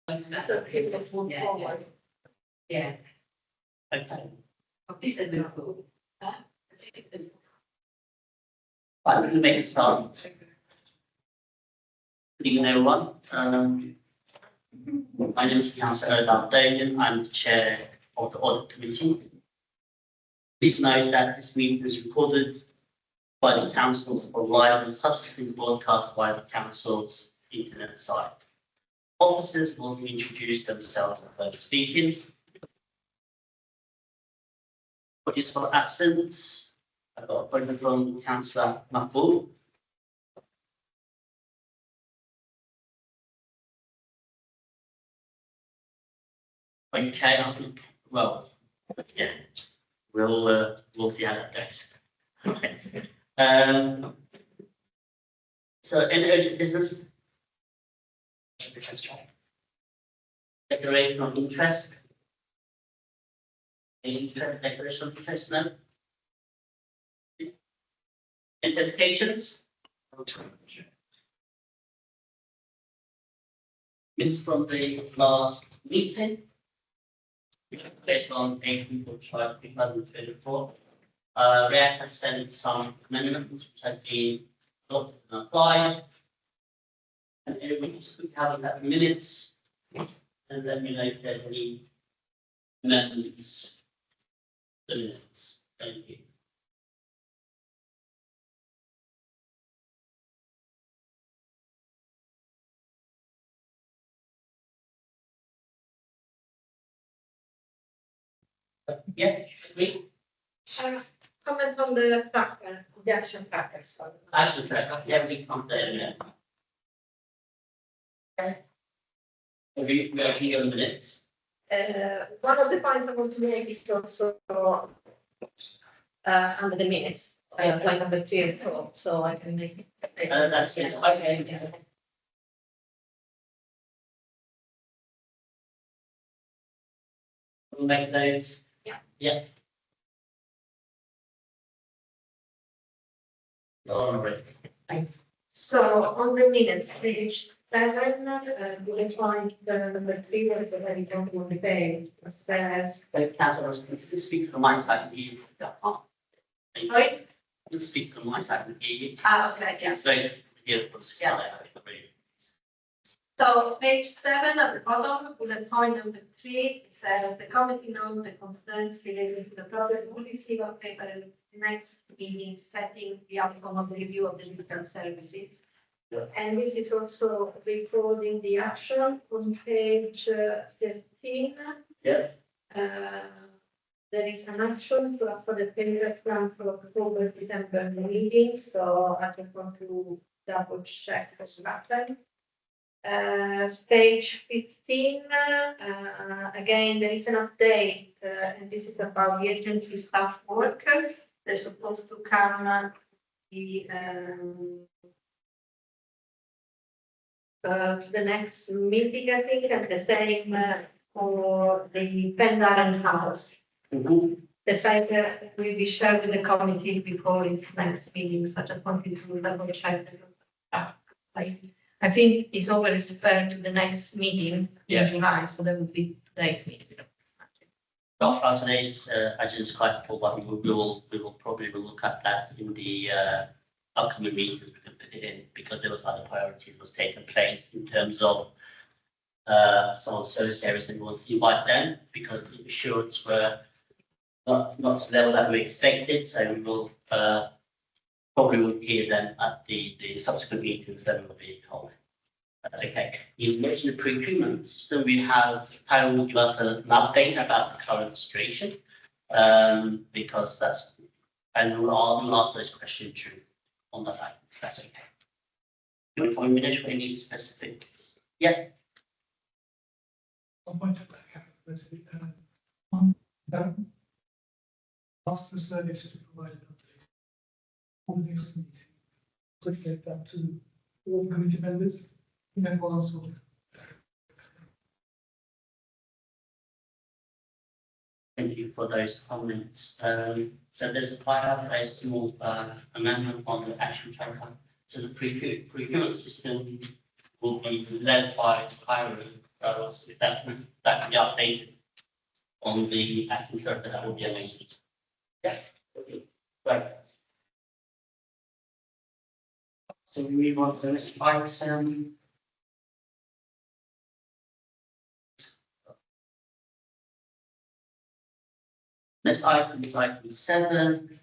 So people move forward. Yeah. Okay. These are the cool. I'm going to make a start. Good evening, everyone. My name is Councillor Audit. I'm the chair of the audit committee. Please note that this meeting is recorded by the councils for live and subsequently broadcast by the council's internet site. Officers will introduce themselves by speaking. Apologies for absence. I've got a appointment from Councillor Mahmood. Okay, I think, well, yeah, we'll see how that goes. Okay. So any urgent business? Declaration of interest. Declaration of interest, no? Identifications? Minutes from the last meeting, which took place on 18th of July 2024. Rex has sent some amendments which have been adopted and applied. And everyone just quickly have a look at the minutes and let me know if there's any amendments to the minutes. Thank you. Yeah, should we? Comment on the tracker, the action tracker, sorry. Action tracker, yeah, we come there in a minute. Okay. We are here in minutes. One of the points I want to make is also under the minutes, point number 3 and 4, so I can make it. That's it, okay. We'll make those. Yeah. Yeah. All right. Thanks. So on the minutes, page 7, bullet point number 3, where the very top of the page says, The councillors, please speak to the mic so I can hear you. right? Please speak to the mic so I can hear you. Okay, yeah. It's very beautiful. Yeah. So page 7 at the bottom, bullet point number 3, it says the committee note the concerns related to the project will receive a paper at the next meeting setting the outcome of the review of the digital services. Yeah. And this is also recording the action on page 13. Yeah. There is an action for the payment plan for October, December meeting, so I just want to double check what's happened. Page 15, again, there is an update, and this is about the agency staff work. They're supposed to come to the next meeting, I think, and the same for the Pendarren House. Mhm. The paper will be shared with the committee before its next meeting, so I just wanted to double check. I think it's always referred to the next meeting Yeah. in July, so that would be today's meeting. Well, today's agenda is quite full, but we will probably look at that in the upcoming meetings. We can put it in because there was other priorities was taking place in terms of some of the service areas that we want to invite them because the insurance were not to the level that we expected. So we will probably will hear them at the subsequent meetings that will be held. That's okay. In relation to the procurement system, we have Karen will give us an update about the current situation, because that's, and we'll ask those questions through on that item. That's okay. Do you want 5 minutes for any specific? Yeah. I'll point it back out. Ask the service to provide an update on the next meeting. So get that to all committee members in advance of. Thank you for those comments. So I have a small amendment on the action tracker. So the procurement system will be led by hiring So if that can be updated on the acting server, that would be amazing. Yeah. Okay. Right. So we move on to the next item. Next item is item 7,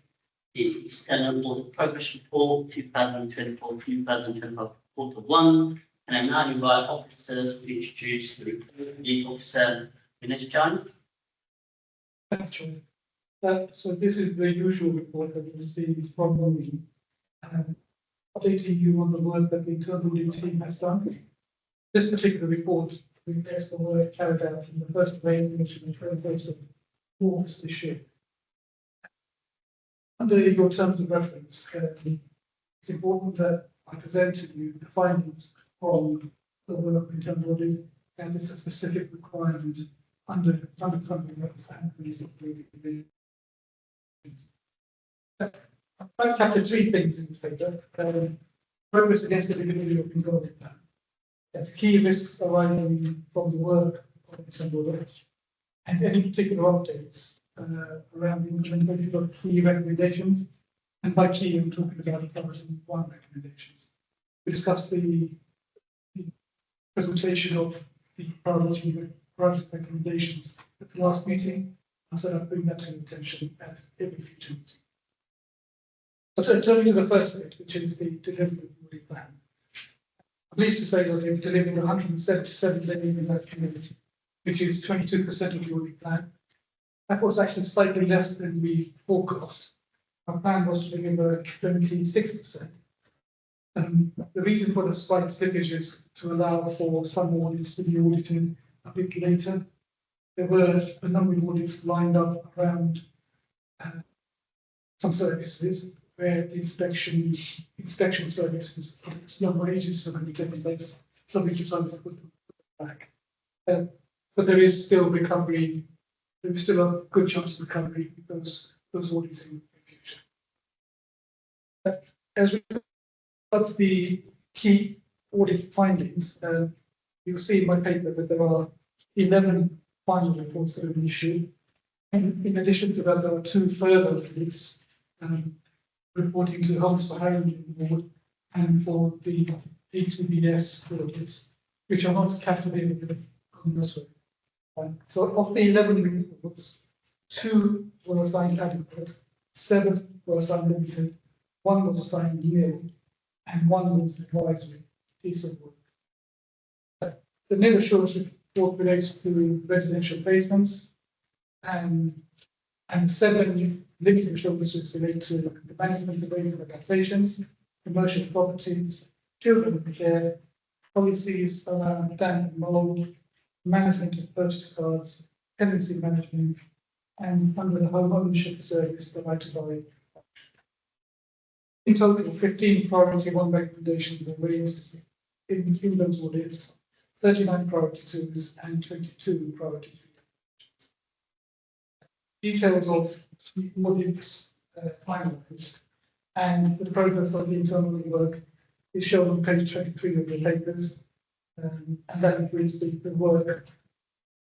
the external audit progress report 2024-2025 quarter 1. And I now invite officers to introduce the lead officer, Dinesh Jain. Actually, so this is the usual report that you receive from the updating you on the work that the internal audit team has done. This particular report reflects the work carried out from the 1st of April to the 21st of August this year. Under your terms of reference, it's important that I present to you the findings from the work of internal audit, as it's a specific requirement under company rules and regulations. I've captured 3 things in this paper. Progress against the delivery of the internal audit plan. The key risks arising from the work of internal audit, and any particular updates around the implementation of key recommendations. And by key, I'm talking about the priority 1 recommendations. We discussed the presentation of the priority recommendations at the last meeting. I said I'd bring that to your attention at every future meeting. So to tell you the first bit, which is the delivery of the audit plan. I'm pleased to say that they've delivered 177 days in that period, which is 22% of the audit plan. That was actually slightly less than we forecast. Our plan was to deliver 26%. The reason for the slight slippage is to allow for some audits to be audited a bit later. There were a number of audits lined up around some services where the inspection services, it's number of ages are going to be taking place. So we decided to put them back. But there is still recovery. There is still a good chance of recovery with those audits in the future. As regards the key audit findings, you'll see in my paper that there are 11 final reports that have been issued. And in addition to that, there are 2 further audits reporting to the Homes for Housing Board and for the HCBS audits, which are not calculated on this way. So of the 11 reports, 2 were assigned adequate, 7 were assigned limited, 1 was assigned nil, and 1 was advisory piece of work. The nil assurance report relates to residential placements, and 7 limited assurances relate to the management of rates of adaptations, commercial property, children care, policies around damp and mold, management of purchase cards, tenancy management, and under the home ownership service, the right to buy. In total, 15 priority 1 recommendations were raised in those audits, 39 priority 2s, and 22 priority 3 recommendations. Details of the audits finalized and the progress of the internal work is shown on page 23 of the papers. And that includes the work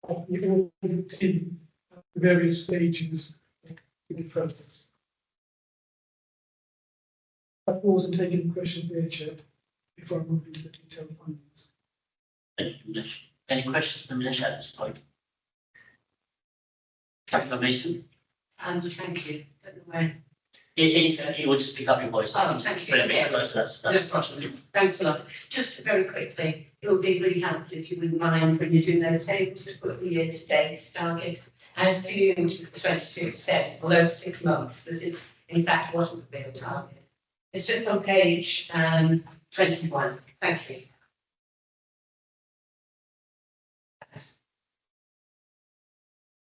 of the audit team at the various stages of the process. I pause and take any questions there, Chair, before I move into the detailed findings. Thank you, Dinesh. Any questions for Dinesh at this point? Councillor Mason? Thank you. Don't know where. It will just pick up your voice. Oh, thank you. Put it a bit closer, that's Thanks a lot. Just very quickly, it would be really helpful if you wouldn't mind when you're doing those tables to put the year-to-date target as viewed to 22%, although it's 6 months, that it in fact wasn't the real target. It's just on page 21. Thank you. Is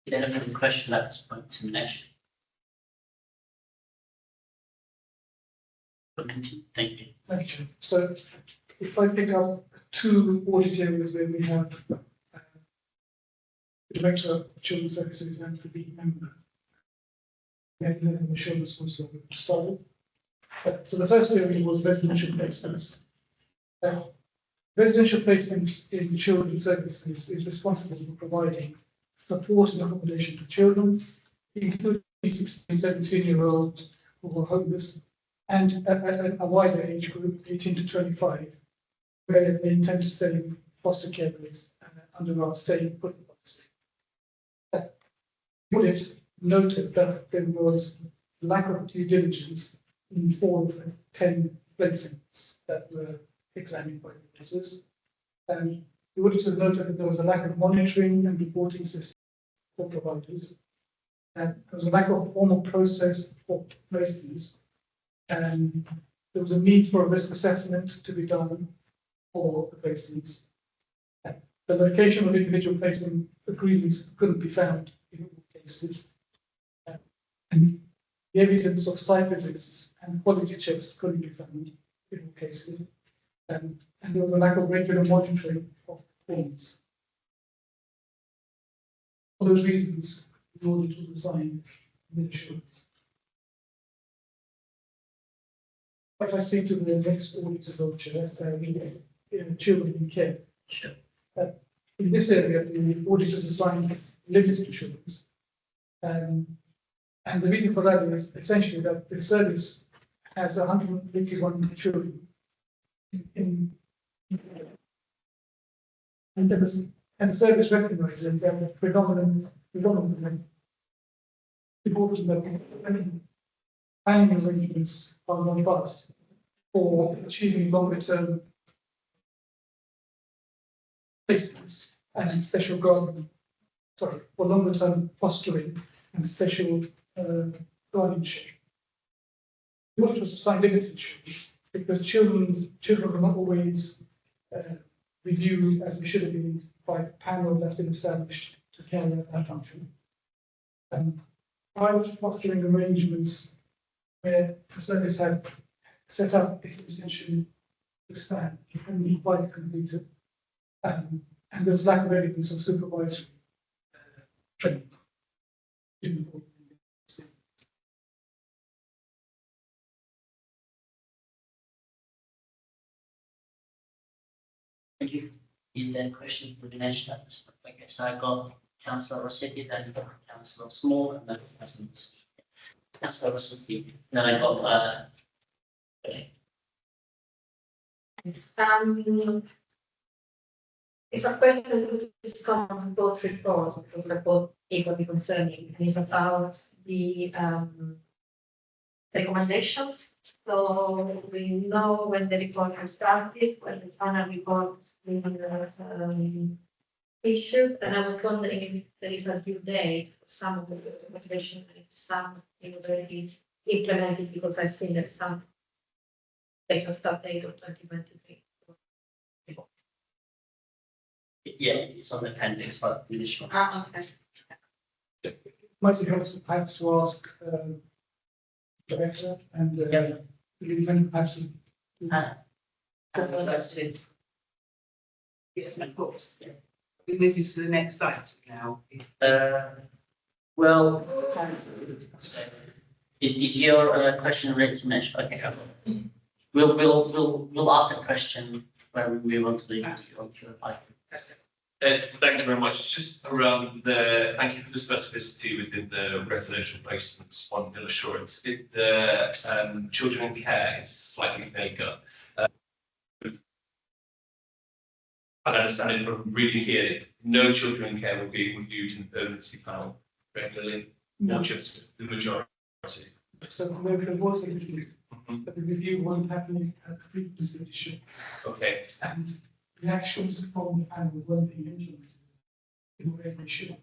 there any question at this point to Dinesh? Thank you. Thank you. So if I pick up 2 audit areas where we have the Director of Children's Services and the lead member, we have 11 assurance was to start with. So the first area was residential placements. Residential placements in children's services is responsible for providing support and accommodation to children, including 16, 17-year-olds who are homeless, and a wider age group, 18 to 25, where they intend to stay in foster care base under our stay put policy. Audit noted that there was lack of due diligence in 4 of the 10 placements that were examined by the auditors. And the auditors noted that there was a lack of monitoring and reporting system for providers. And there was a lack of formal process for placements. And there was a need for a risk assessment to be done for the placements. And the location of individual placement agreements couldn't be found in all cases. And the evidence of site visits and quality checks couldn't be found in all cases. And there was a lack of regular monitoring of performance. For those reasons, the audit was assigned with assurance. But I think to the next audit voucher, children in care. Sure. In this area, the auditors assigned limited assurance. And the reason for that is essentially that the service has 181 children and the service recognises that predominantly important that planning arrangements are not fast for achieving longer term placements and special for longer term fostering and special guardianship. What was assigned limited issues because children are not always reviewed as they should have been by a panel that's been established to carry out that function. Private fostering arrangements where the service had set up its intention to expand can be quite completed, and there was lack of evidence of supervisory training. Thank you. Is there questions for the next steps? I guess I got Councillor Rossetti, then Councillor Small, and then Councillor Rossetti. Then I got It's a question which comes from both reports because they're both equally concerning, and it's about the recommendations. So we know when the report was started, when the final report was issued, and I was wondering if there is a due date for some of the recommendations, and if some already implemented, because I've seen that some there's a start date of 2023. yeah, it's on the appendix, but additional. Okay. Might be helpful perhaps to ask Director and Lieutenant perhaps. Yes, of course. We move to the next item now. Well, is your question ready to mention? Okay, we'll ask a question when we move on to the item. Thank you very much. Just around thank you for the specificity within the residential placements on ill assurance. The children in care is slightly vaguer. As I understand it from reading here, no children in care will be reviewed in the permanency panel regularly, not just the majority. So there was a review, but the review wasn't happening at the frequency issue. Okay. And reactions from the panel weren't being implemented in the way they should be.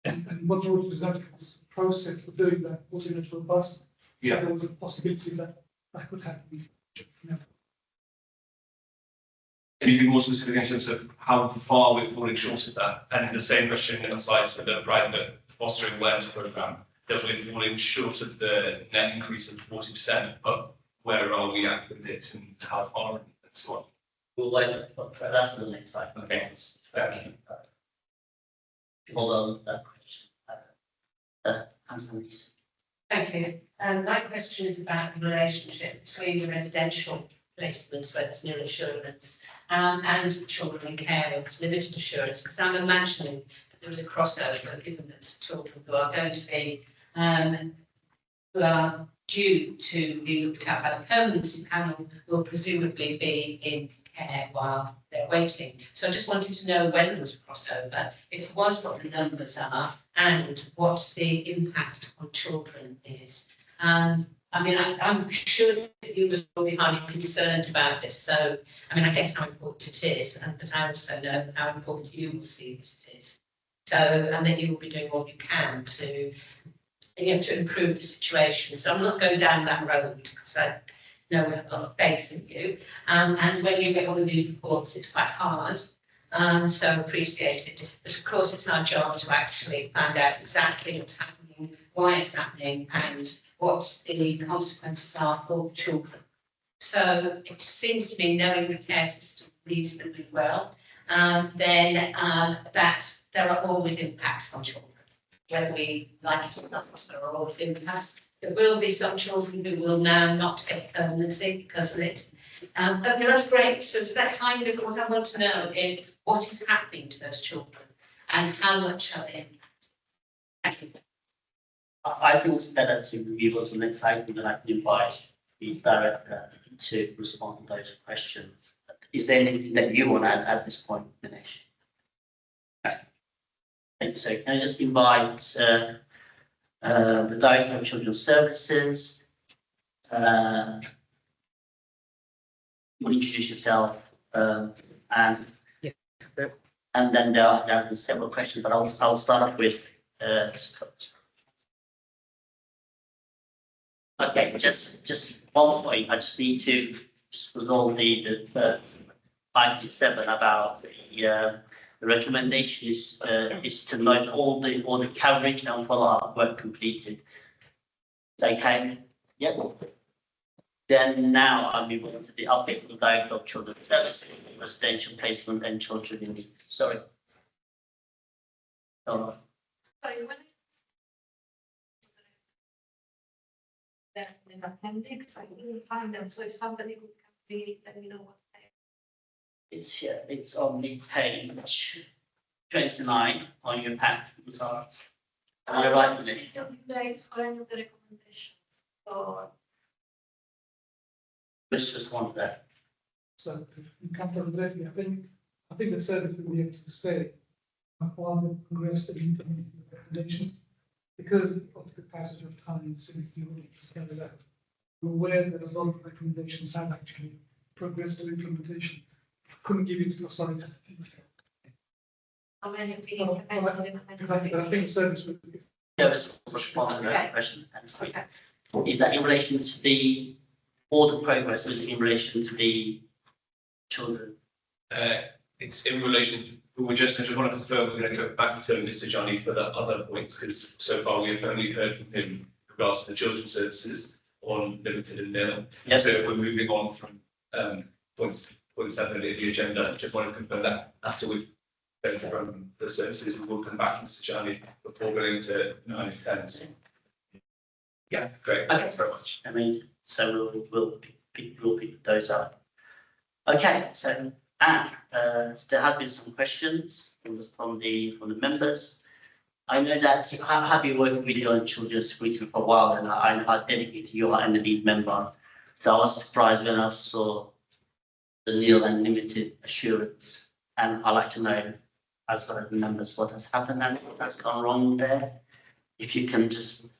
And what the auditors noted was the process for doing that wasn't robust. So there was a possibility that that could happen. Anything more specific in terms of how far we're falling short of that? And the same question applies for the private fostering land programme. Definitely falling short of the net increase of 40%, but where are we at with it and how far and so on? We'll wait, that's the next slide. Okay. Thank you. Hold on that question. Councillor Rees. Thank you. My question is about the relationship between the residential placements where there's no assurance, and children in care with limited assurance, because I'm imagining that there is a crossover, given that children who are going to be, who are due to be looked at by the permanency panel will presumably be in care while they're waiting. So I just wanted to know whether there was a crossover, if it was, what the numbers are, and what the impact on children is. I mean, I'm sure that you must all be highly concerned about this. So, I mean, I guess how important it is, but I also know how important you will see that it is. So, and that you will be doing what you can to, to improve the situation. So I'm not going down that road because I know we've got faith in you. And when you get all of these reports, it's quite hard. So I appreciate it. But of course, it's our job to actually find out exactly what's happening, why it's happening, and what the consequences are for the children. So it seems to me, knowing the care system reasonably well, then that there are always impacts on children. Whether we like it or not, there are always impacts. There will be some children who will now not get permanency because of it. But that's great. So that kind of what I want to know is what is happening to those children and how much are they impacted. Thank you. I think it's better to review on the next item, and I can invite the director to respond to those questions. Is there anything that you want to add at this point, Minesh? Thank you. So can I just invite the Director of Children's Services, will introduce yourself, and then there have been several questions, but I'll start off with okay, just one point. I just need to resolve the item 7 about the recommendation is to note all the coverage and follow-up work completed. Okay. Yeah. Then now I'll move on to the update of the Director of Children's Services, residential placement and children in need. Sorry. Oh. Sorry, when that in appendix, I couldn't find them, so if somebody would please let me know what they. It's here. It's on the page 29 on your pack results. Am I right with it? Dates for any of the recommendations. So This was one of that. So, in Councillor Rossetti, I think the service will be able to say how the progress of implementing the recommendations, because of the passage of time since the audit was carried out. We're aware that a lot of recommendations have actually progressed to implementation. Couldn't give you to precise detail. how many Well, Because I think the service will be. Service will respond to Okay. that question. And so Okay. is that in relation to the audit progress, or is it in relation to the children? It's in relation, I just want to confirm, we're going to go back to Mr. Johnny for the other points, because so far we've only heard from him in regards to the children's services on limited and nil. Yes. So if we're moving on from point 7 of the agenda, just want to confirm that after we've heard from the services, we will come back to Mr. Johnny before going to 9 and 10. Yeah, great. Okay. Thanks very much. I mean, so we'll pick those up. Okay, so Anne, there have been some questions from the members. I know that you have been working with your children's security for a while, and I dedicated you are the lead member. So I was surprised when I saw the nil and limited assurance, and I'd like to know, as well as the members, what has happened and what has gone wrong there. If you can just.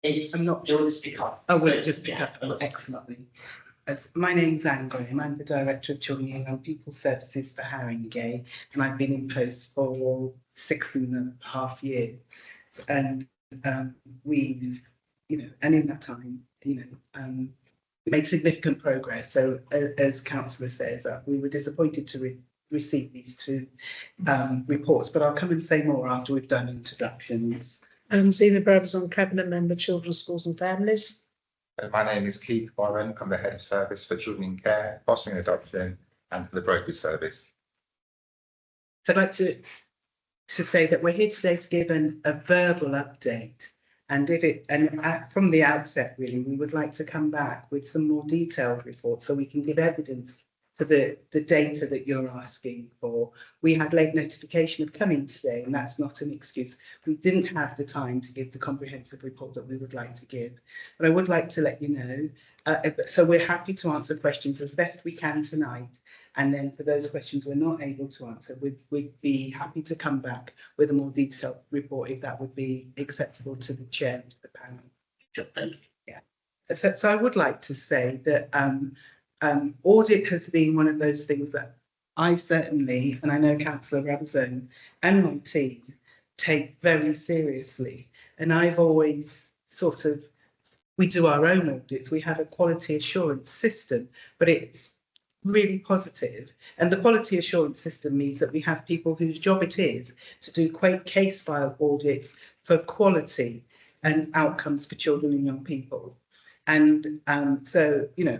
I'm not It will speak up. Oh, will it just pick Yeah, up? it will. Excellently. My name's Anne Graham. I'm the Director of Children and Young People Services for Haringey, and I've been in post for 6.5 years. And we've, and in that time, we made significant progress. So as Councillor says, we were disappointed to receive these two reports, but I'll come and say more after we've done introductions. Zena Brabazon, Cabinet Member, Children, Schools and Families. My name is Keith Warren. I'm the Head of Service for Children in Care, Fostering and Adoption, and for the Brokerage Service. So I'd like to say that we're here today to give a verbal update, And from the outset, really, we would like to come back with some more detailed reports so we can give evidence to the data that you're asking for. We had late notification of coming today, and that's not an excuse. We didn't have the time to give the comprehensive report that we would like to give. But I would like to let you know, so we're happy to answer questions as best we can tonight. And then for those questions we're not able to answer, we'd be happy to come back with a more detailed report if that would be acceptable to the chair, to the panel. Sure, thank you. Yeah. So I would like to say that audit has been one of those things that I certainly, and I know Councillor Rabazone and my team, take very seriously. And I've always we do our own audits. We have a quality assurance system, but it's really positive. And the quality assurance system means that we have people whose job it is to do case file audits for quality and outcomes for children and young people. And so, you know,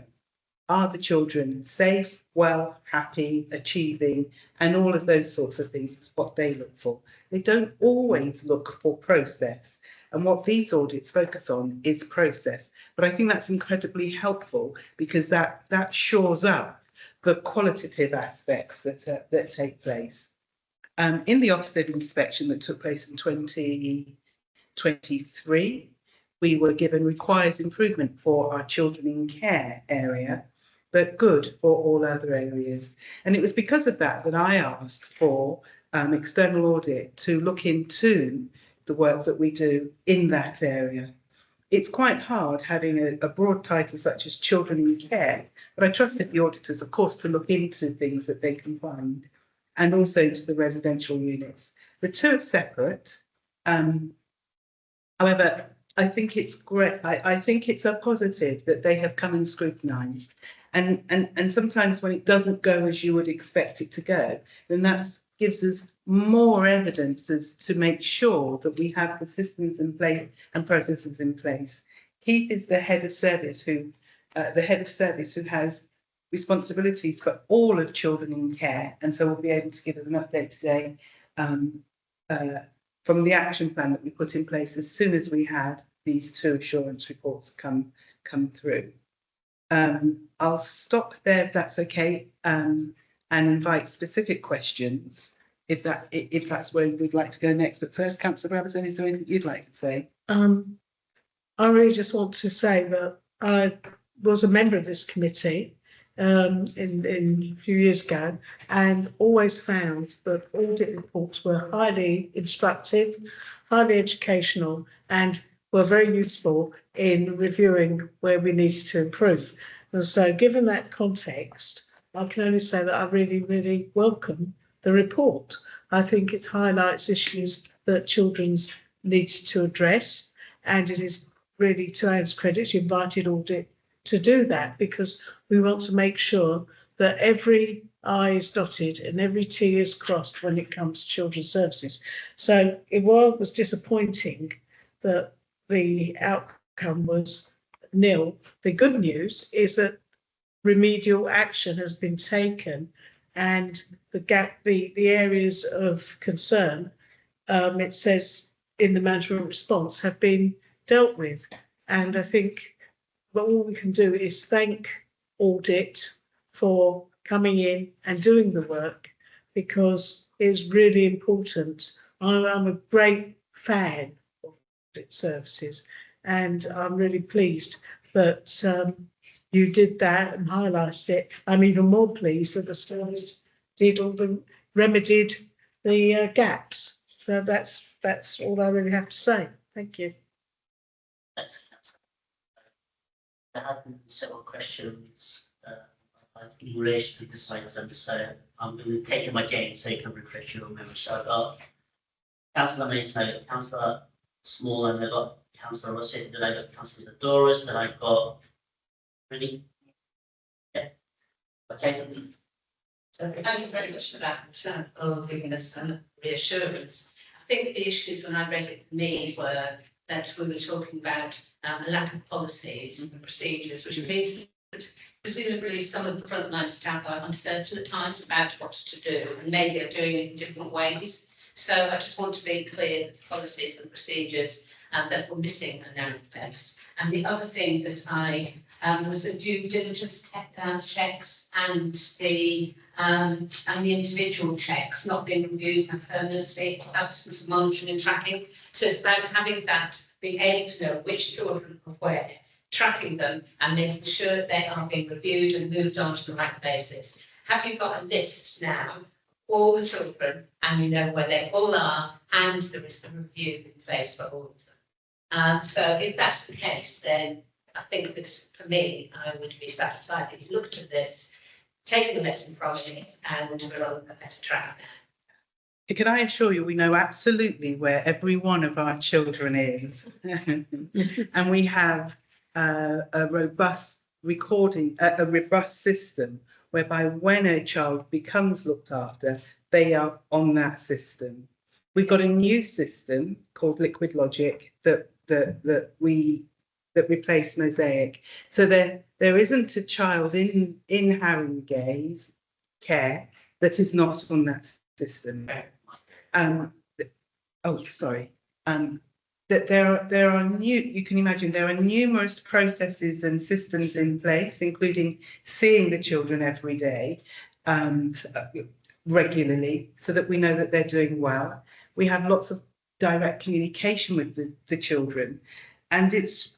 are the children safe, well, happy, achieving, and all of those sorts of things is what they look for. They don't always look for process. And what these audits focus on is process. But I think that's incredibly helpful because that shores up the qualitative aspects that take place. In the Ofsted inspection that took place in 2023, we were given requires improvement for our children in care area, but good for all other areas. And it was because of that that I asked for external audit to look into the work that we do in that area. It's quite hard having a broad title such as children in care, but I trusted the auditors, of course, to look into things that they can find and also into the residential units. The two are separate. However, I think it's great. I think it's a positive that they have come and scrutinised. And sometimes when it doesn't go as you would expect it to go, then that gives us more evidence to make sure that we have the systems in place and processes in place. Keith is the head of service who has responsibilities for all of children in care, and so will be able to give us an update today from the action plan that we put in place as soon as we had these two assurance reports come through. I'll stop there if that's okay, and invite specific questions if that's where we'd like to go next. But first, Councillor Rabazone, is there anything you'd like to say? I really just want to say that I was a member of this committee in a few years ago, and always found that audit reports were highly instructive, highly educational, and were very useful in reviewing where we needed to improve. And so given that context, I can only say that I really, really welcome the report. I think it highlights issues that children's needs to address, and it is really, to Anne's credit, you invited audit to do that because we want to make sure that every I is dotted and every T is crossed when it comes to children's services. So it was disappointing that the outcome was nil. The good news is that remedial action has been taken, and the areas of concern, it says in the management response, have been dealt with. And I think all we can do is thank audit for coming in and doing the work, because it's really important. I'm a great fan of audit services, and I'm really pleased that you did that and highlighted it. I'm even more pleased that the service remedied the gaps. So that's all I really have to say. Thank you. Thanks. There have been several questions in relation to the science center, so I'm going to take them again so you can refresh your memory. So I've got Councillor Mason, Councillor Small, and I've got Councillor Rosset, then I've got Councillor Doris, then I've got really, yeah, okay. So thank you very much for that, for giving us some reassurance. I think the issues when I read it for me were that we were talking about a lack of policies and procedures, which means that presumably some of the frontline staff are uncertain at times about what to do, and maybe are doing it in different ways. So I just want to be clear that the policies and procedures that were missing are now in place. And the other thing that I was the due diligence checks and the individual checks not being reviewed for permanency, absence of monitoring and tracking. So it's about having that, being able to know which children are where, tracking them and making sure they are being reviewed and moved on to the right places. Have you got a list now of all the children and you know where they all are and there is a review in place for all of them? So if that's the case, then I think this, for me, I would be satisfied if you looked at this, taking the lesson from it and we're on a better track now. Can I assure you, we know absolutely where every one of our children is. And we have a robust recording, a robust system whereby when a child becomes looked after, they are on that system. We've got a new system called Liquid Logic that replaced Mosaic. So there isn't a child in Haringey's care that is not on that system. That there are you can imagine there are numerous processes and systems in place, including seeing the children every day regularly, so that we know that they're doing well. We have lots of direct communication with the children, and it's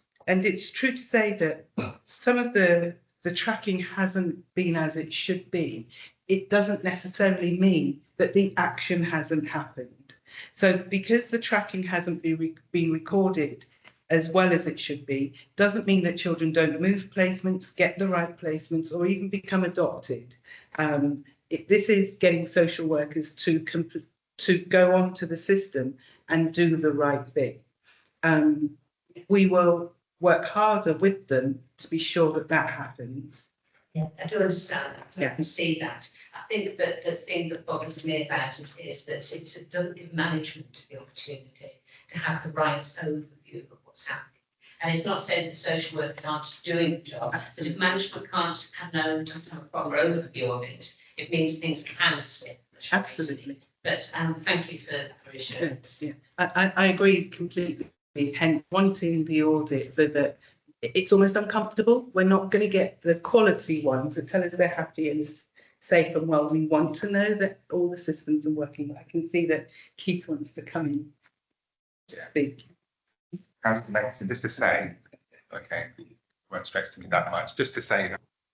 true to say that some of the tracking hasn't been as it should be. It doesn't necessarily mean that the action hasn't happened. So because the tracking hasn't been recorded as well as it should be, doesn't mean that children don't move placements, get the right placements, or even become adopted. This is getting social workers to go onto the system and do the right thing. We will work harder with them to be sure that that happens. Yeah, I do understand that. Yeah. I can see that. I think that the thing that bothers me about it is that it doesn't give management the opportunity to have the right overview of what's happening. And it's not saying that social workers aren't doing the job, but if management doesn't have a proper overview of it, it means things can slip. Absolutely. But thank you for that reassurance. Yes, yeah. I agree completely. Hence, wanting the audit so that it's almost uncomfortable. We're not going to get the quality ones that tell us they're happy and safe and well. We want to know that all the systems are working. I can see that Keith wants to come in to speak. Councillor Mason, just to say, okay, won't stretch to me that much, just to say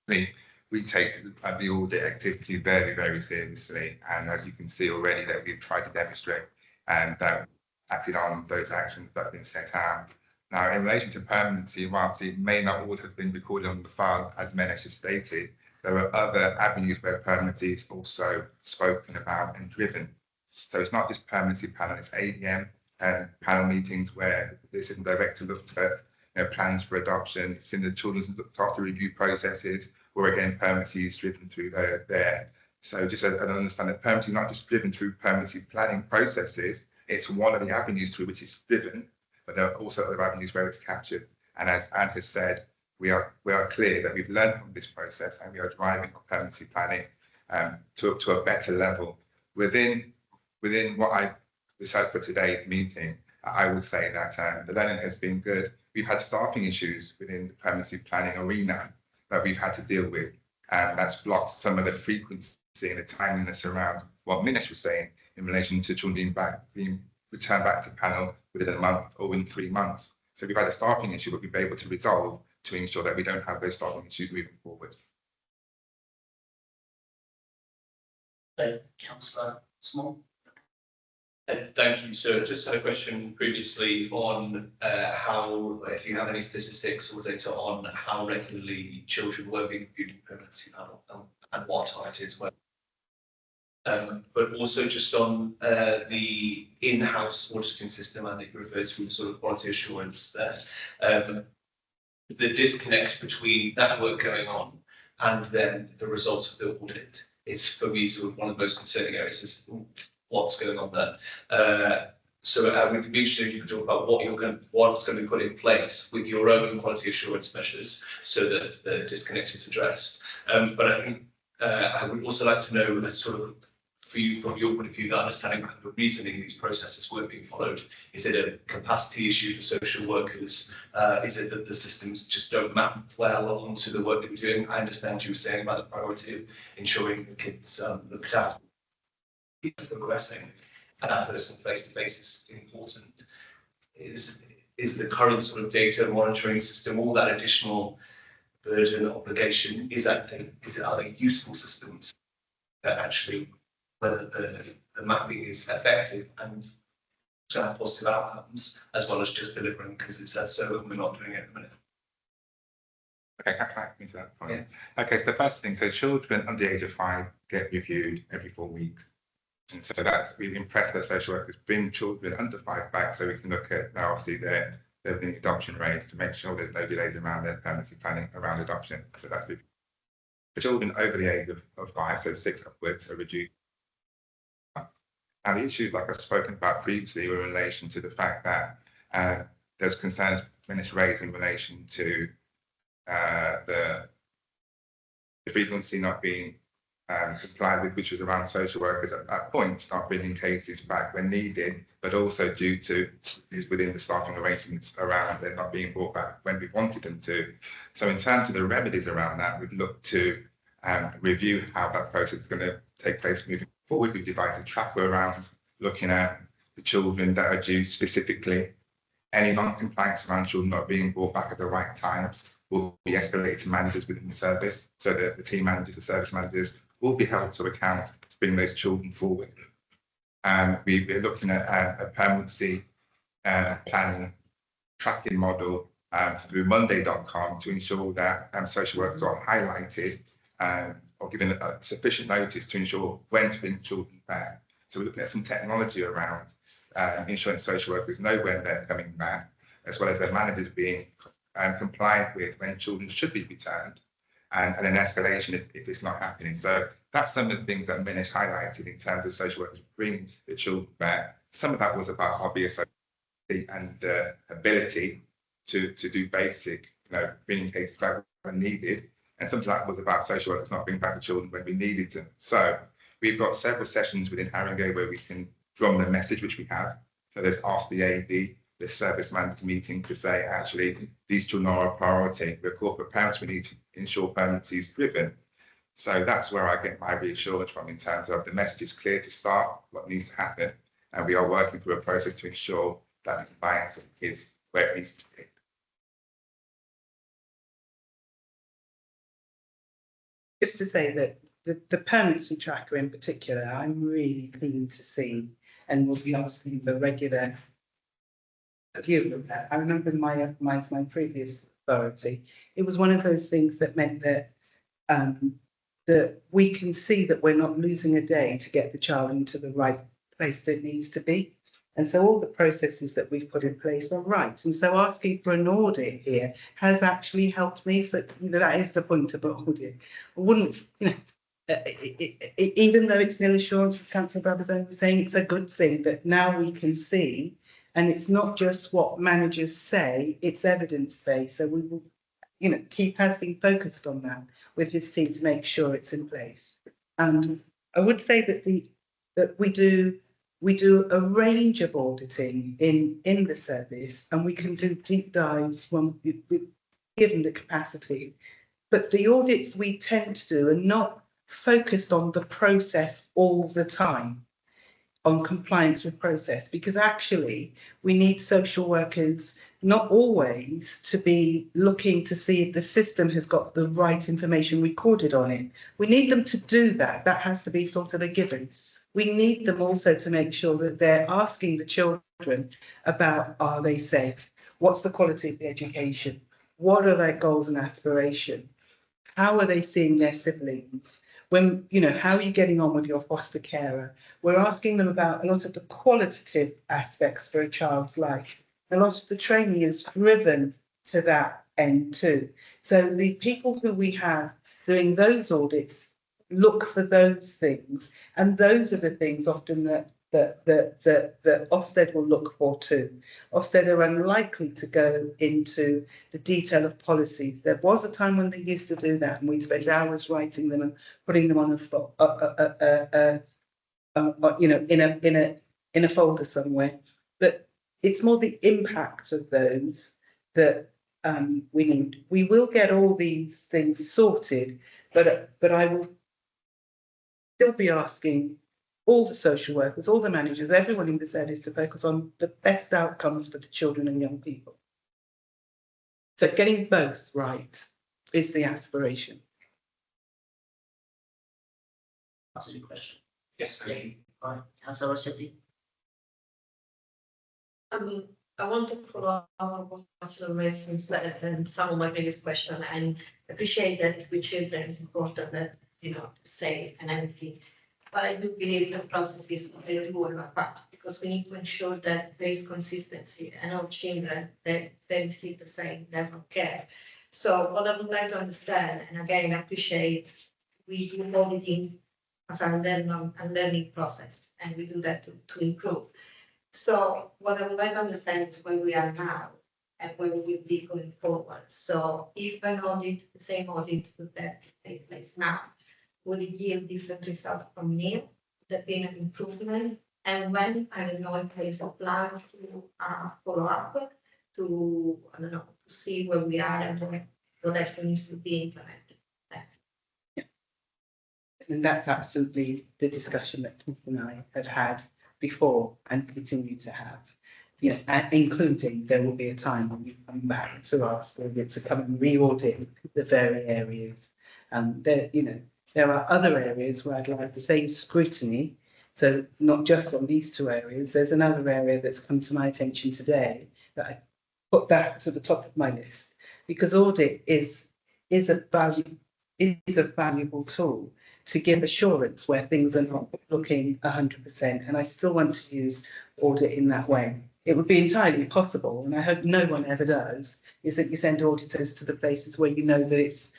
that we take the audit activity very, very seriously. And as you can see already that we've tried to demonstrate and that acted on those actions that have been set out. Now, in relation to permanency, whilst it may not all have been recorded on the file, as Menesh has stated, there are other avenues where permanency is also spoken about and driven. So it's not just permanency panel, it's ADM and panel meetings where the assistant director looked at plans for adoption. It's in the children's looked after review processes, where again permanency is driven through there. So just an understanding that permanency is not just driven through permanency planning processes, it's one of the avenues through which it's driven, but there are also other avenues where it's captured. And as Anne has said, we are clear that we've learned from this process and we are driving our permanency planning to a better level. Within what I decided for today's meeting, I would say that the learning has been good. We've had staffing issues within the permanency planning arena that we've had to deal with, and that's blocked some of the frequency and the timeliness around what Minesh was saying in relation to children being returned back to panel within a month or in 3 months. So we've had a staffing issue, but we've been able to resolve to ensure that we don't have those staffing issues moving forward. Councillor Small. Thank you. So just had a question previously on how, if you have any statistics or data on how regularly children were being reviewed in permanency panel and what time it is when. But also just on the in-house auditing system, I think you referred to the sort of quality assurance there. The disconnect between that work going on and then the results of the audit is for me sort of one of the most concerning areas is what's going on there. So I would be interested if you could talk about what's going to be put in place with your own quality assurance measures so that the disconnect is addressed. But I think I would also like to know a sort of for you, from your point of view, the understanding behind the reasoning these processes weren't being followed? Is it a capacity issue for social workers? Is it that the systems just don't map well onto the work that we're doing? I understand you were saying about the priority of ensuring the kids looked after, progressing, and that personal face-to-face is important. Is the current sort of data monitoring system, all that additional burden obligation, are they useful systems that actually, whether the mapping is effective and to have positive outcomes, as well as just delivering because it says so and we're not doing it at the minute? Okay, can I come to that point? Yeah. Okay, so the first thing, so children under the age of 5 get reviewed every 4 weeks. And so that's, we've impressed that social workers bring children under 5 back so we can look at now obviously their adoption rates to make sure there's no delays around their permanency planning around adoption. So that's for children over the age of 5, so 6 upwards, are reduced. And the issue, like I've spoken about previously, were in relation to the fact that there's concerns finished raised in relation to the frequency not being complied with, which was around social workers at that point start bringing cases back when needed, but also due to is within the staffing arrangements around them not being brought back when we wanted them to. So in terms of the remedies around that, we've looked to review how that process is going to take place moving forward. We've devised a tracker around looking at the children that are due specifically. Any non-compliance around children not being brought back at the right times will be escalated to managers within the service. So the team managers, the service managers will be held to account to bring those children forward. We're looking at a permanency planning tracking model through Monday.com to ensure that social workers are highlighted or given sufficient notice to ensure when to bring children back. So we're looking at some technology around ensuring social workers know when they're coming back, as well as their managers being compliant with when children should be returned, and an escalation if it's not happening. So that's some of the things that Minish highlighted in terms of social workers bringing the children back. Some of that was about obvious and the ability to do basic, bringing cases back when needed. And some of that was about social workers not bringing back the children when we needed them. So we've got several sessions within Haringey where we can drum the message, which we have. So there's Ask the AD, the service managers meeting to say, actually, these children are a priority. We're corporate parents, we need to ensure permanency is driven. So that's where I get my reassurance from in terms of the message is clear to start, what needs to happen. And we are working through a process to ensure that compliance is where it needs to be. Just to say that the permanency tracker in particular, I'm really keen to see, and will be asking the regular view of that. I remember my previous authority, it was one of those things that meant that that we can see that we're not losing a day to get the child into the right place that it needs to be. And so all the processes that we've put in place are right. And so asking for an audit here has actually helped me. So, that is the point of an audit. I wouldn't, even though it's nil assurance, as Councillor Brabazon was saying, it's a good thing that now we can see, and it's not just what managers say, it's evidence-based. So we will, Keith has been focused on that with his team to make sure it's in place. And I would say that we do a range of auditing in the service, and we can do deep dives when we're given the capacity. But the audits we tend to do are not focused on the process all the time, on compliance with process, because actually we need social workers not always to be looking to see if the system has got the right information recorded on it. We need them to do that. That has to be sort of a given. We need them also to make sure that they're asking the children about, are they safe? What's the quality of the education? What are their goals and aspirations? How are they seeing their siblings? When, how are you getting on with your foster carer? We're asking them about a lot of the qualitative aspects for a child's life. A lot of the training is driven to that end too. So the people who we have doing those audits look for those things, and those are the things often that Ofsted will look for too. Ofsted are unlikely to go into the detail of policies. There was a time when they used to do that, and we spent hours writing them and putting them on in a folder somewhere. But it's more the impact of those that we need. We will get all these things sorted, but I will still be asking all the social workers, all the managers, everyone in this area to focus on the best outcomes for the children and young people. So it's getting both right is the aspiration. Answer your question. Yes, Right, Councillor Rossetti? I want to follow up on what Councillor Mason said and some of my previous question, and appreciate that with children it's important that, safe and everything. But I do believe the process is a little more apart, because we need to ensure that there is consistency and all children that they receive the same level of care. So what I would like to understand, and again, I appreciate we do auditing as a learning process, and we do that to improve. So what I would like to understand is where we are now and where we will be going forward. So if an audit, the same audit would that take place now, would it yield different results from here? Would there be an improvement? And when, I don't know if there is a plan to follow up, to, I don't know, to see where we are and what actually needs to be implemented. Thanks. And that's absolutely the discussion that Keith and I have had before and continue to have. And including there will be a time when you come back to ask Audit to come and re-audit the very areas. There are other areas where I'd like the same scrutiny. So not just on these two areas, there's another area that's come to my attention today that I put that to the top of my list, because audit is a valuable tool to give assurance where things are not looking 100%. And I still want to use audit in that way. It would be entirely possible, and I hope no one ever does, is that you send auditors to the places where you know that it's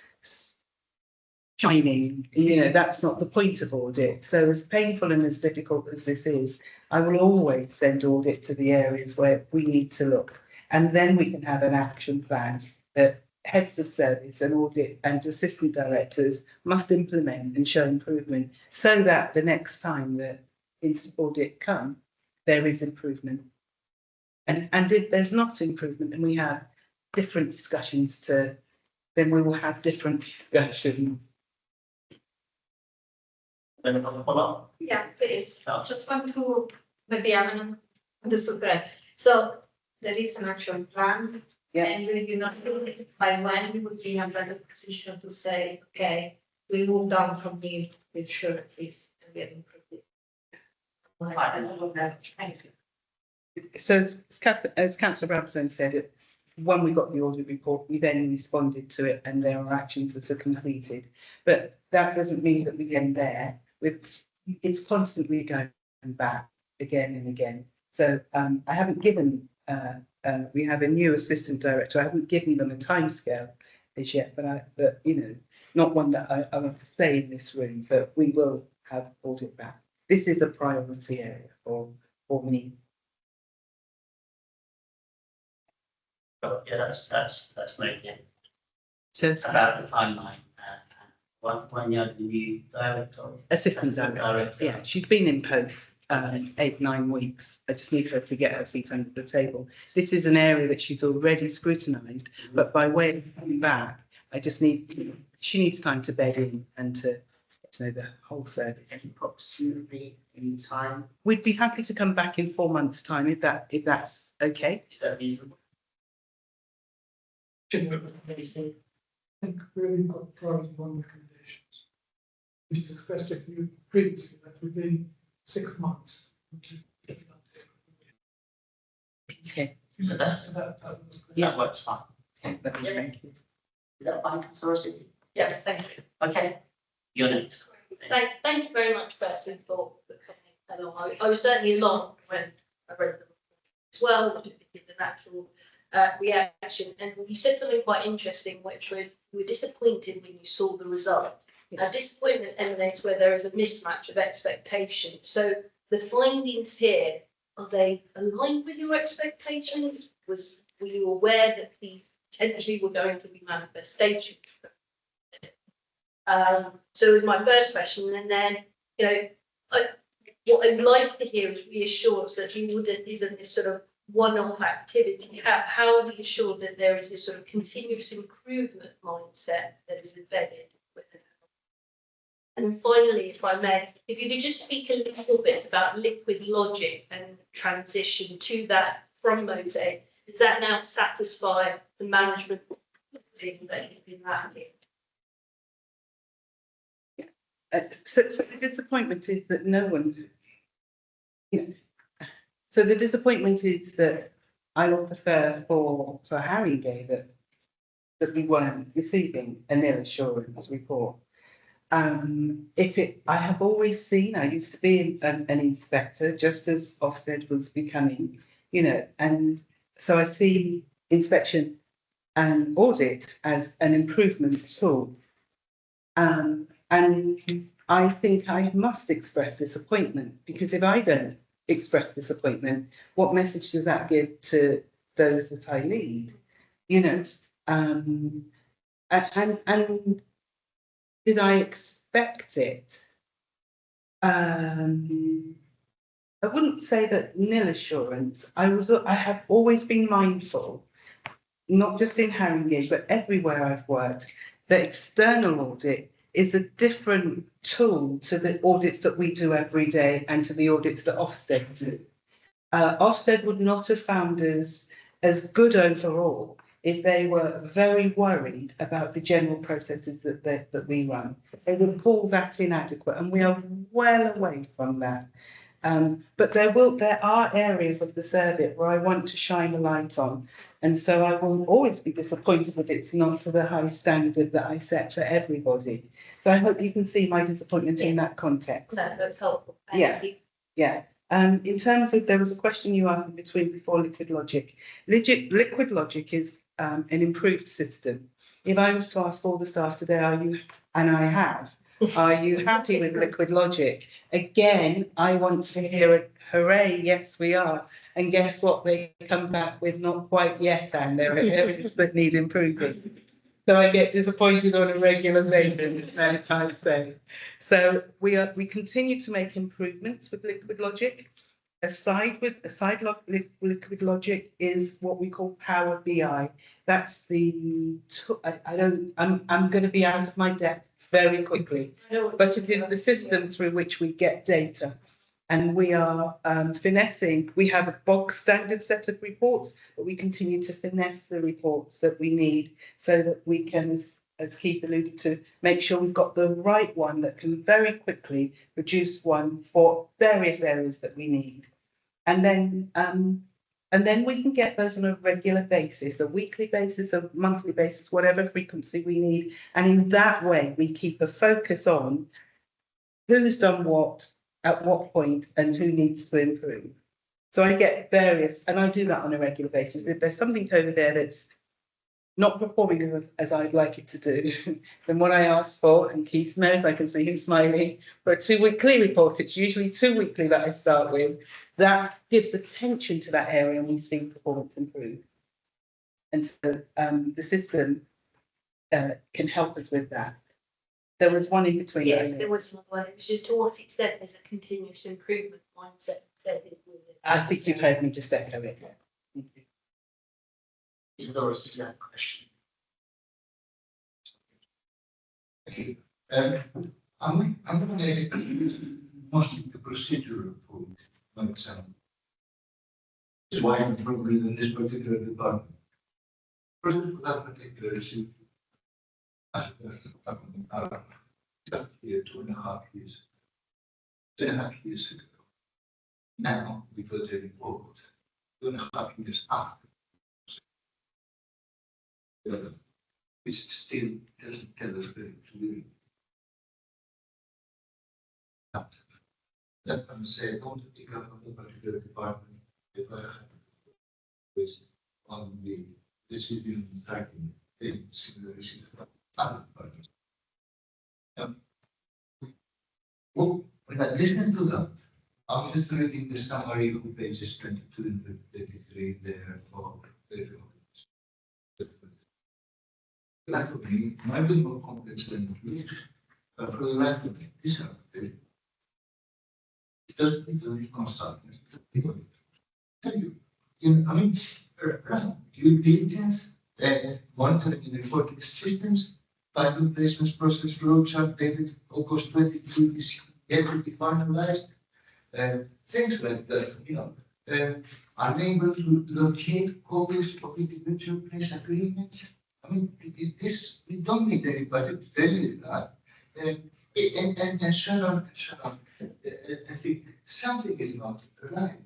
shining. That's not the point of audit. So as painful and as difficult as this is, I will always send audit to the areas where we need to look. And then we can have an action plan that heads of service and audit and assistant directors must implement and show improvement, so that the next time that audit come, there is improvement. And if there's not improvement and we have different discussions then we will have different discussions. Yeah, it is. Just want to, maybe I haven't understood correct. So there is an action plan. Yeah. And will you not do it by when we would be in a better position to say, okay, we moved on from the insurances and we have improved it. Thank you. So as Councillor Brabazon said, when we got the audit report, we then responded to it and there are actions that are completed. But that doesn't mean that we end there. It's constantly going back again and again. So I haven't given, we have a new assistant director. I haven't given them a timescale as yet, but not one that I want to stay in this room, but we will have audit back. This is a priority area for me. But yeah, that's noted. So It's about the timeline. When you're the new director. assistant director, yeah, she's been in post 8-9 weeks. I just need her to get her feet under the table. This is an area that she's already scrutinised, but by way of coming back, she needs time to bed in and to get to know the whole service. Approximately in time. We'd be happy to come back in 4 months' time if that's okay. Is that reasonable? I think we've got priority one recommendations. Which is expressed to you previously that within 6 months. Okay. So that works fine. Okay, thank you. Is that fine, Councillor Rossetti? Yes, thank you. Okay. You're next. Thank you very much, firstly, for coming along. I was certainly along when I read the report as well, which I think is a natural reaction. And you said something quite interesting, which was you were disappointed when you saw the result. Yeah. Now, disappointment emanates where there is a mismatch of expectation. So the findings here, are they aligned with your expectations? Were you aware that these potentially were going to be manifestations? So was my first question, and then what I'd like to hear is reassurance that the audit isn't this sort of one-off activity. How are we assured that there is this sort of continuous improvement mindset that is embedded within it? And finally, if I may, if you could just speak a little bit about liquid logic and transition to that from Mosaic, does that now satisfy the management team that you've been having? So the disappointment is that no one, so the disappointment is that I would prefer for Haringey that we weren't receiving a nil assurance report. I have always seen, I used to be an inspector just as Ofsted was becoming, and so I see inspection and audit as an improvement tool. And I think I must express disappointment, because if I don't express disappointment, what message does that give to those that I lead? And did I expect it? I wouldn't say that nil assurance. I have always been mindful, not just in Haringey, but everywhere I've worked, that external audit is a different tool to the audits that we do every day and to the audits that Ofsted do. Ofsted would not have found us as good overall if they were very worried about the general processes that we run. They would call that inadequate, and we are well away from that. But there are areas of the service where I want to shine a light on, and so I will always be disappointed if it's not to the high standard that I set for everybody. So I hope you can see my disappointment in that context. No, that's helpful. Thank you. Yeah. In terms of, there was a question you asked before liquid logic. Liquid logic is an improved system. If I was to ask all the staff today, are you happy with liquid logic? Again, I want to hear a hooray, yes we are. And guess what, they come back with not quite yet, and there are areas that need improving. So I get disappointed on a regular basis, many times saying. So we continue to make improvements with liquid logic. Liquid logic is what we call Power BI. That's I'm going to be out of my depth very quickly, but it is the system through which we get data. And we are finessing. We have a bog standard set of reports, but we continue to finesse the reports that we need so that we can, as Keith alluded to, make sure we've got the right one that can very quickly produce one for various areas that we need. And then we can get those on a regular basis, a weekly basis, a monthly basis, whatever frequency we need. And in that way, we keep a focus on who's done what, at what point, and who needs to improve. So I get various, and I do that on a regular basis. If there's something over there that's not performing as I'd like it to do, then what I ask for, and Keith knows, I can see him smiling, for a 2-weekly report, it's usually 2 weekly that I start with, that gives attention to that area and we see performance improve. And so the system can help us with that. There was one in between. Yes, there was another one. It was just to what extent there's a continuous improvement mindset embedded with it. I think you've heard me just echo it. Is there a question? I'm going to make mostly the procedural point, for example. That's why I'm probably in this particular department. First, for that particular issue, just here 2.5 years. 2.5 years ago. Now, because they report 2.5 years after. Which still doesn't tell us very clearly. That I'm saying, I want to pick up on the particular department if I have on the decision tracking things, similar issues about other departments. Well, when I listen to that, I'm just reading the summary on pages 22 and 33 there for the life of me, might be more complex than it is, but for the life of me, these are very It doesn't need to be consultant. Tell you, I mean, due diligence, monitoring and reporting systems, budget placements, process flows, updated, August 22 is yet to be finalized. Things like that, are they able to locate copies of individual place agreements? I mean, this, we don't need anybody to tell you that. And so on, and so on. I think something is not right.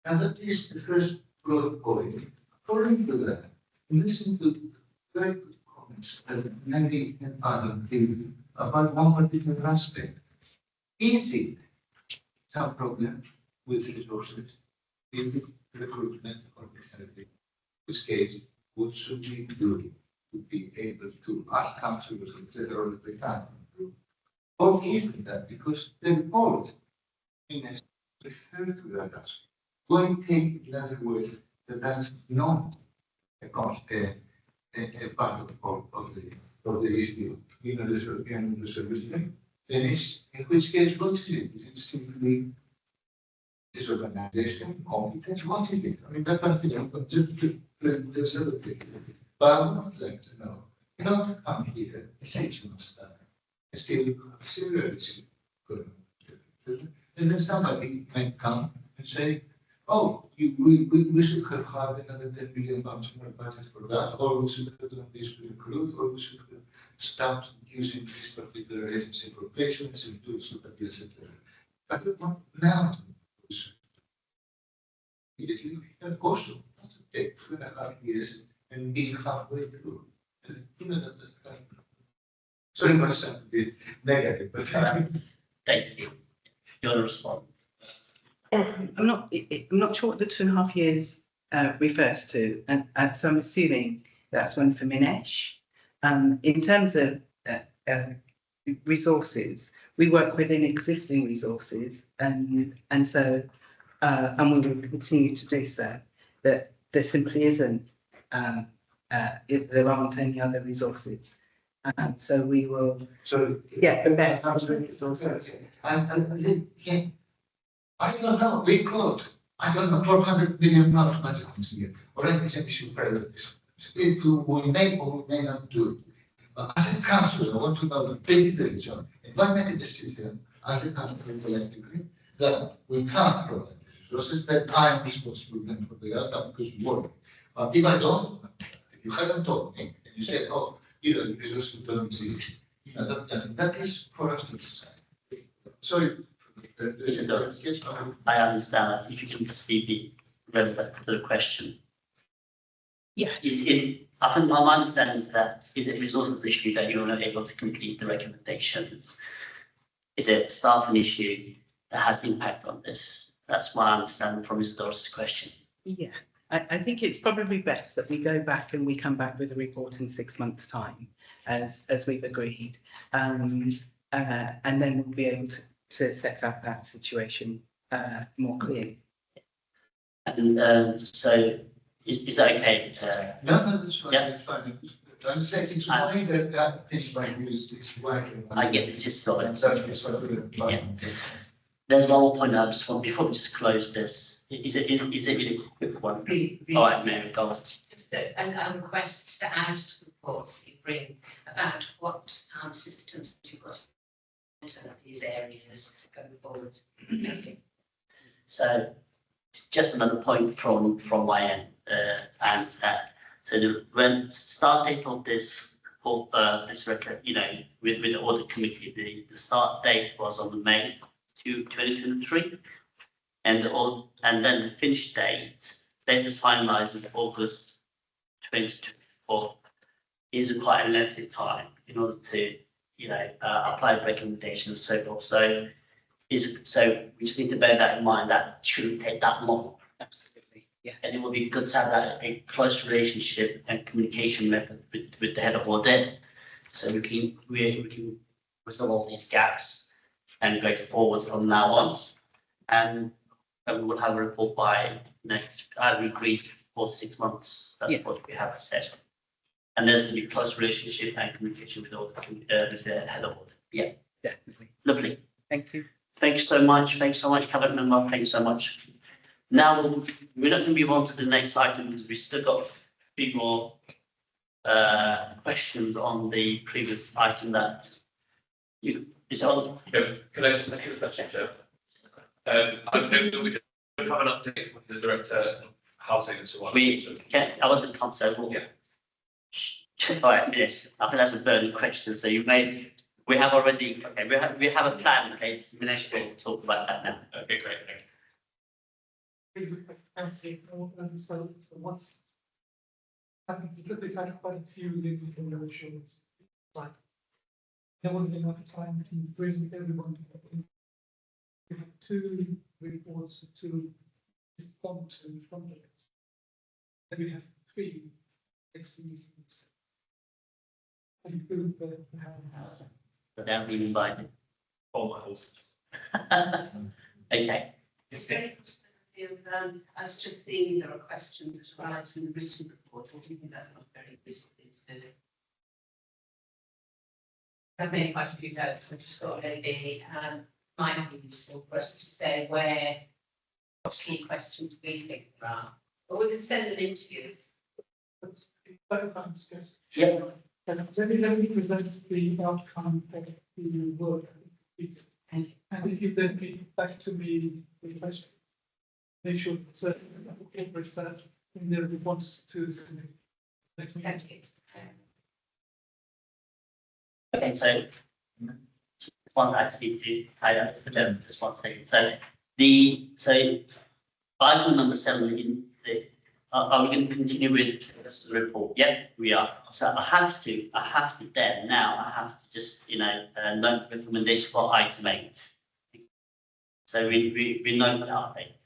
And that is the first broad point. According to that, listen to very good comments that Mary and Adam gave about one particular aspect. Is it some problem with resources, with recruitment or anything? In this case, what should we do to be able to ask councillors all the time? Or isn't that? Because the report in refer to that aspect. Going to take in other words that that's not a part of the issue in the solution. Then it's, in which case, what is it? Is it simply disorganization, competence? What is it? I mean, that kind of thing. There's other thing. But I would like to know, you don't come here, essentially, still seriously good. And then somebody may come and say, oh, we should have had another 10 million pounds more budget for that, or we should have done this to recruit, or we should have stopped using this particular agency for placements and tools, etc. But we want now to and also not to take 2.5 years and be halfway through. Sorry for sound a bit negative, but Thank you. Your response. I'm not sure what the 2.5 years refers to, and so I'm assuming that's one for Minesh. In terms of resources, we work within existing resources, and so and we will continue to do so. That there simply isn't, there aren't any other resources. So we will get the best out of the resources. And I don't know, we could, I don't know, 400 million pounds budget this year, or any issue further. We may or we may not do it. But as a council, I want to know the big picture. If I make a decision as a council collectively that we can't provide the resources, that I am responsible then for the outcome because we work. But if I don't, if you haven't told me and you said, oh, the resources don't exist, that is for us to decide. Sorry. I understand. If you can just be relevant to the question. Yes. I think my understanding is that is it a resources issue that you're not able to complete the recommendations? Is it a staffing issue that has impact on this? That's my understanding from Mr. Doris' question. Yeah, I think it's probably best that we go back and we come back with a report in 6 months' time, as we've agreed, and then we'll be able to set up that situation more clearly. And so, is that okay? No, that's fine. Yeah. That's fine. I'm saying it's why that thing like this is why. I get it, just got it. Yeah. There's one more point I just want, before we just close this, is it really quick one? All right, Mary, go on. And requests to add to the reports you bring about what systems you've got into these areas going forward. Thank you. So just another point from my end, and so when start date of this record, with the audit committee, the start date was on May 2023, and then the finish date they just finalised in August 2024. Is quite a lengthy time in order to apply the recommendations and so forth. So we just need to bear that in mind. That shouldn't take that long. Absolutely, yeah. And it would be good to have a close relationship and communication method with the head of audit, so we can resolve all these gaps and go forward from now on. And we will have a report by I agreed 4 to 6 months. That's what we have said. And there's going to be close relationship and communication with the head of audit. Yeah, definitely. Lovely. Thank you. Thank you so much. Thanks so much, Cabinet Member. Thank you so much. Now, we're not going to move on to the next item because we still got a few more questions on the previous item that you, is on. Can I just make a question, Chair? I know that we don't have an update from the Director of Housing and so on. I wasn't comfortable. Yeah. All right, yes, I think that's a burning question. So we have already, okay, we have a plan in place. Minesh will talk about that now. Okay, great, thank you. I think we've had quite a few living conditions. Like, there wasn't enough time to bring everyone together. We have 2 reports to respond to from it. Then we have 3 next meetings. Include the house. Without being invited. All my horses. Okay. As just seeing there are questions arise from the recent report, I think that's not a very useful thing to do. I've made quite a few notes, I just thought maybe might be useful for us to say what key questions we think there are. Or we can send an interview. Yeah. Let me present the outcome of the work. And if you then get back to me with the question, make sure that incorporates that in their response to the next meeting. Okay, so one actually to highlight for them just 1 second. So item number 7 in the are we going to continue with the report? Yeah, we are. So I have to then now I have to just note the recommendation for item 8. So we note that 8.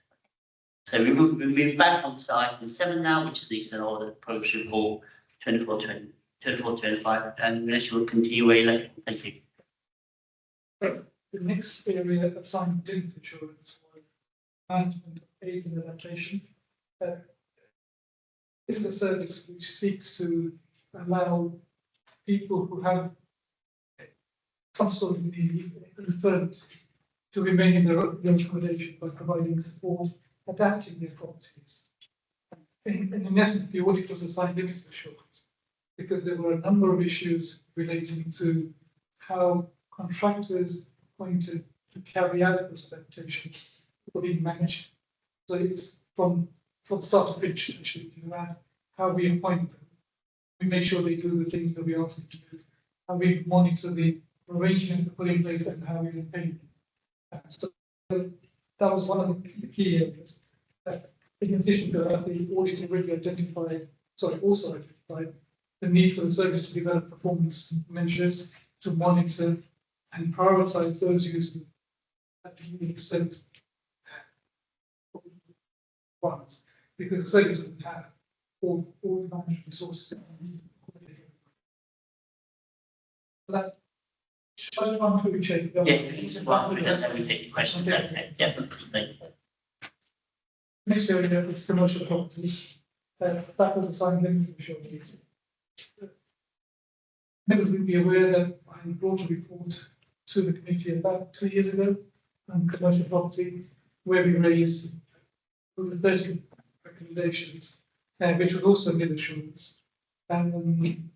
So we move back onto item 7 now, which is the external audit progress report 24-25, and Minesh will continue where you left. Thank you. The next area assigned linked insurance was management of aids and adaptation. This is a service which seeks to allow people who have some sort of need referred to remain in their accommodation by providing support, adapting their properties. In essence, the audit was assigned limits assurance because there were a number of issues relating to how contractors appointed to carry out those adaptations were being managed. So it's from start to finish, essentially, around how we appoint them. We make sure they do the things that we ask them to do. How we monitor the arrangement to put in place and how we pay them. So that was one of the key areas. In addition to that, the audit already also identified the need for the service to develop performance measures to monitor and prioritize those users at the unique extent ones, because the service doesn't have all the management resources. So that should I run through check? Yeah, please, we don't have to take the questions. Okay. Yeah, thank you. Next area is commercial properties. That was assigned limits insurance. Members will be aware that I brought a report to the committee about 2 years ago on commercial property, where we raised over 30 recommendations, which was also limit assurance. And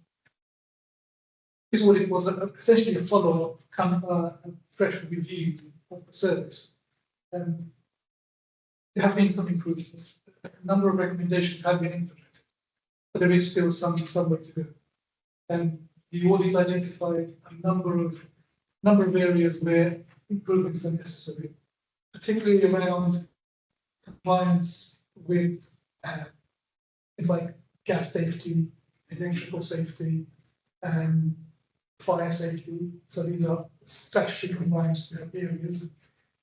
this audit was essentially a follow-up, a fresh review of the service. There have been some improvements. A number of recommendations have been implemented, but there is still some way to go. And the audit identified a number of areas where improvements are necessary, particularly around compliance with things like gas safety, electrical safety, fire safety. So these are statutory compliance areas,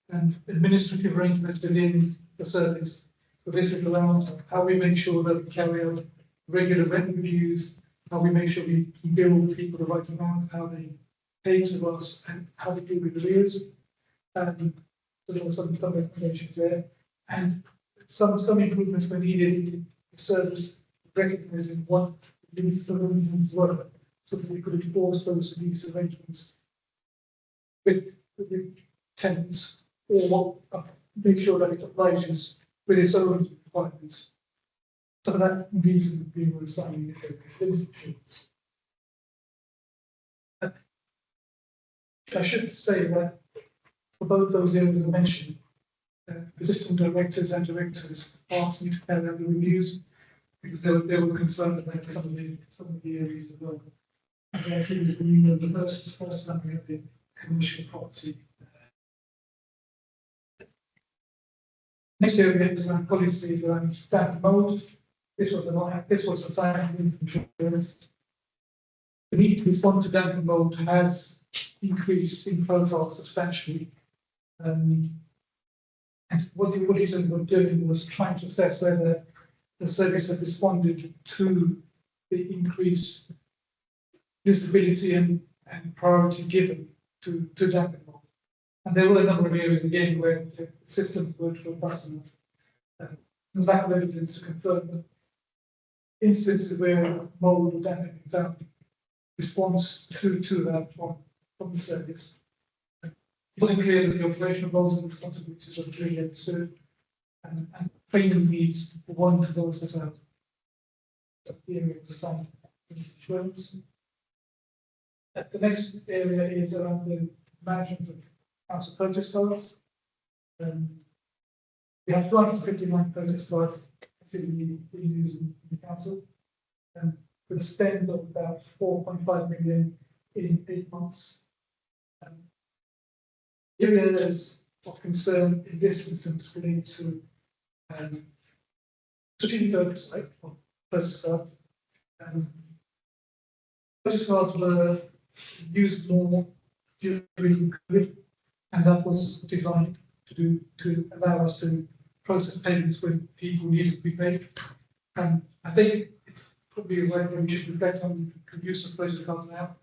and administrative arrangements within the service. So this is around how we make sure that we carry out regular rent reviews, how we make sure we bill people the right amount, how they pay to us, and how we deal with arrears. So there were some recommendations there, and some improvements were needed in the service, recognizing what lease arrangements were, so that we could enforce those lease arrangements with tenants or make sure that it obliges with its own requirements. So that reason we were assigning it a limited insurance. I should say that for both those areas I mentioned, the assistant directors and directors asked me to carry out the reviews because they were concerned about some of the areas as well. And they actually agreed that the first number of the commercial property. Next area is around policies around damp mold. This was a sign of insurance. The need to respond to damp mold has increased in profile substantially. And what he said were doing was trying to assess whether the service had responded to the increased visibility and priority given to damp mold. And there were a number of areas again where the systems weren't robust enough. There's lack of evidence to confirm that instances where mold or damp had been found response to that from the service. It wasn't clear that the operational roles and responsibilities were clearly understood, and training needs for one to those that are the area was assigned insurance. The next area is around the management of council purchase cards. We have 259 purchase cards being used in the council, with a spend of about 4.5 million in 8 months. Areas of concern in this instance relate to strategic oversight of purchase cards. Purchase cards were used more during COVID, and that was designed to allow us to process payments when people needed to be paid. And I think it's probably a way that we should reflect on the use of purchase cards now,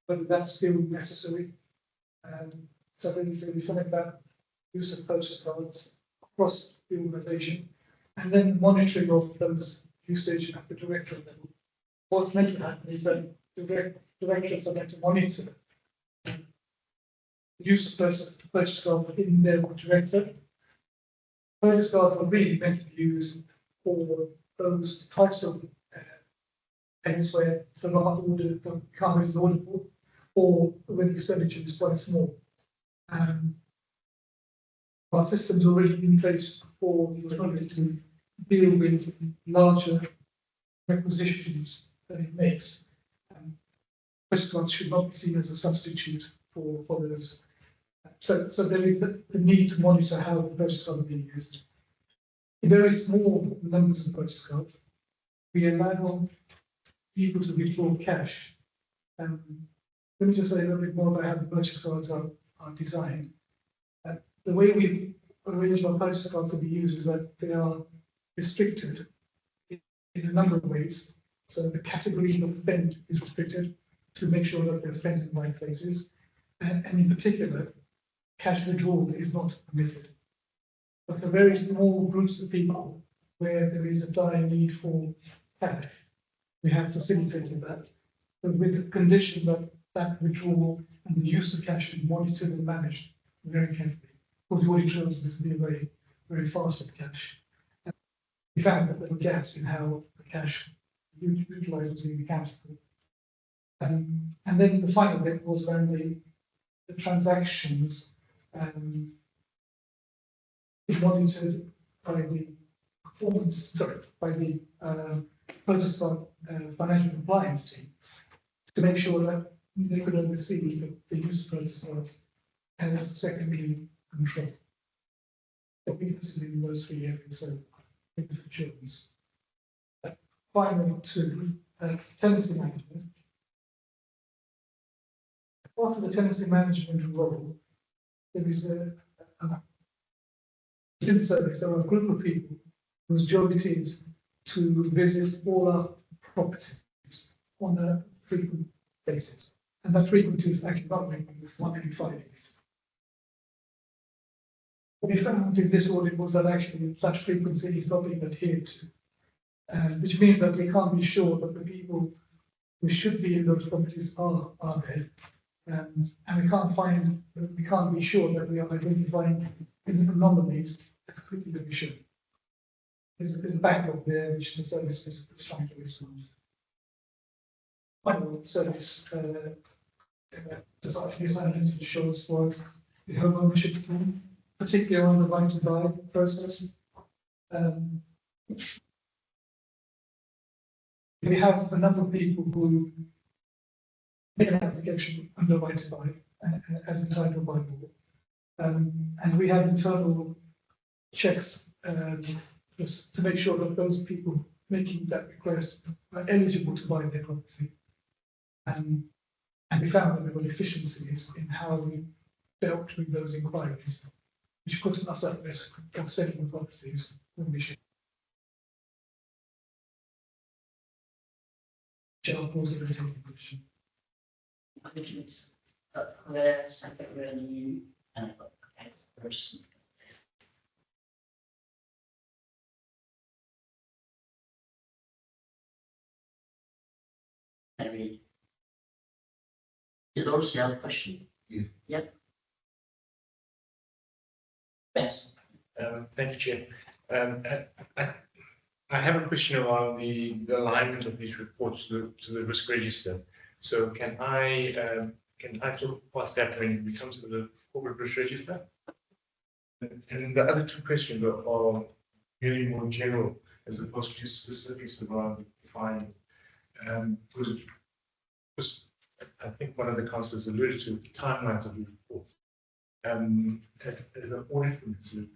but that's still necessary. So there needs to be something about use of purchase cards across the organisation, and then monitoring of those usage at the directorate level. What's meant to happen is that directorates are meant to monitor the use of purchase cards in their directorate. Purchase cards are really meant to be used for those types of payments where the car is auditable, or when the expenditure is quite small. Our systems are already in place for the authority to deal with larger requisitions that it makes. Purchase cards should not be seen as a substitute for those. So there is the need to monitor how the purchase cards are being used. In very small numbers of purchase cards, we allow people to withdraw cash. Let me just say a little bit more about how the purchase cards are designed. The way we've arranged our purchase cards to be used is that they are restricted in a number of ways. So the category of spend is restricted to make sure that they're spent in the right places. And in particular, cash withdrawal is not permitted. But for very small groups of people where there is a dire need for cash, we have facilitated that, but with the condition that that withdrawal and the use of cash is monitored and managed very carefully. Because the audit shows this to be very, very fast with cash. And we found that there were gaps in how the cash utilised was being accounted for. And then the final bit was around the transactions monitored by the by the purchase card financial compliance team to make sure that they could oversee the use of purchase cards and as a secondary control. But we consider in those 3 areas of insurance. Finally, to tenancy management. Part of the tenancy management role, there is in the service, there are a group of people whose job it is to visit all our properties on a frequent basis. And that frequency is actually not regular, it's 1 every 5 years. What we found in this audit was that actually that frequency is not being adhered to, which means that we can't be sure that the people who should be in those properties are there. And we can't be sure that we are identifying anomalies as quickly as we should. There's a backlog there which the service is trying to respond. Final service, this management insurance was the home ownership plan, particularly on the right to buy process. We have a number of people who make an application under right to buy as entitled by law. And we have internal checks just to make sure that those people making that request are eligible to buy their property. And we found that there were deficiencies in how we dealt with those inquiries, which puts us at risk of selling the properties when we should. Shall pause the taking question. Questions? Where secretary and just Henry. Is it also have a question? Yeah. Yep. Yes. Thank you, Chair. I have a question around the alignment of these reports to the risk register. So can I sort of pass that when it comes to the corporate risk register? And the other two questions are really more general as opposed to specifics around defining. Because I think one of the councillors alluded to the timelines of the reports. As an audit committee,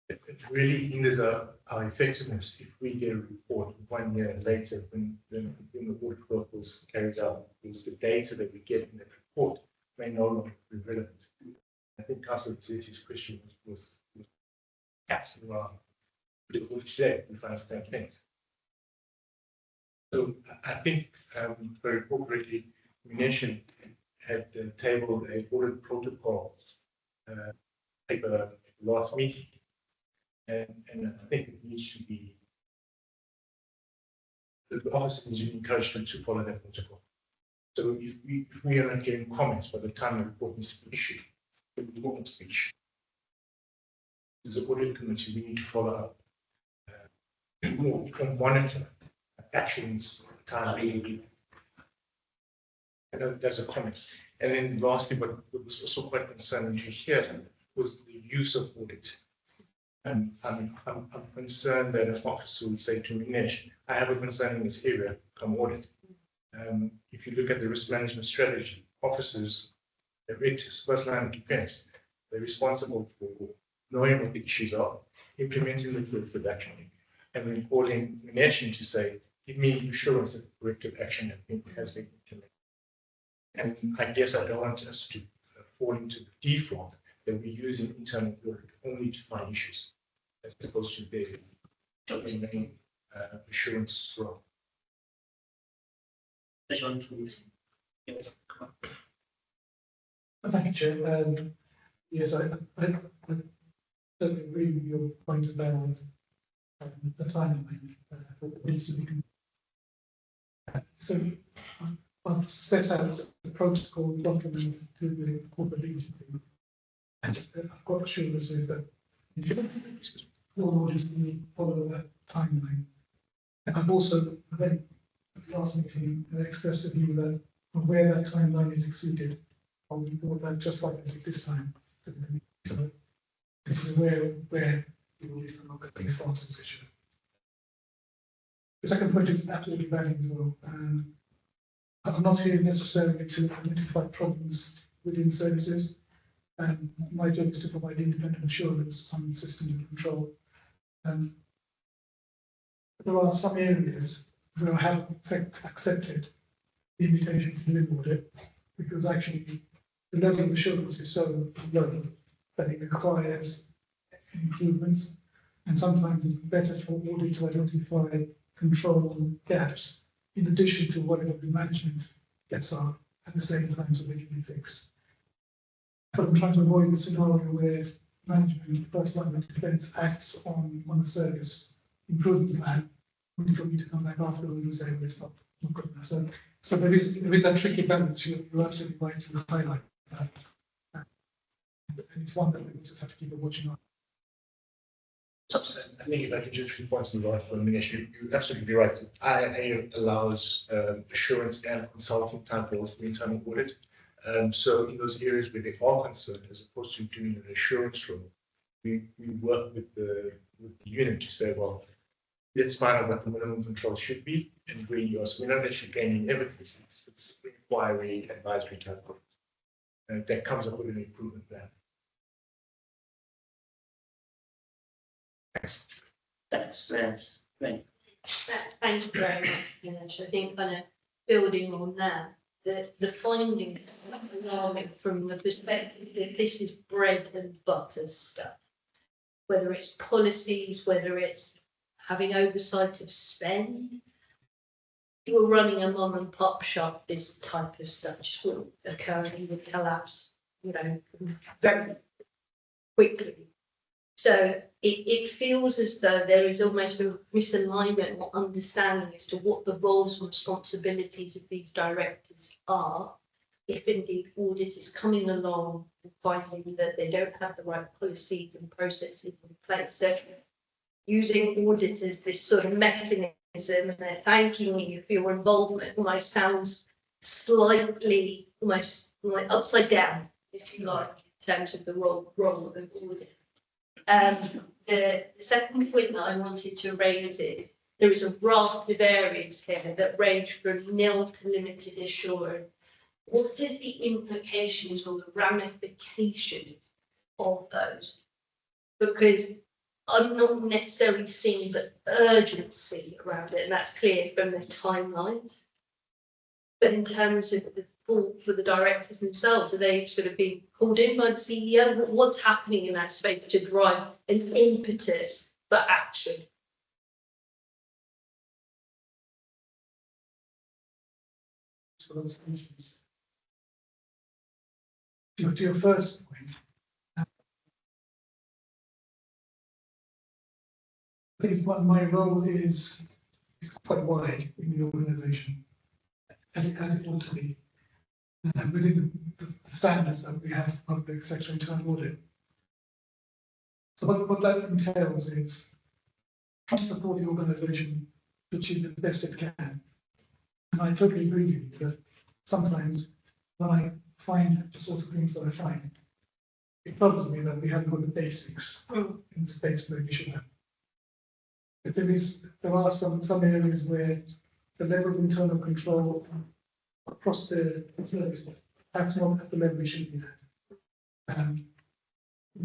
it really hinders our effectiveness if we get a report 1 year later when the audit work was carried out, because the data that we get in that report may no longer be relevant. I think Councillor Ziti's question was absolutely wrong. But it was today, we find the same things. So I think, if I recall correctly, Munition had tabled a audit protocol paper last meeting. And I think it needs to be, the office is encouraged to follow that protocol. So if we are not getting comments by the time the report needs to be issued, we won't speech. As an audit committee, we need to follow up more and monitor actions timely. That's a comment. And then lastly, what was also quite concerning to hear was the use of audit. And I'm concerned that an officer would say to Minesh, I have a concern in this area, come audit. If you look at the risk management strategy, officers, directors, first line of defense, they're responsible for knowing what the issues are, implementing the corrective action, and then calling Minesh in to say, give me assurance that corrective action has been implemented. And I guess I don't want us to fall into the default that we're using internal audit only to find issues, as opposed to the main assurance role. Thank you, Chair. Yes, I totally agree with your point about the timeline that needs to be. So I've set out the protocol document to the corporate leadership team. And I've got assurances that all audits need to follow that timeline. And I've also, then at the last meeting, expressed a view that where that timeline is exceeded, I'll report that just like I did this time. So this is where the audits are not going to be fast and efficient. The second point is absolutely valid as well. I'm not here necessarily to identify problems within services. And my job is to provide independent assurance on systems and control. There are some areas where I haven't accepted the invitation to do an audit because actually the level of assurance is so low that it requires improvements. And sometimes it's better for audit to identify control gaps in addition to whatever the management gaps are at the same time so they can be fixed. But I'm trying to avoid the scenario where management, first line of defence, acts on a service improvement plan, only for me to come back afterwards and say, well, it's not good enough. So So there is that tricky balance, you're absolutely right to highlight that. And it's one that we just have to keep a watching on. I think if I could just 3 points in the last 1 minute, you're absolutely right. IA allows assurance and consulting type roles for internal audit. So in those areas where they are concerned, as opposed to doing an assurance role, we work with the unit to say, well, let's find out what the minimum control should be and where you are. So we're not actually gaining evidence. It's inquiry, advisory type of. That comes up with an improvement plan. Thanks. That's great. Thank you very much, Ganesh. I think kind of building on that, the finding from the perspective that this is bread and butter stuff, whether it's policies, whether it's having oversight of spend. If you were running a mom and pop shop, this type of stuff just will occur and you would collapse, very quickly. So it feels as though there is almost a misalignment or understanding as to what the roles and responsibilities of these directors are, if indeed audit is coming along and finding that they don't have the right policies and processes in place. So using audit as this sort of mechanism and they're thanking you for your involvement almost sounds slightly almost like upside down, if you like, in terms of the role of audit. The second point that I wanted to raise is there is a raft of areas here that range from nil to limited assurance. What is the implications or the ramifications of those? Because I'm not necessarily seeing the urgency around it, and that's clear from the timelines. But in terms of the for the directors themselves, are they sort of being called in by the CEO? What's happening in that space to drive an impetus for action? For those questions. To your first point, I think my role is quite wide in the organisation, as it ought to be. Within the standards that we have for public sector internal audit. So what that entails is trying to support the organisation to achieve the best it can. And I totally agree with you that sometimes when I find the sort of things that I find, it troubles me that we haven't got the basics in space that we should have. But there are some areas where the level of internal control across the service, perhaps not at the level we should be at. In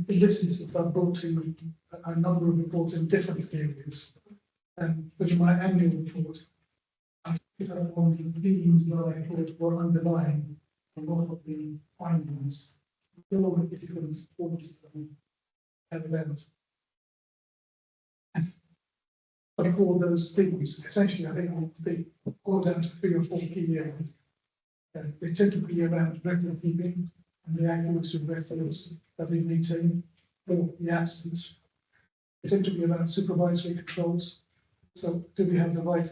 this instance, I've brought to a number of reports in different areas. But in my annual report, I put out on the themes that I thought were underlying a lot of the findings, all of the different audits that we have about. And I call those themes, essentially, I think they go down to 3 or 4 key areas. They tend to be around record keeping and the accuracy of records that we maintain, or the absence. They tend to be around supervisory controls. So, do we have the right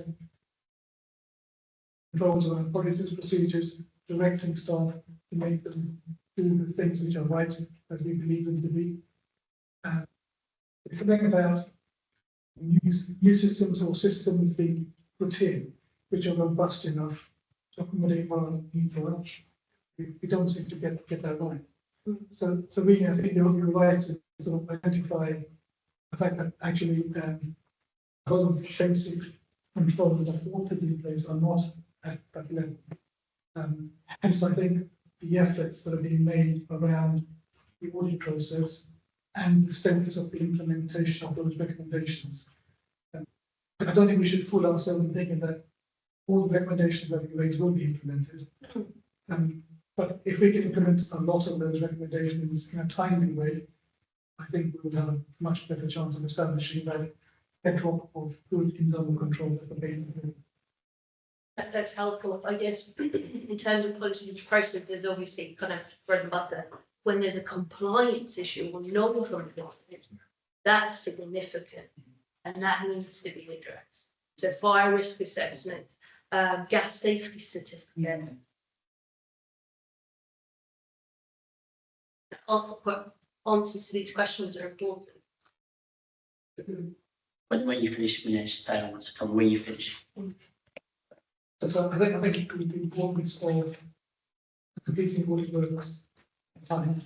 controls around policies, procedures, directing staff to make them do the things which are right as we believe them to be? It's something about new systems or systems being put in which are robust enough to accommodate what our needs are. We don't seem to get that right. So really, I think you're right to sort of identify the fact that actually a lot of basic controls that ought to be in place are not at that level. Hence, I think the efforts that are being made around the audit process and the status of the implementation of those recommendations. I don't think we should fool ourselves in thinking that all the recommendations that we raise will be implemented. But if we can implement a lot of those recommendations in a timely way, I think we would have a much better chance of establishing that bedrock of good internal control at the base. That's helpful. I guess in terms of policy and process, there's obviously kind of bread and butter. When there's a compliance issue or non-compliance, that's significant and that needs to be addressed. So fire risk assessment, gas safety certificate. Answers to these questions are important. When you finish, Minesh, I want to come when you finish. So I think the importance of completing audit works in time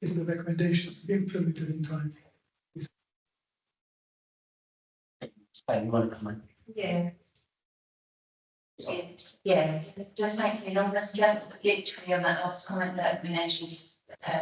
is the recommendations implemented in time. You want to come in? Yeah. Yeah, just making on this, just literally on that last comment that Minesh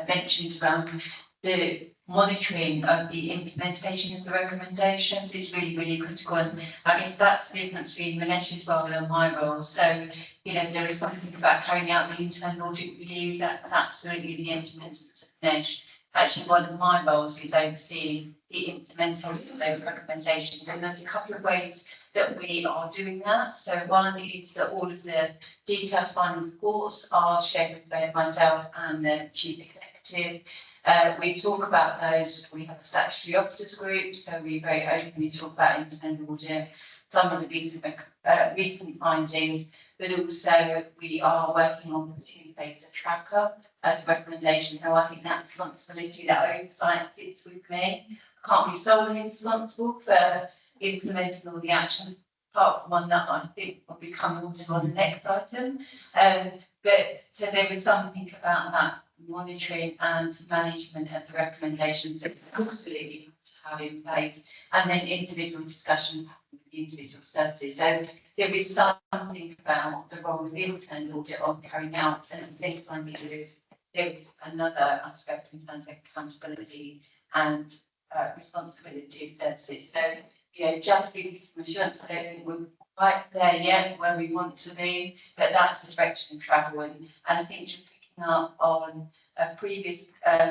mentioned around the monitoring of the implementation of the recommendations is really, really critical. And I guess that's the difference between Minesh's role and my role. So, you know, there is something about carrying out the internal audit reviews, that's absolutely the implementation of Minesh. Actually, one of my roles is overseeing the implementation of those recommendations. And there's a couple of ways that we are doing that. So one is that all of the detailed final reports are shared with both myself and the chief executive. We talk about those, we have a statutory officers group, so we very openly talk about independent audit, some of the recent findings, but also we are working on putting in place a tracker as a recommendation. So I think that responsibility, that oversight fits with me. I can't be solely responsible for implementing all the action, apart from one that I think will be coming on the next item. But so there was something about that monitoring and management of the recommendations that we absolutely have to have in place, and then individual discussions with the individual services. So there is something about the role of internal audit on carrying out, and things like there is another aspect in terms of accountability and responsibility of services. So, you know, just give you some assurance, I don't think we're quite there yet where we want to be, but that's the direction of travel. And I think just picking up on a previous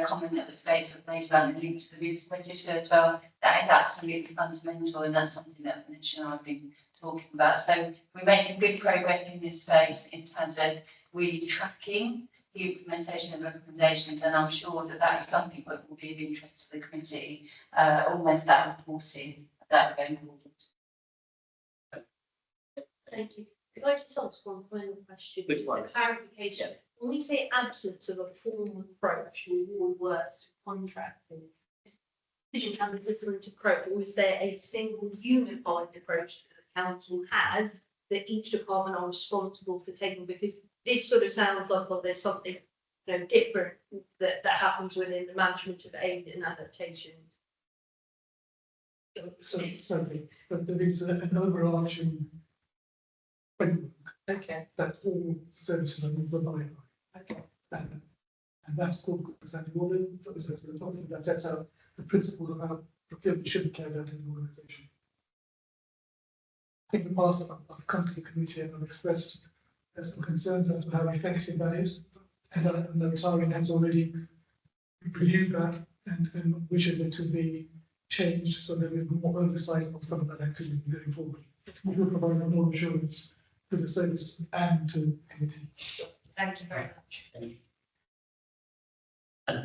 comment that was made around the link to the risk register as well, that is absolutely fundamental, and that's something that Manish and I have been talking about. So we're making good progress in this space in terms of really tracking the implementation of recommendations, and I'm sure that that is something that will be of interest to the committee, almost that reporting that going forward. Thank you. Could I just ask one final question? Which one? For clarification. When we say absence of a formal approach to reward works contracting, vision can be different approach, or is there a single unified approach that the council has that each department are responsible for taking? Because this sort of sounds like, well, there's something, you know, different that happens within the management of aid and adaptation. So there is an overarching framework Okay. that all services are provided by. Okay. And that's called standing audit. That sets out the principles of how procurement should be carried out in the organisation. I think in the past I've come to the committee and I've expressed some concerns as to how effective that is, and the retiring has already reviewed that and wishes it to be changed so there is more oversight of some of that activity going forward. We will provide more assurance to the service and to the committee. Thank you very much.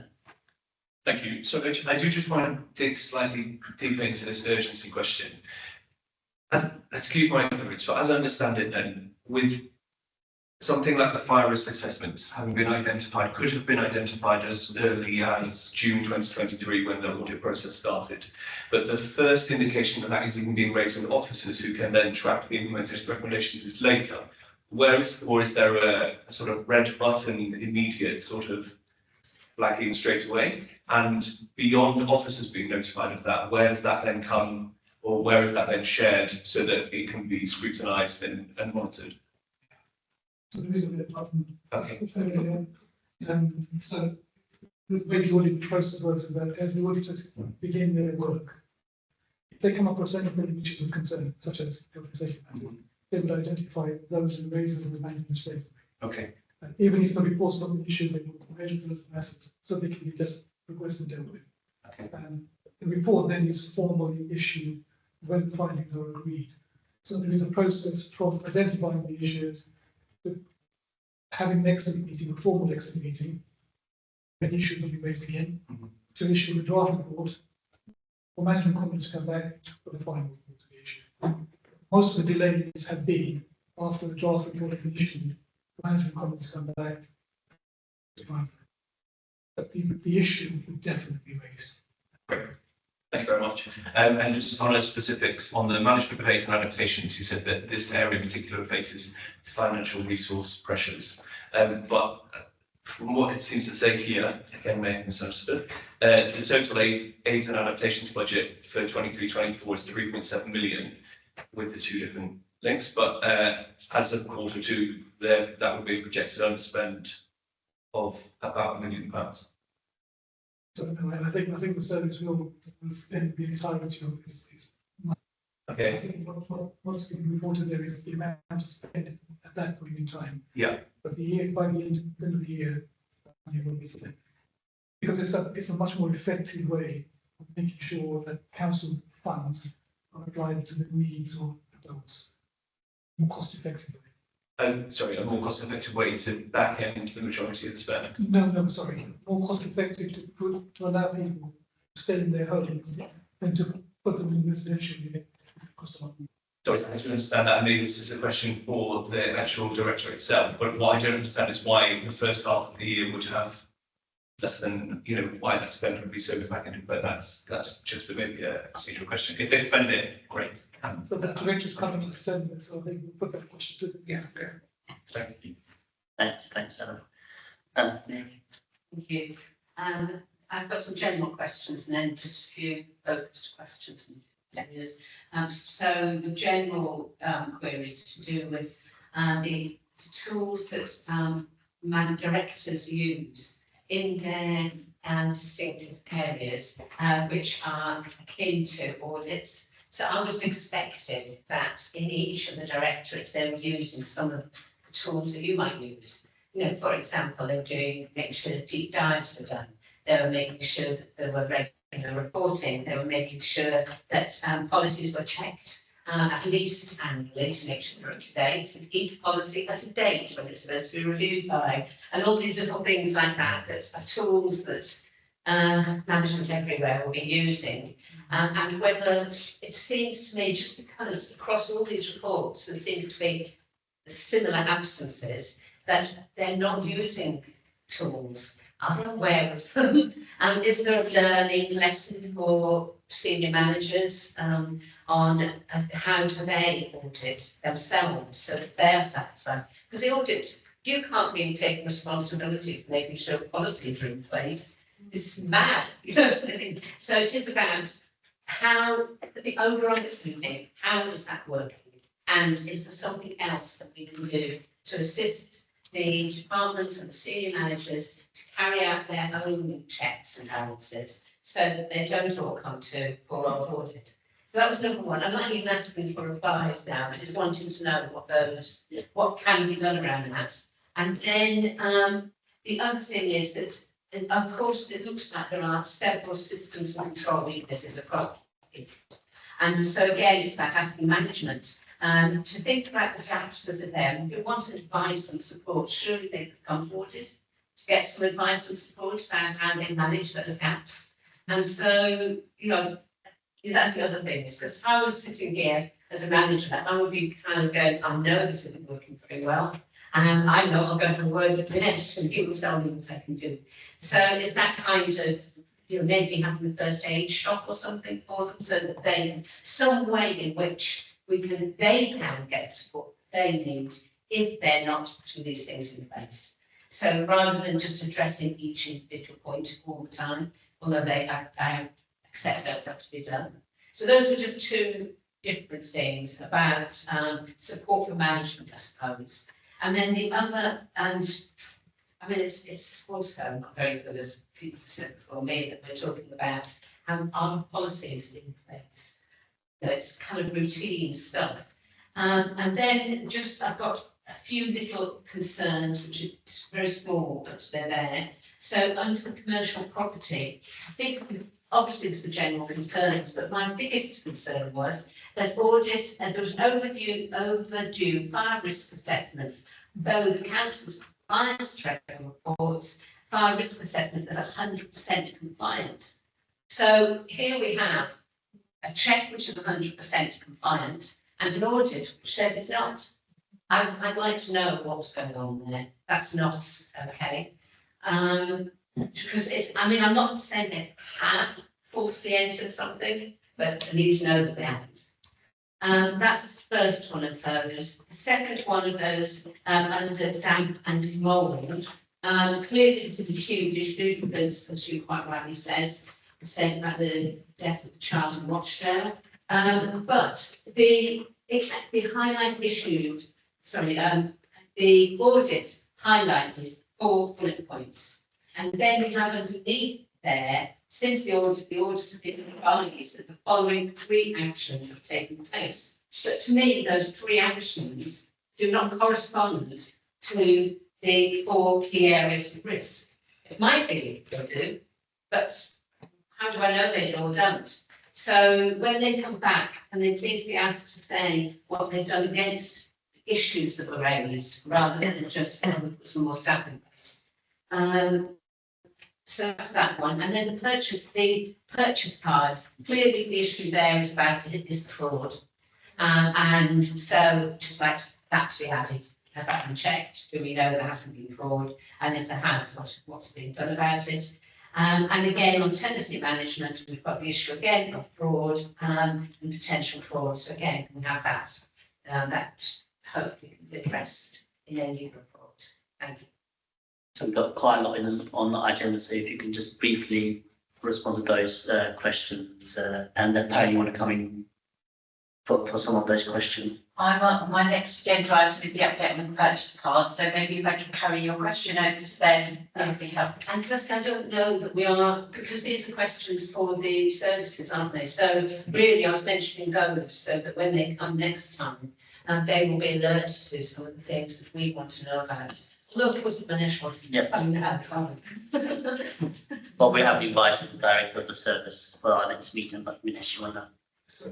Thank you. So I do just want to dig slightly deeper into this urgency question. Excuse my ignorance, but as I understand it then, with something like the fire risk assessments having been identified, could have been identified as early as June 2023 when the audit process started. But the first indication that that is even being raised with officers who can then track the implementation recommendations is later. Is there a sort of red button immediate sort of flagging straight away? And beyond officers being notified of that, where does that then come, or where is that then shared so that it can be scrutinised and monitored? So there is a red button. Okay. So the way the audit process works is that as the auditors begin their work, if they come across anything which is of concern, such as health and safety matters, they will identify those and raise them with management straight away. Okay. Even if the report's not been issued, they will raise those matters so they can be just requested and dealt with. Okay. The report then is formally issued when the findings are agreed. So there is a process from identifying the issues, having an exit meeting, a formal exit meeting, where the issues will be raised again, to issue a draft report, for management comments to come back for the final report to be issued. Most of the delays have been after the draft report is issued, management comments come back. But the issue would definitely be raised. Great. Thank you very much. And just on those specifics on the management debates and adaptations, you said that this area in particular faces financial resource pressures. But from what it seems to say here, again, may have misunderstood, the total aids and adaptations budget for 23-24 is 3.7 million with the two different links. But as of Q2, that would be a projected underspend of about £1 million. So no, I think the service will spend the entirety of this. I Okay. think what's been reported there is the amount spent at that point in time. Yeah. But by the end of the year, it will be spent. Because it's a much more effective way of making sure that council funds are applied to the needs of adults more cost effectively. Sorry, a more cost-effective way to back end the majority of the spend. No, sorry, more cost effective to allow people to stay in their homes and to put them in residential unit. Sorry, I don't understand that. Maybe this is a question for the actual director itself, but what I don't understand is why the first half of the year would have less than, why that spend would be so back ended, but that's just maybe a procedural question. If they spend it, great. So the director's coming in December, so they will put that question to them. Yes. Thank you. Thanks, Adam. Mary? Thank you. I've got some general questions and then just a few focused questions and areas. So the general queries to do with the tools that directors use in their distinctive areas, which are akin to audits. So I would have expected that in each of the directorates they were using some of the tools that you might use. For example, they were making sure deep dives were done. They were making sure that there were regular reporting. They were making sure that policies were checked at least annually to make sure they're up to date. And each policy has a date when it's supposed to be reviewed by, and all these little things like that. That are tools that management everywhere will be using. And whether it seems to me, just because across all these reports there seems to be similar absences, that they're not using tools. Are they aware of them? And is there a learning lesson for senior managers on how do they audit themselves so that they're satisfied? Because the audit, you can't really take responsibility for making sure policies are in place. It's mad, So it is about how the overarching thing, how is that working? And is there something else that we can do to assist the departments and the senior managers to carry out their own checks and balances so that they don't all come to poor old audit? So that was number one. I'm not even asking for advice now, but just wanting to know what can be done around that. And then the other thing is that, of course, it looks like there are several systems of control weaknesses across it. And so again, it's about asking management to think about the gaps that are there. If you want advice and support, surely they could come forward to get some advice and support about how they manage those gaps. And so, that's the other thing, is because if I was sitting here as a manager, I would be kind of going, I know this isn't working very well. And I know I'm going to word the finish and he will tell me what I can do. So it's that kind of, maybe having the first aid shop or something for them so that they, some way in which they can get support they need if they're not putting these things in place. So rather than just addressing each individual point all the time, although I accept that have to be done. So those were just two different things about support for management, I suppose. And then the other, and I mean, it's also not very good, as people said before me, that we're talking about our policies in place. It's kind of routine stuff. And then I've got a few little concerns, which are very small, but they're there. So under the commercial property, I think obviously there's the general concerns, but my biggest concern was that audit, and there was overdue fire risk assessments, though the council's compliance track reports fire risk assessment as 100% compliant. So here we have a check which is 100% compliant and an audit which says it's not. I'd like to know what's going on there. That's not okay. Because it's, I mean, I'm not saying they have falsely entered something, but I need to know that they haven't. That's the first one of those. The second one of those, under damp and mould, clearly this is a huge issue because, as you quite rightly said about the death of the child in Rochdale. But the highlight issue, the audit highlighted 4 bullet points. And then we have underneath there, since the audit has been advised that the following 3 actions have taken place. But to me, those 3 actions do not correspond to the 4 key areas of risk. It might be they do, but how do I know they do or don't? So when they come back and they please be asked to say what they've done against the issues that were raised, rather than just put some more staff in place. So that's that one. And then the purchase cards. Clearly the issue there is about is fraud. And so just like that to be added. Has that been checked? Do we know there hasn't been fraud? And if there has, what's being done about it? And again, on tenancy management, we've got the issue again of fraud and potential fraud. So again, we have that. That hopefully can be addressed in a new report. Thank you. So we've got quite a lot on the agenda, so if you can just briefly respond to those questions, and then Tony, you want to come in for some of those questions? I'm on my next agenda item is the update on the purchase card, so maybe if I can carry your question over to then, that would be helpful. And plus, I don't know that we are, because these are questions for the services, aren't they? So really, I was mentioning those so that when they come next time, they will be alerted to some of the things that we want to know about. Look, it was the Manish one. Yep. I mean, I had fun. Well, we have invited the director of the service for our next meeting, but Manish, you want to? So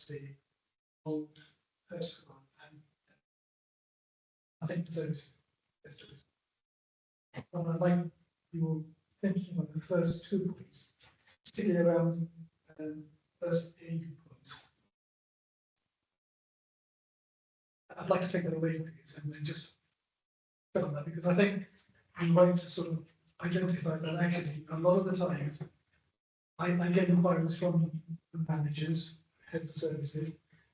the old purchase card, and I think the service is. Well, I like your thinking on the first 2 points, particularly around first aid points. I'd like to take that away from you and then just fill on that, because I think we might sort of identify that actually a lot of the times I get inquiries from managers, heads of services,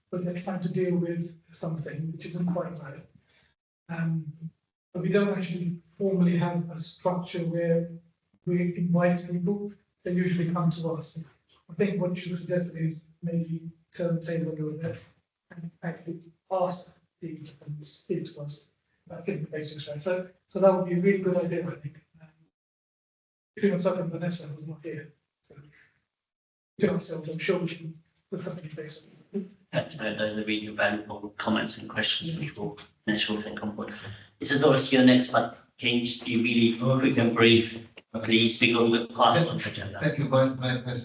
but they're trying to deal with something which isn't quite right. But we don't actually formally have a structure where we invite people. They usually come to us. I think what you suggested is maybe turn the table a little bit and actually ask people and speak to us about getting the basics right. So that would be a really good idea, I think. Between myself and Vanessa, who's not here. So between ourselves, I'm sure we can put something in place. The really valuable comments and questions which will finish will take on board. It's a Doris, your next, but can you just be really quick and brief, please, because we've got quite a lot on the agenda. Thank you, my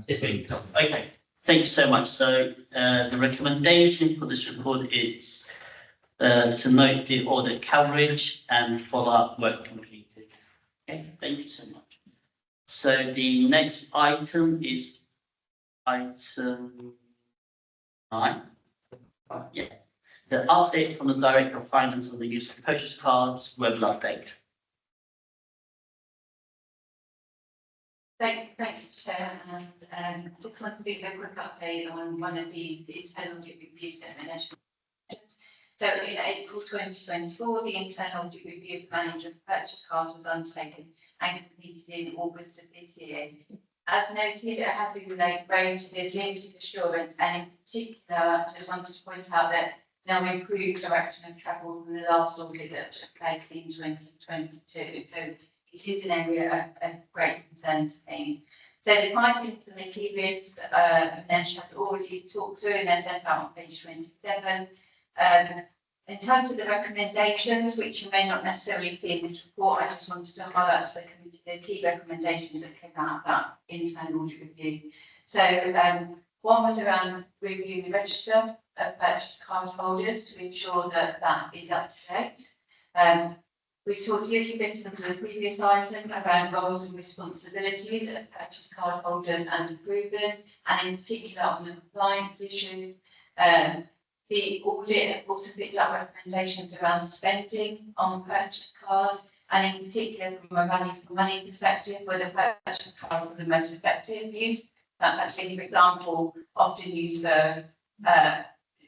It's been done. Okay, thank you so much. So the recommendation for this report is to note the audit coverage and follow-up work completed. Okay, thank you so much. So the next item is item 9. Yeah, the update from the Director of Finance on the use of purchase cards, web update. Thank you, Chair, and just want to give a quick update on one of the internal audit reviews that Manish mentioned. So in April 2024, the internal audit review of the manager of purchase cards was undertaken and completed in August of this year. As noted, it has been raised to the limited assurance, and in particular, I just wanted to point out that now we improved direction of travel from the last audit that took place in 2022. So it is an area of great concern to me. So the findings and the key risks, Manish has already talked through, and they're set out on page 27. In terms of the recommendations, which you may not necessarily see in this report, I just wanted to highlight to the committee the key recommendations that came out of that internal audit review. So one was around reviewing the register of purchase card holders to ensure that that is up to date. We talked a little bit under the previous item around roles and responsibilities of purchase card holders and approvers, and in particular on the compliance issue. The audit also picked up recommendations around spending on purchase cards, and in particular from a value for money perspective, whether purchase cards are the most effective use. That actually, for example, often use for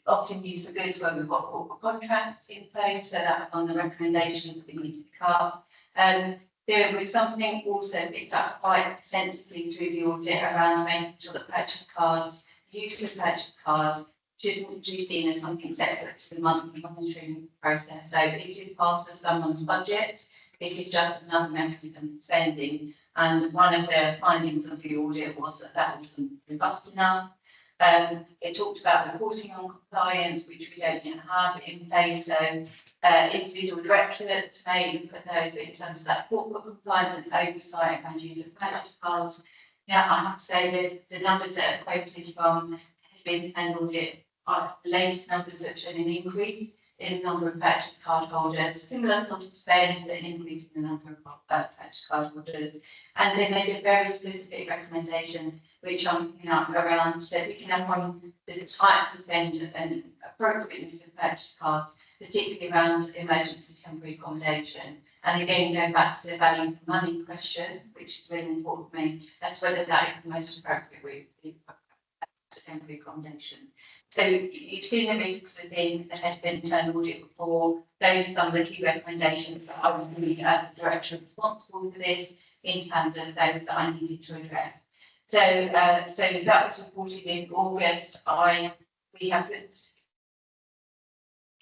goods where we've got corporate contracts in place, so that's on the recommendation that we need to pick up. There was something also picked up quite extensively through the audit around making sure that purchase cards, use of purchase cards, shouldn't be seen as something separate to the monthly monitoring process. So it is part of someone's budget. It is just another mechanism for spending. And one of the findings of the audit was that that wasn't robust enough. It talked about reporting on compliance, which we don't yet have in place. So individual directorates may look at those in terms of that corporate compliance and oversight and use of purchase cards. Yeah, I have to say that the numbers that are quoted from Head and Audit are the latest numbers that have shown an increase in the number of purchase card holders, similar sort of spend, but an increase in the number of purchase card holders. And they made a very specific recommendation, which I'm picking up around, so picking up on the types of spend and appropriateness of purchase cards, particularly around emergency temporary accommodation. And again, going back to the value for money question, which is really important to me, that's whether that is the most appropriate route for temporary accommodation. So you've seen the risks within the Head of Internal Audit before. Those are some of the key recommendations that I was doing as the director responsible for this in terms of those that I needed to address. So that was reported in August. We have put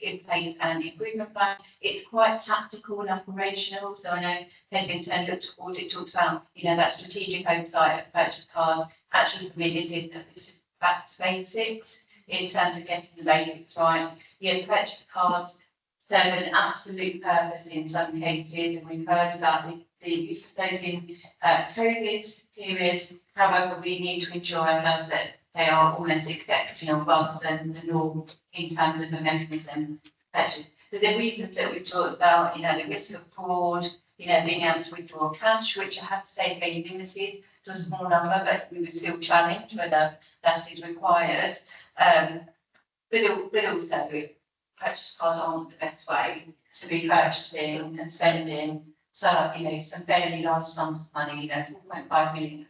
in place an improvement plan. It's quite tactical and operational. So I know Head of Internal Audit talked about, that strategic oversight of purchase cards. Actually, for me, this is back to basics in terms of getting the basics right. Purchase cards serve an absolute purpose in some cases, and we've heard about the use of those in COVID period. However, we need to ensure ourselves that they are almost exceptional rather than the norm in terms of a mechanism purchase. But the reasons that we've talked about, the risk of fraud, being able to withdraw cash, which I have to say is very limited to a small number, but we would still challenge whether that is required. But also, purchase cards aren't the best way to be purchasing and spending. So, some fairly large sums of money, 4.5 million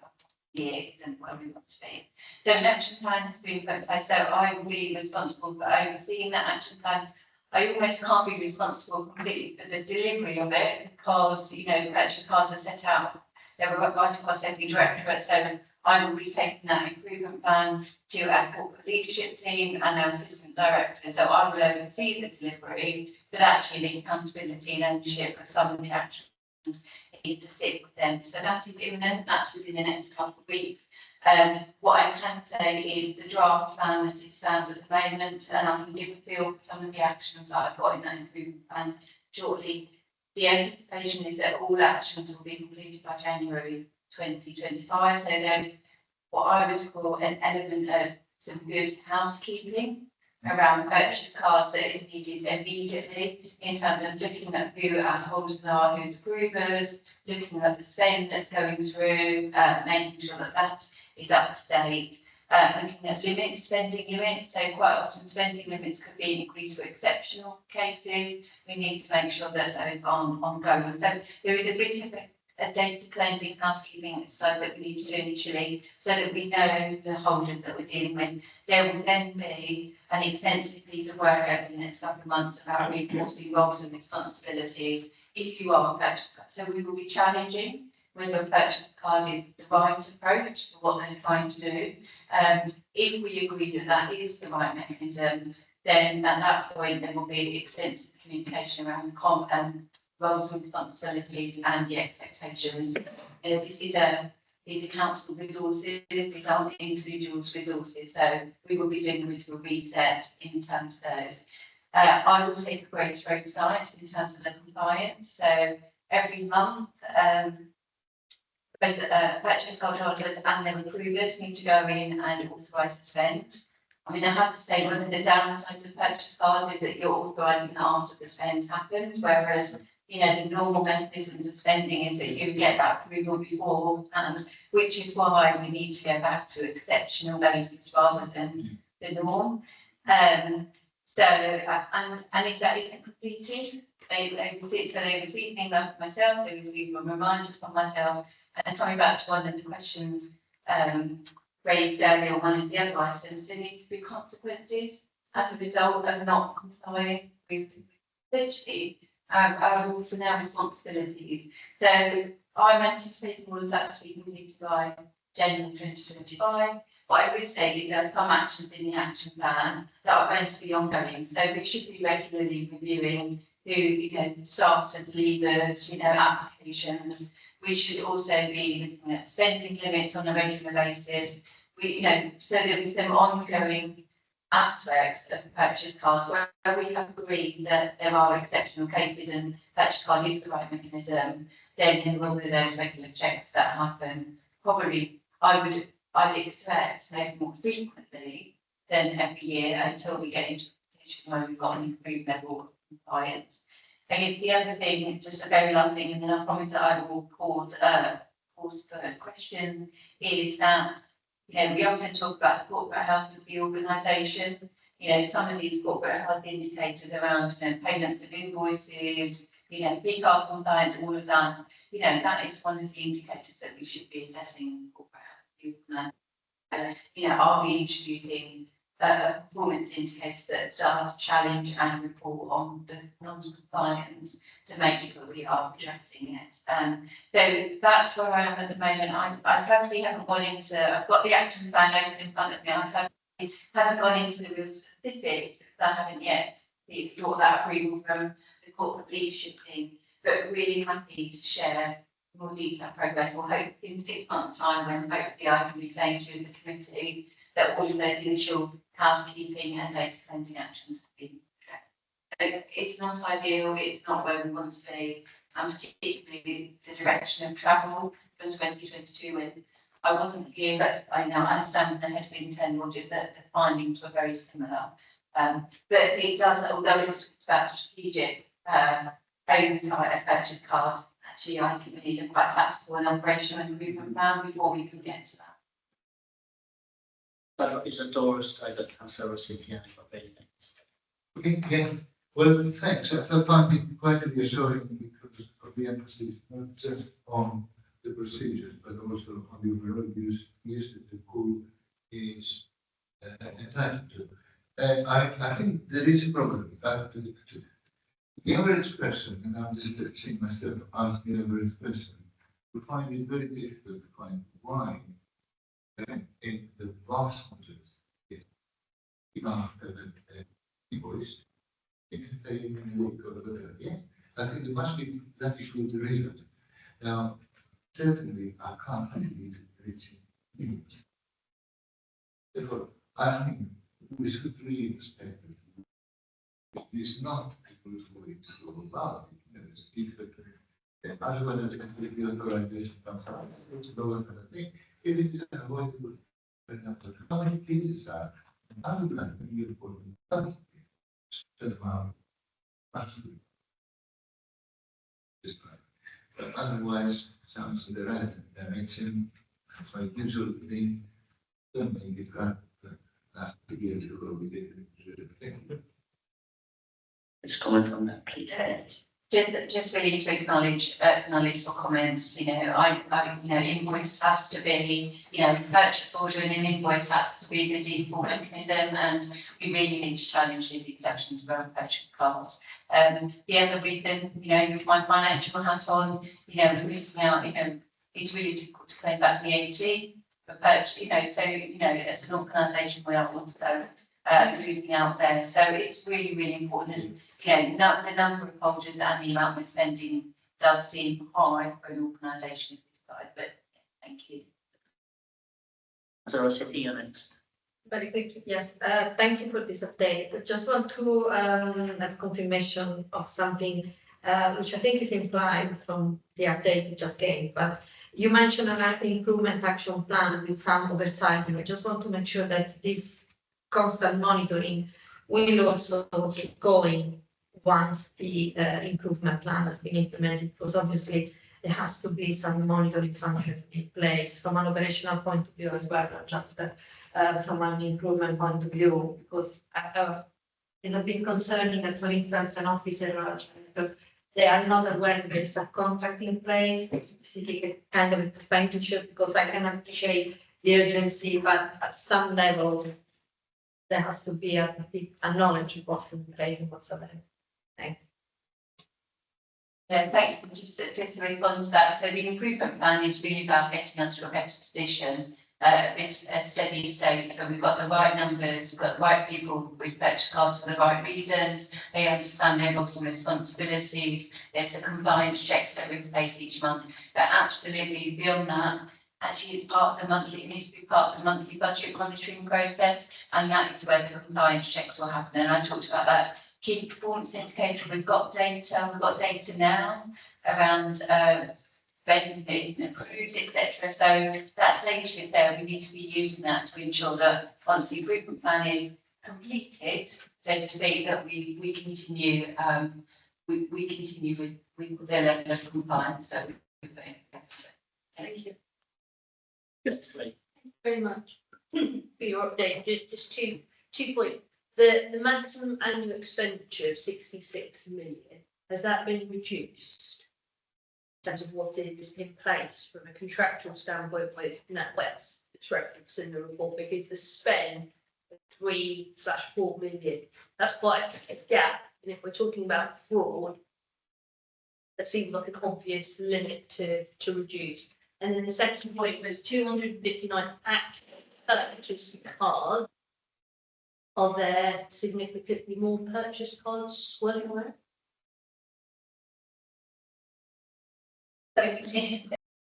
a year isn't where we want to be. So an action plan has been put in place. So I will be responsible for overseeing that action plan. I almost can't be responsible completely for the delivery of it because, purchase cards are set out. They're right across every directorate. So I will be taking that improvement plan to our corporate leadership team and our assistant director. So I will oversee the delivery, but actually the accountability and ownership of some of the actions needs to sit with them. So that is imminent. That's within the next couple of weeks. What I can say is the draft plan as it stands at the moment, and I can give a feel for some of the actions that I've got in that improvement plan shortly. The anticipation is that all actions will be completed by January 2025. So there is what I would call an element of some good housekeeping around purchase cards that is needed immediately in terms of looking at who our holders are, who's approvers, looking at the spend that's going through, making sure that that is up to date, looking at limits, spending limits. So quite often spending limits could be increased for exceptional cases. We need to make sure that those are ongoing. So there is a bit of a data cleansing housekeeping exercise that we need to do initially so that we know the holders that we're dealing with. There will then be an extensive piece of work over the next couple of months about reinforcing roles and responsibilities if you are a purchase card. So we will be challenging whether a purchase card is the right approach for what they're trying to do. If we agree that that is the right mechanism, then at that point there will be extensive communication around roles and responsibilities and the expectations. These are council resources, these aren't individuals' resources, so we will be doing a bit of a reset in terms of those. I will take a greater oversight in terms of the compliance. So every month, both purchase card holders and their approvers need to go in and authorise the spend. I mean, I have to say one of the downsides of purchase cards is that you're authorising that after the spend happens, whereas the normal mechanisms of spending is that you get that approval before, and which is why we need to go back to exceptional basis rather than the norm. So, and if that isn't completed, they receive, so they receive an email from myself, they receive a reminder from myself, and coming back to one of the questions, raised earlier on one of the other items, there needs to be consequences as a result of not complying with essentially our rules and our responsibilities. So I'm anticipating all of that to be completed by January 2025. What I would say is there are some actions in the action plan that are going to be ongoing. So we should be regularly reviewing who, starters, leavers, applications. We should also be looking at spending limits on a regular basis. So there'll be some ongoing aspects of purchase cards where we have agreed that there are exceptional cases and purchase card is the right mechanism. Then there will be those regular checks that happen. Probably, I'd expect maybe more frequently than every year until we get into a position where we've got an improved level of compliance. I guess the other thing, just a very last thing, and then I promise that I will pause for questions, is that we often talk about the corporate health of the organisation. Some of these corporate health indicators around payments of invoices, PCAR compliance, all of that. That is one of the indicators that we should be assessing corporate health of the organisation. Are we introducing performance indicators that does challenge and report on the non-compliance to make sure we are addressing it. So that's where I am at the moment. I personally haven't gone into, I've got the action plan open in front of me. I haven't gone into the specifics because I haven't yet sought that approval from the corporate leadership team, but really happy to share more detailed progress. We'll hope in 6 months' time when hopefully I can be saying to the committee that all of those initial housekeeping and data cleansing actions have been addressed. So it's not ideal, it's not where we want to be, and particularly the direction of travel from 2022 when I wasn't here, but I now understand the head of internal audit that the findings were very similar. But it does, although it's about strategic oversight of purchase cards, actually I think we need a quite tactical and operational improvement plan before we can get to that. So it's a Doris, either Councillor City and Okay, yeah. Well, thanks. I find it quite reassuring because of the emphasis not just on the procedures, but also on the overall use that the pool is entitled to. I think there is a problem. The average person, and I'm just seeing myself ask the average person, we find it very difficult to find why in the vast majority you can't have an invoice. If they look or whatever, yeah, I think there must be that good reason. Now, certainly, I can't really reach it. Therefore, I think we should really expect that it's not people's way to go about it. It's difficult. As well as completely authorization comes out, it's lower than a thing. It is unavoidable. How many cases are? I would like to be important. But otherwise, sounds in the right direction. So usually, don't make it right. Last year, we did. Just comment on that, please. Just really to acknowledge your comments. Invoice has to be, purchase order and an invoice has to be the default mechanism, and we really need to challenge the exceptions for our purchase cards. The other reason, with my financial hat on, we're missing out. It's really difficult to claim back VAT for purchase. So as an organisation, we are also losing out there. So it's really, really important. And, the number of folders and the amount we're spending does seem high for an organisation of this size, but thank you. Councillor City, you're next. Very quickly, yes. Thank you for this update. I just want to have confirmation of something which I think is implied from the update you just gave. But you mentioned an improvement action plan with some oversight, and I just want to make sure that this constant monitoring will also keep going once the improvement plan has been implemented, because obviously there has to be some monitoring function in place from an operational point of view as well, not just from an improvement point of view, because is a bit concerning that, for instance, an officer, they are not aware there is a contract in place with specific kind of expenditure, because I can appreciate the urgency, but at some levels, there has to be a knowledge of what's in place and what's available. Thanks. Thank you. Just to respond to that, so the improvement plan is really about getting us to a better position. It's a steady state, so we've got the right numbers, we've got the right people with purchase cards for the right reasons. They understand their roles and responsibilities. There's the compliance checks that we replace each month. But absolutely beyond that, actually it's part of the monthly, it needs to be part of the monthly budget monitoring process, and that is where the compliance checks will happen. And I talked about that key performance indicator. We've got data now around spending that isn't approved, etc. So that data is there. We need to be using that to ensure that once the improvement plan is completed, so to speak, that we continue we continue with the level of compliance. So Thank you Excellent. very much for your update. Just two points. The maximum annual expenditure of 66 million, has that been reduced in terms of what is in place from a contractual standpoint with NatWest? It's referenced in the report, because the spend of 3/4 million, that's quite a gap. And if we're talking about fraud, that seems like an obvious limit to reduce. And then the second point was 259 actual purchase cards. Are there significantly more purchase cards swirling around? So,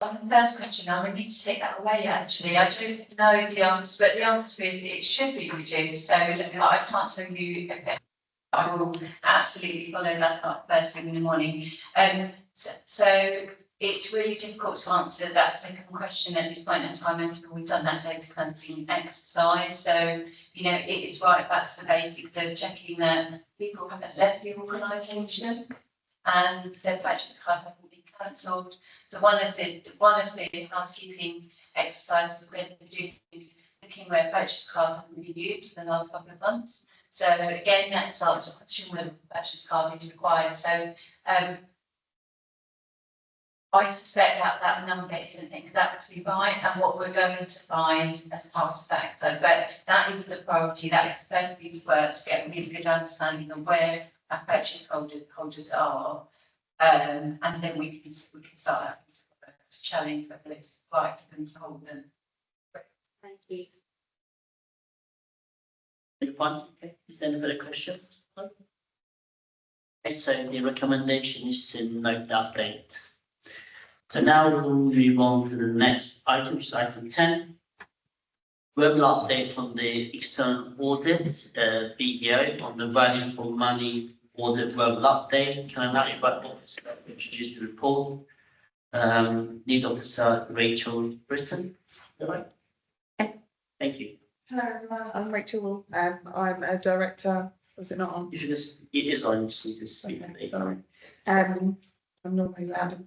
on the first question, I would need to take that away actually. I don't know the answer, but the answer is it should be reduced. So I can't tell you if I will absolutely follow that up first thing in the morning. So it's really difficult to answer that second question at this point in time until we've done that data cleansing exercise. So, you know, it is right back to the basics of checking that people haven't left the organisation and their purchase card haven't been cancelled. So one of the housekeeping exercises we're going to do is looking where purchase card haven't been used for the last couple of months. So again, that starts a question whether the purchase card is required. So I suspect that number isn't exactly right, and what we're going to find as part of that. So, but that is the priority. That is the first piece of work, to get a really good understanding of where our purchase holders are, and then we can start that piece of work to challenge whether it's right for them to hold them. Thank you. Okay. Is there any further questions? Okay, so the recommendation is to note the update. So now we'll move on to the next item, which is item 10. Verbal update on the external audit, BDO, on the value for money audit verbal update. Can I now invite Officer to introduce the report? Lead Officer Rachel Britton. All right. Thank you. Hello everyone, I'm Rachel. I'm a director. Was it not on? You should just, it is on, you just need to speak. Okay, sorry. I'm normally loud.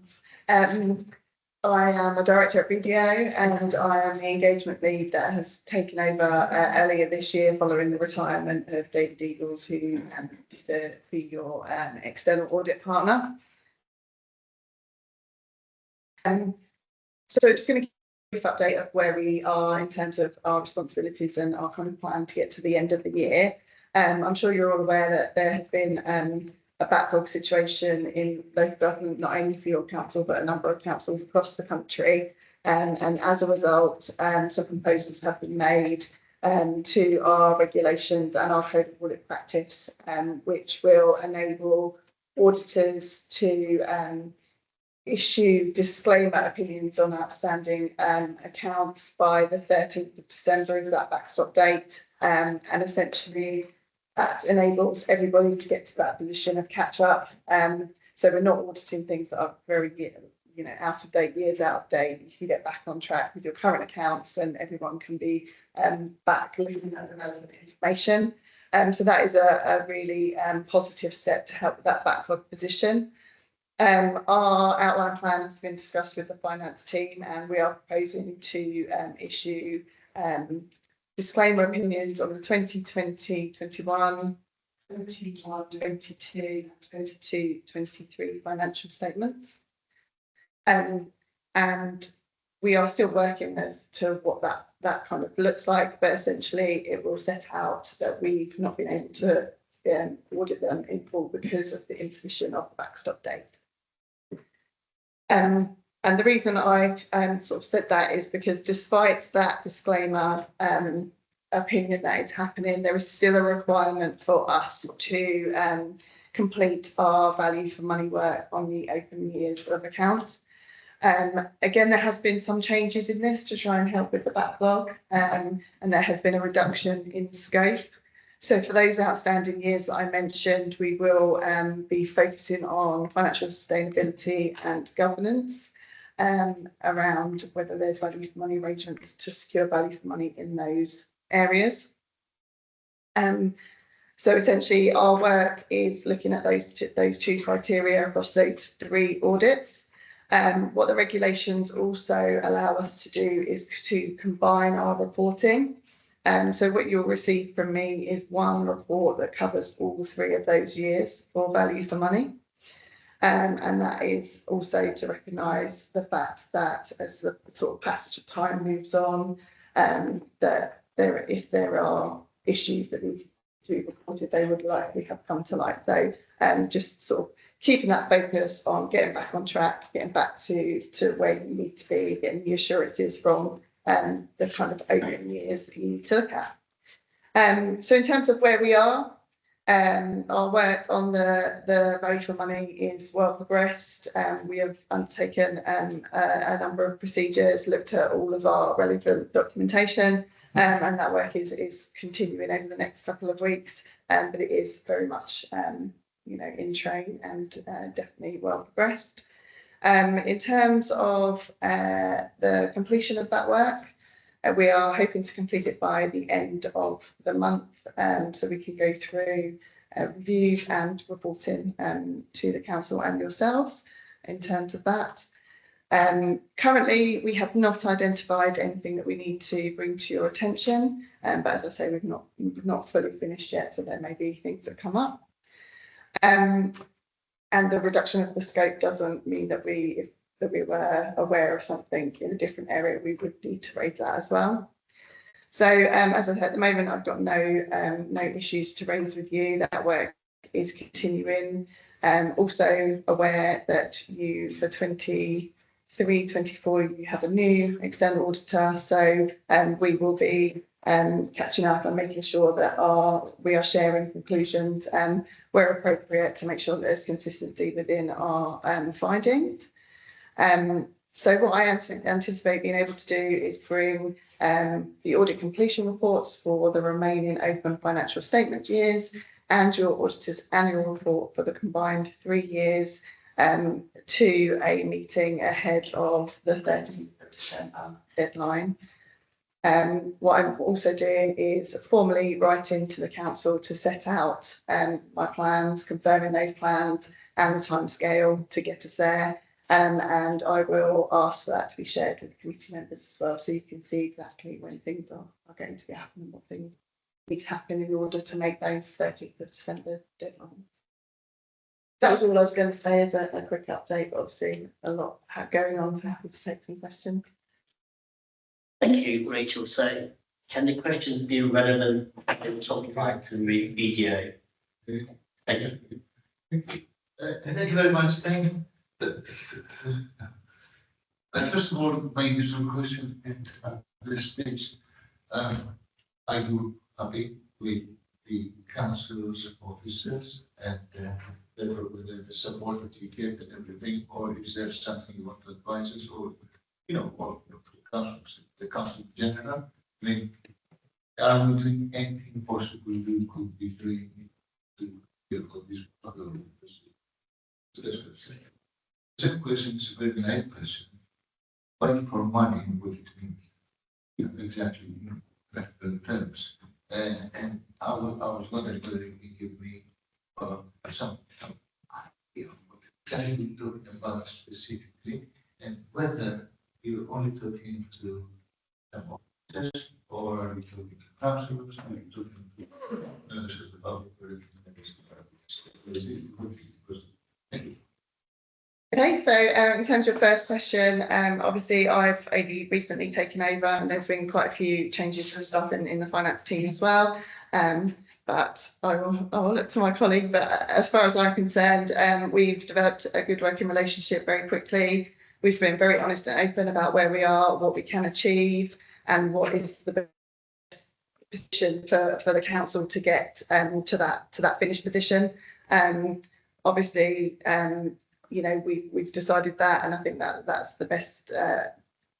I am a director at BDO, and I am the engagement lead that has taken over earlier this year following the retirement of David Eagles, who used to be your external audit partner. So it's going to give an update of where we are in terms of our responsibilities and our kind of plan to get to the end of the year. I'm sure you're all aware that there has been a backlog situation in local government, not only for your council, but a number of councils across the country. And as a result, some proposals have been made to our regulations and our code of audit practice, which will enable auditors to issue disclaimer opinions on outstanding accounts by the 13th of December is that backstop date. And essentially, that enables everybody to get to that position of catch up. So we're not auditing things that are very, out of date, years out of date. You can get back on track with your current accounts, and everyone can be back looking at the relevant information. So that is a really positive step to help with that backlog position. Our outline plan has been discussed with the finance team, and we are proposing to issue disclaimer opinions on the 2020-21 21, 22, 22, 23 financial statements. And we are still working as to what that kind of looks like, but essentially it will set out that we've not been able to audit them in full because of the imposition of the backstop date. And the reason I sort of said that is because despite that disclaimer opinion that it's happening, there is still a requirement for us to complete our value for money work on the open years of account. Again, there has been some changes in this to try and help with the backlog, and there has been a reduction in scope. So for those outstanding years that I mentioned, we will be focusing on financial sustainability and governance around whether there's value for money arrangements to secure value for money in those areas. So essentially our work is looking at those two criteria across those 3 audits. What the regulations also allow us to do is to combine our reporting. So what you'll receive from me is one report that covers all 3 of those years for value for money. And that is also to recognise the fact that as the sort of passage of time moves on, that if there are issues that need to be reported, they would likely have come to light. So just sort of keeping that focus on getting back on track, getting back to where you need to be, getting the assurances from the kind of open years that you need to look at. So in terms of where we are, our work on the value for money is well progressed. We have undertaken a number of procedures, looked at all of our relevant documentation, and that work is continuing over the next couple of weeks. But it is very much in train and definitely well progressed. In terms of the completion of that work, we are hoping to complete it by the end of the month, so we can go through reviews and reporting to the council and yourselves in terms of that. Currently, we have not identified anything that we need to bring to your attention, but as I say, we've not fully finished yet, so there may be things that come up. And the reduction of the scope doesn't mean that we were aware of something in a different area, we would need to raise that as well. So as I said, at the moment, I've got no issues to raise with you. That work is continuing. Also aware that you, for 23-24, you have a new external auditor. So we will be catching up and making sure that we are sharing conclusions where appropriate to make sure that there's consistency within our findings. So what I anticipate being able to do is bring the audit completion reports for the remaining open financial statement years and your auditor's annual report for the combined 3 years to a meeting ahead of the 30th of December deadline. What I'm also doing is formally writing to the council to set out my plans, confirming those plans and the timescale to get us there. And I will ask for that to be shared with the committee members as well, so you can see exactly when things are going to be happening, what things need to happen in order to make those 30th of December deadlines. That was all I was going to say as a quick update, but obviously a lot going on, so happy to take some questions. Thank you, Rachel. So can the questions be relevant to the topic right to the video? Thank you. Thank you very much. First of all, maybe some questions at this stage. Are you happy with the council's officers and with the support that you get and everything, or is there something you want to advise us, or or the council in general? I mean, are we doing anything possible we could be doing to deal with this problem? Second question is a very naive question. Money for money, what it means? Exactly, practical terms. And I was wondering whether you can give me some idea what exactly you're talking about specifically, and whether you're only talking to officers, or are you talking to councillors, are you talking to members of the public, or anything like Okay, so in terms of your first question, obviously I've only recently taken over and there's been quite a few changes to the staff in the finance team as well. But I will look to my colleague, but as far as I'm concerned, we've developed a good working relationship very quickly. We've been very honest and open about where we are, what we can achieve and what is the best position for the council to get to that finished position. Obviously, you know, we've decided that, and I think that's the best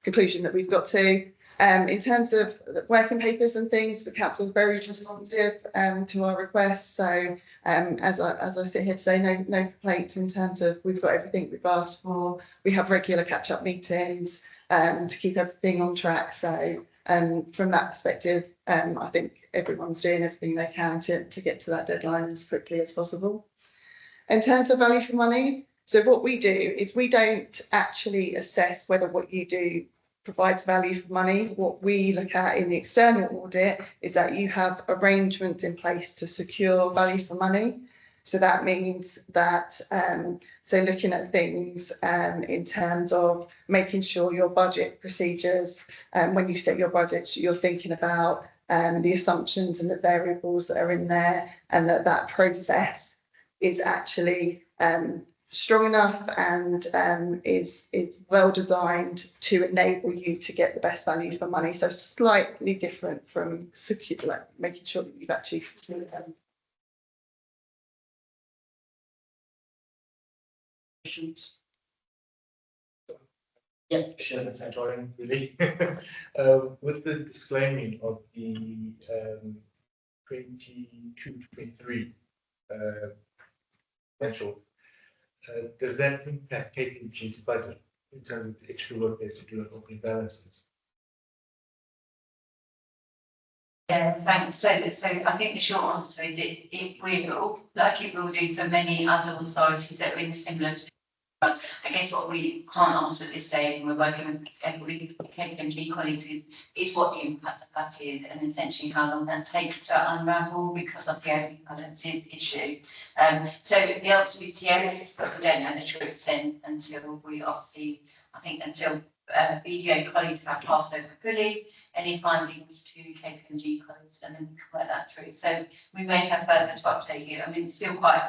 conclusion that we've got to. In terms of the working papers and things, the council is very responsive to our requests. So as I sit here today, no complaints in terms of we've got everything we've asked for. We have regular catch-up meetings to keep everything on track. So from that perspective, I think everyone's doing everything they can to get to that deadline as quickly as possible. In terms of value for money, so what we do is we don't actually assess whether what you do provides value for money. What we look at in the external audit is that you have arrangements in place to secure value for money. So that means that, so looking at things in terms of making sure your budget procedures, when you set your budget, you're thinking about the assumptions and the variables that are in there, and that process is actually strong enough and is well designed to enable you to get the best value for money. So slightly different from secure, like making sure that you've actually secured them. Questions? Yeah, Sure, that's Dorian, really. With the disclaiming of the 22-23 potential, does that impact KPMG's budget in terms of the extra work they have to do on opening balances? Yeah, thanks. So I think the short answer is it will, like it will do for many other authorities that are in a similar position. I guess what we can't answer at this stage, and we're working with KPMG colleagues, is what the impact of that is, and essentially how long that takes to unravel because of the opening balances issue. So the answer is yes, but we don't know the true extent until we obviously, I think until BDO colleagues have passed over fully any findings to KPMG colleagues, and then we can work that through. So we may have further to update you. I mean, it's still quite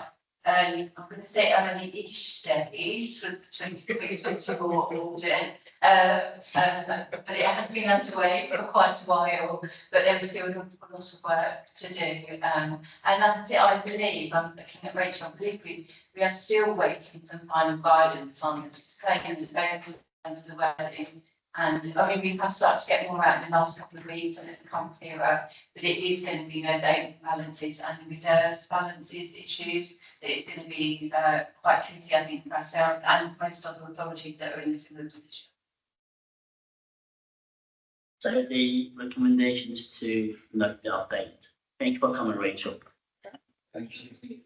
early, I'm going to say early-ish days with the 2024 audit, but it has been underway for quite a while, but there was still a lot of work to do. And that's it, I believe, I'm looking at Rachel, I believe we are still waiting some final guidance on the disclaimers, both in terms of the wording. And I mean, we have started to get more out in the last couple of weeks and it become clearer that it is going to be those open balances and the reserves balances issues that it's going to be quite tricky, I think, for ourselves and most other authorities that are in a similar position. So the recommendation is to note the update. Thank you for coming, Rachel. Thank you.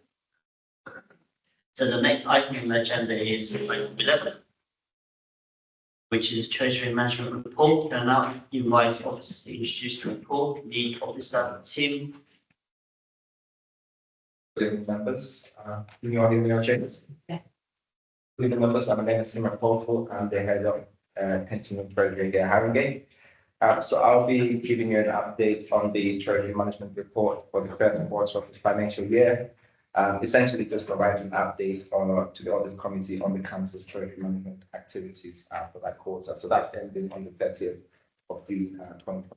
So the next item on the agenda is item 11, which is Treasury Management Report. And now invite officers to introduce the report. Lead Officer Tim. Good evening, members. Can you all hear me okay? Yeah. Good evening, members. I'm again Tim Portal. I'm the head of pension and treasury here at Haringey. So I'll be giving you an update on the Treasury Management Report for the first quarter of the financial year. Essentially just provides an update to the Audit Committee on the Council's Treasury Management activities for that quarter. So that's ending on the 30th of June 2020.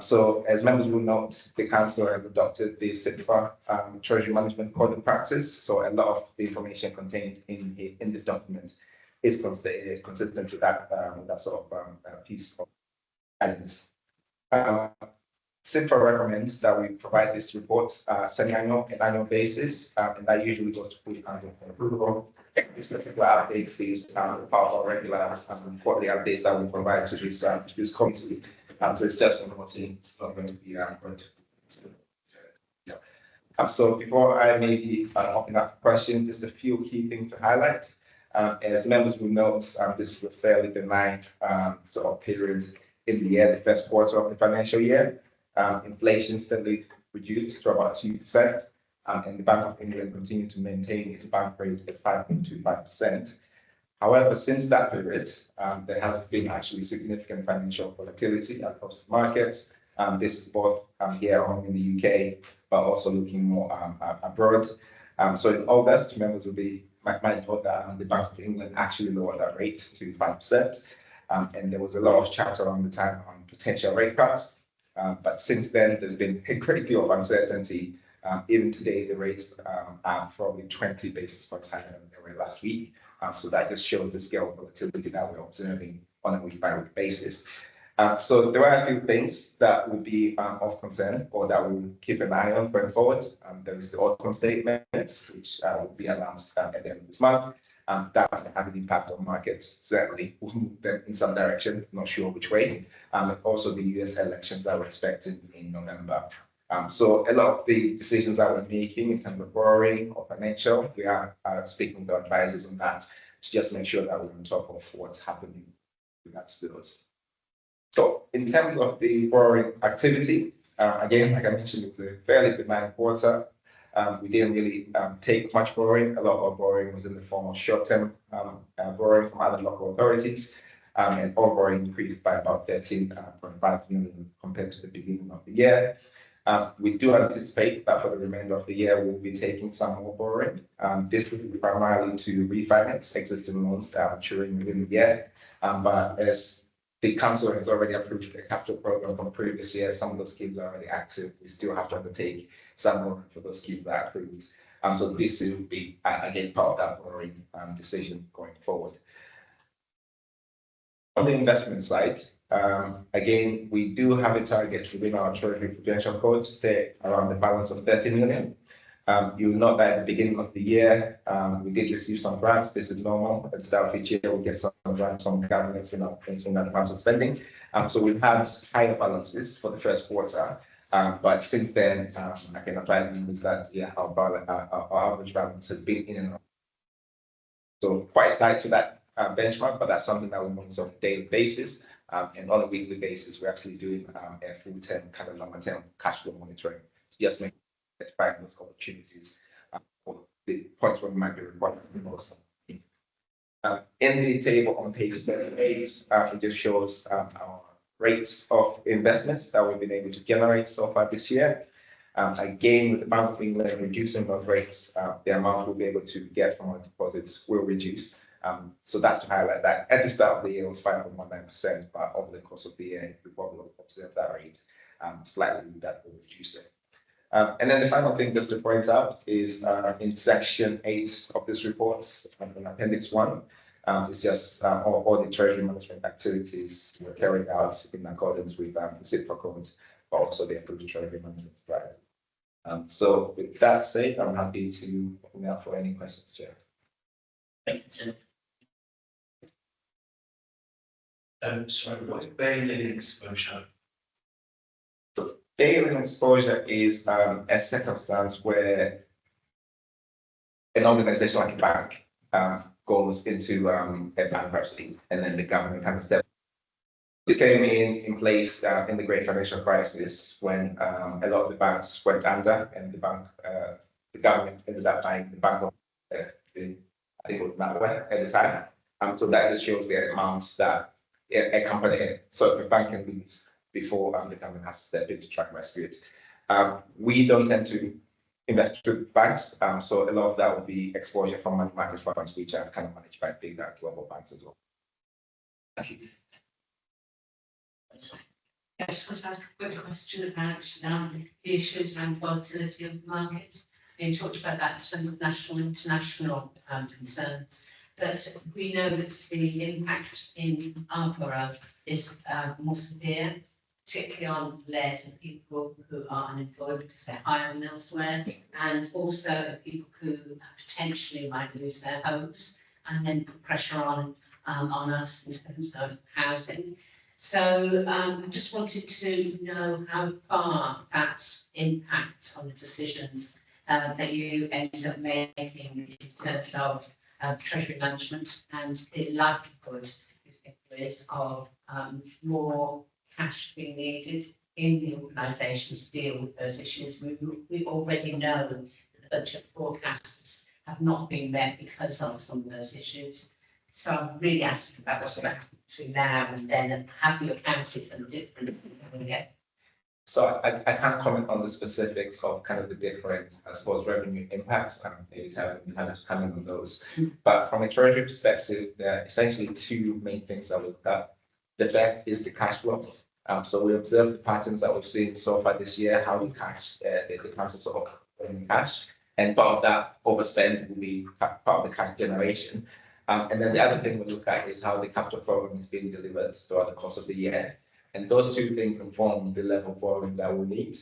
So as members will note, the Council have adopted the CIPFA Treasury Management Code of Practice. So a lot of the information contained in this document is consistent with that sort of piece of guidance. CIPFA recommends that we provide this report semi-annual and annual basis, and that usually goes to full council for approval. This particular updates these part of our regular quarterly updates that we provide to this committee. So it's just for noting, it's not going to be so before I maybe open up for questions, just a few key things to highlight. As members will note, this is a fairly benign sort of period in the year, the first quarter of the financial year. Inflation steadily reduced to about 2%. and the Bank of England continued to maintain its bank rate at 5.25%. However, since that period, there has been actually significant financial volatility across the markets. This is both here in the UK, but also looking more abroad. So in August, members will be mindful that the Bank of England actually lowered that rate to 5%. And there was a lot of chatter around the time on potential rate cuts. But since then, there's been a great deal of uncertainty. Even today, the rates are probably 20 basis points higher than they were last week. So that just shows the scale of volatility that we're observing on a week-by-week basis. So there are a few things that will be of concern or that we'll keep an eye on going forward. There is the autumn statement, which will be announced at the end of this month. That will have an impact on markets, certainly will move them in some direction, not sure which way. And also the US elections that we're expecting in November. So a lot of the decisions that we're making in terms of borrowing or financial, we are speaking to advisors on that to just make sure that we're on top of what's happening with regards to those. So in terms of the borrowing activity, again, like I mentioned, it was a fairly benign quarter. We didn't really take much borrowing. A lot of our borrowing was in the form of short-term borrowing from other local authorities. And all borrowing increased by about 13.5 million compared to the beginning of the year. We do anticipate that for the remainder of the year, we'll be taking some more borrowing. This will be primarily to refinance existing loans that are maturing within the year. But as the council has already approved the capital program from previous years, some of those schemes are already active. We still have to undertake some more for those schemes that are approved. So this will be, again, part of that borrowing decision going forward. On the investment side, again, we do have a target within our Treasury Prudential Code to stay around the balance of 30 million. You'll note that at the beginning of the year, we did receive some grants. This is normal. At the start of each year, we get some grants from governments in advance of spending. So we've had higher balances for the first quarter. But since then, I can advise you is that our average balance has been in and out. So quite tight to that benchmark, but that's something that we monitor on a daily basis. And on a weekly basis, we're actually doing a full-term, kind of longer-term cash flow monitoring to just make find those opportunities for the points where we might be required the most. In the table on page 38, it just shows our rates of investments that we've been able to generate so far this year. Again, with the Bank of England reducing those rates, the amount we'll be able to get from our deposits will reduce. So that's to highlight that at the start of the year, it was 5.19%, but over the course of the year, we probably observed that rate slightly that will reduce it. And then the final thing just to point out is in section 8 of this report, in appendix 1, it's just all the treasury management activities were carried out in accordance with the CIPFA code, but also the approved treasury management plan. So with that said, I'm happy to open up for any questions, Chair. Thank you, Tim. Sorry, what is bail-in exposure? Bail-in exposure is a circumstance where an organization like a bank goes into a bankruptcy and then the government kind of steps. This came in place in the Great Financial Crisis when a lot of the banks went under and the government ended up buying the bank of I think it was NatWest at the time. So that just shows the amounts that a company, so the bank can lose before the government has to step in to try and rescue it. We don't tend to invest through banks, so a lot of that will be exposure from money market funds, which are kind of managed by big global banks as well. Thank you. I just want to ask a quick question about the issues around volatility of the markets. You talked about that in terms of national and international concerns, but we know that the impact in our borough is more severe, particularly on layers of people who are unemployed because they're higher than elsewhere, and also people who potentially might lose their homes and then put pressure on us in terms of housing. So I just wanted to know how far that impacts on the decisions that you end up making in terms of treasury management and the likelihood, you think there is, of more cash being needed in the organisation to deal with those issues. We already know that budget forecasts have not been met because of some of those issues. So I'm really asking about what's going to happen between now and then, and have you accounted for the different? So I can't comment on the specifics of kind of the different, I suppose, revenue impacts. Maybe Terry can kind of comment on those. But from a treasury perspective, there are essentially two main things that we look at. The first is the cash flow. So we observe the patterns that we've seen so far this year, how the process of in cash, and part of that overspend will be part of the cash generation. And then the other thing we look at is how the capital program is being delivered throughout the course of the year. And those two things inform the level of borrowing that we need.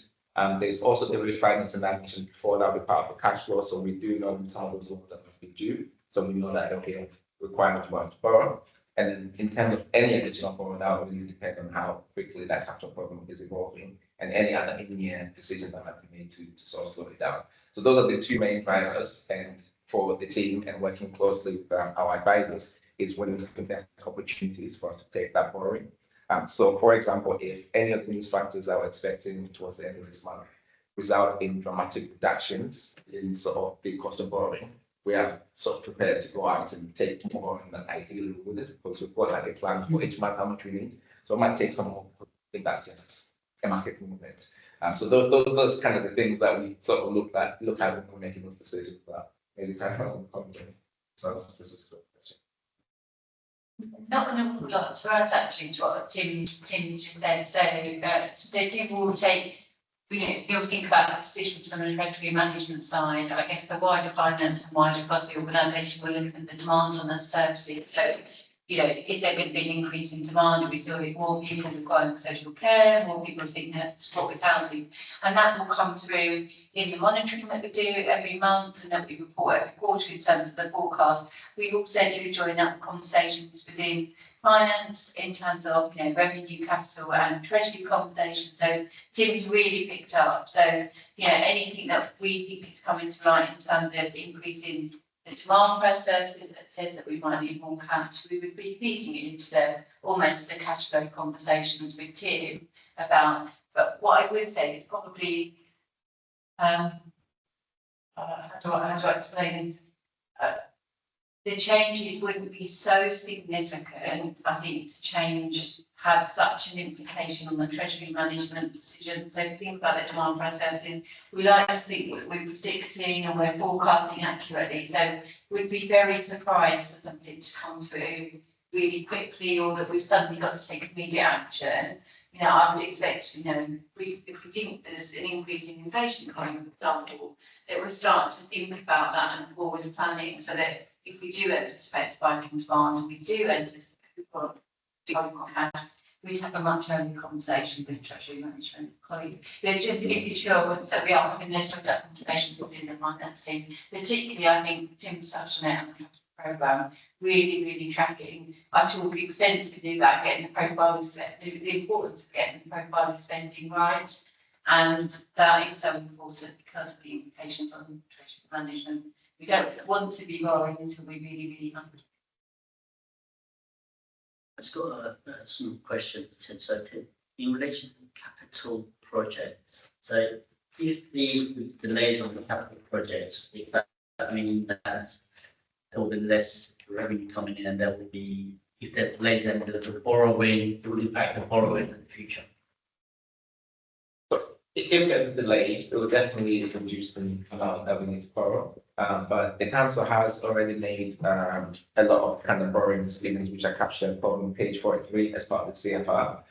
There's also the refinancing that I mentioned before that will be part of the cash flow. So we do know some of those loans that must be due. So we know that there'll be a requirement for us to borrow. And in terms of any additional borrowing, that will really depend on how quickly that capital program is evolving and any other in-year decisions that might be made to sort of slow it down. So those are the two main drivers. And for the team and working closely with our advisors is when it's the best opportunities for us to take that borrowing. So, for example, if any of these factors that we're expecting towards the end of this month result in dramatic reductions in sort of the cost of borrowing, we are sort of prepared to go out and take more borrowing than ideally we would, because we've got like a plan for each month how much we need. So it might take some more. I think that's just a market movement. So those kind of the things that we sort of look at when we're making those decisions. But maybe time for comment. So specific question. Not an awful lot to add actually to what Tim just said. So Tim will take, he'll think about the decisions from the treasury management side. I guess the wider finance and wider across the organisation will look at the demand on the services. So, is there going to be an increase in demand? Are we seeing more people requiring social care, more people seeking support with housing? And that will come through in the monitoring that we do every month and that we report every quarter in terms of the forecast. We also do join up conversations within finance in terms of revenue, capital and treasury conversations. So Tim's really picked up. So, anything that we think is coming to light in terms of increasing the demand for our services that says that we might need more cash, we would be feeding it into almost the cash flow conversations with Tim about. But what I would say is probably, how do I explain this? The changes wouldn't be so significant, I think, to have such an implication on the treasury management decision. So if you think about the demand for our services, we like to think we're predicting and we're forecasting accurately. So we'd be very surprised for something to come through really quickly, or that we've suddenly got to take immediate action. I would expect, if we think there's an increase in inflation coming, for example, that we'll start to think about that and forward planning, so that if we do anticipate spiking demand and we do anticipate cash, we have a much earlier conversation with treasury management colleagues. Just to give you assurance that we are having those conversations within the finance team, particularly I think Tim touched on it on the capital programme, really tracking. I talk extensively about getting the profile of the importance of getting the profile of spending right, and that is so important because of the implications on treasury management. We don't want to be borrowing until we really have to. I've just got a small question, Tim. So in relation to capital projects, so if the delays on the capital projects, if that means that there will be less revenue coming in, and there will be, if there are delays in the borrowing, it will impact the borrowing in the future. If it's delayed, it will definitely reduce the amount that we need to borrow. But the council has already made a lot of kind of borrowing schemes, which are captured on page 43 as part of the CFR.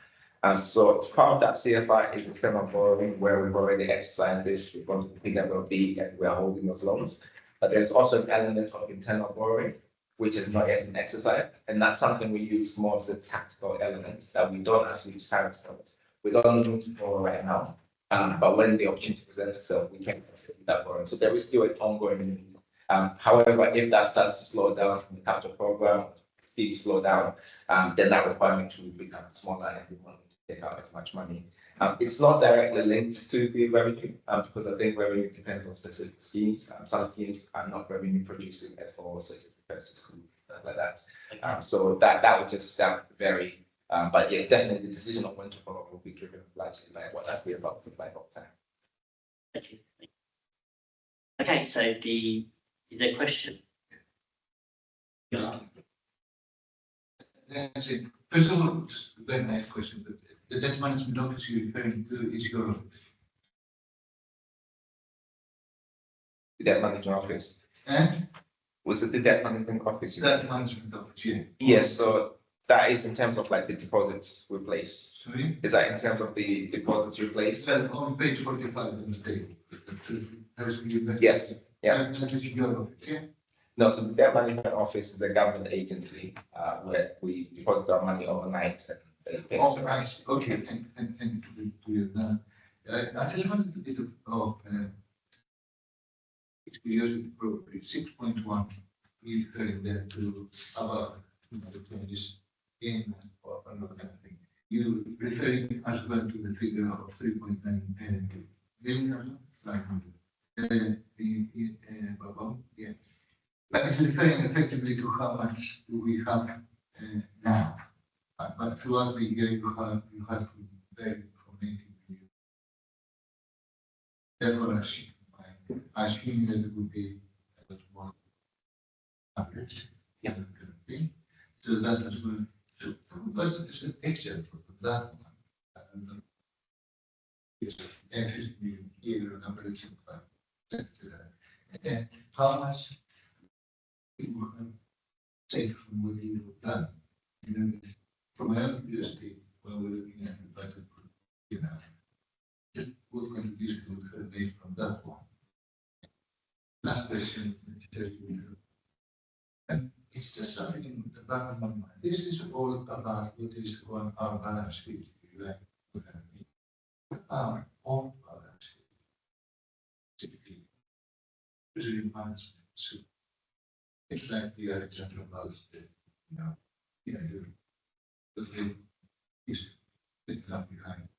So part of that CFR is external borrowing, where we've already exercised this, we've gone to the PWB and we are holding those loans. But there's also an element of internal borrowing, which has not yet been exercised. And that's something we use more as a tactical element that we don't actually charge for. We don't need to borrow right now. But when the opportunity presents itself, we can consider that borrowing. So there is still an ongoing need. However, if that starts to slow down from the capital program, slow down, then that requirement will become smaller and we won't take out as much money. It's not directly linked to the revenue, because I think revenue depends on specific schemes. Some schemes are not revenue producing at all, such as repairs to school, stuff like that. So that would just vary. But yeah, definitely the decision of when to borrow will be driven largely by what that's the about time. Thank you. Okay, so is there a question? Yeah. That's it. First of all, just a very nice question, but the debt management office you're referring to is your office. The debt management office. And Was it the debt management office? debt management office, yeah. Yes, so that is in terms of like the deposits replaced. Sorry? Is that in terms of the deposits replaced? Well, on page 45 in the table. Yes, yeah. That is your office, yeah? No, so the debt management office is a government agency where we deposit our money overnight and they pay us. Oh, right, okay, thank you to you now. I just wanted a bit of curiosity, probably 6.1, we referring there to our, the changes in or another kind of thing. You referring as well to the figure of 3.9 billion, yeah. That is referring effectively to how much do we have now. But throughout the year, you have very informative view. Therefore, I assume that it would be a lot more average. Yeah. So that is well. So what is the picture for that one? It's every year an average of 5%. And then how much you have saved from what you have done? You know, from my own curiosity, when we're looking at the budget, you know, just what contribution would have made from that one? Last question, and it's just something in the back of my mind. This is all about what is on our balance sheet, like our own balance sheet. Typically, usually management. So it's like the Alexander House, you know, the thing is picking up behind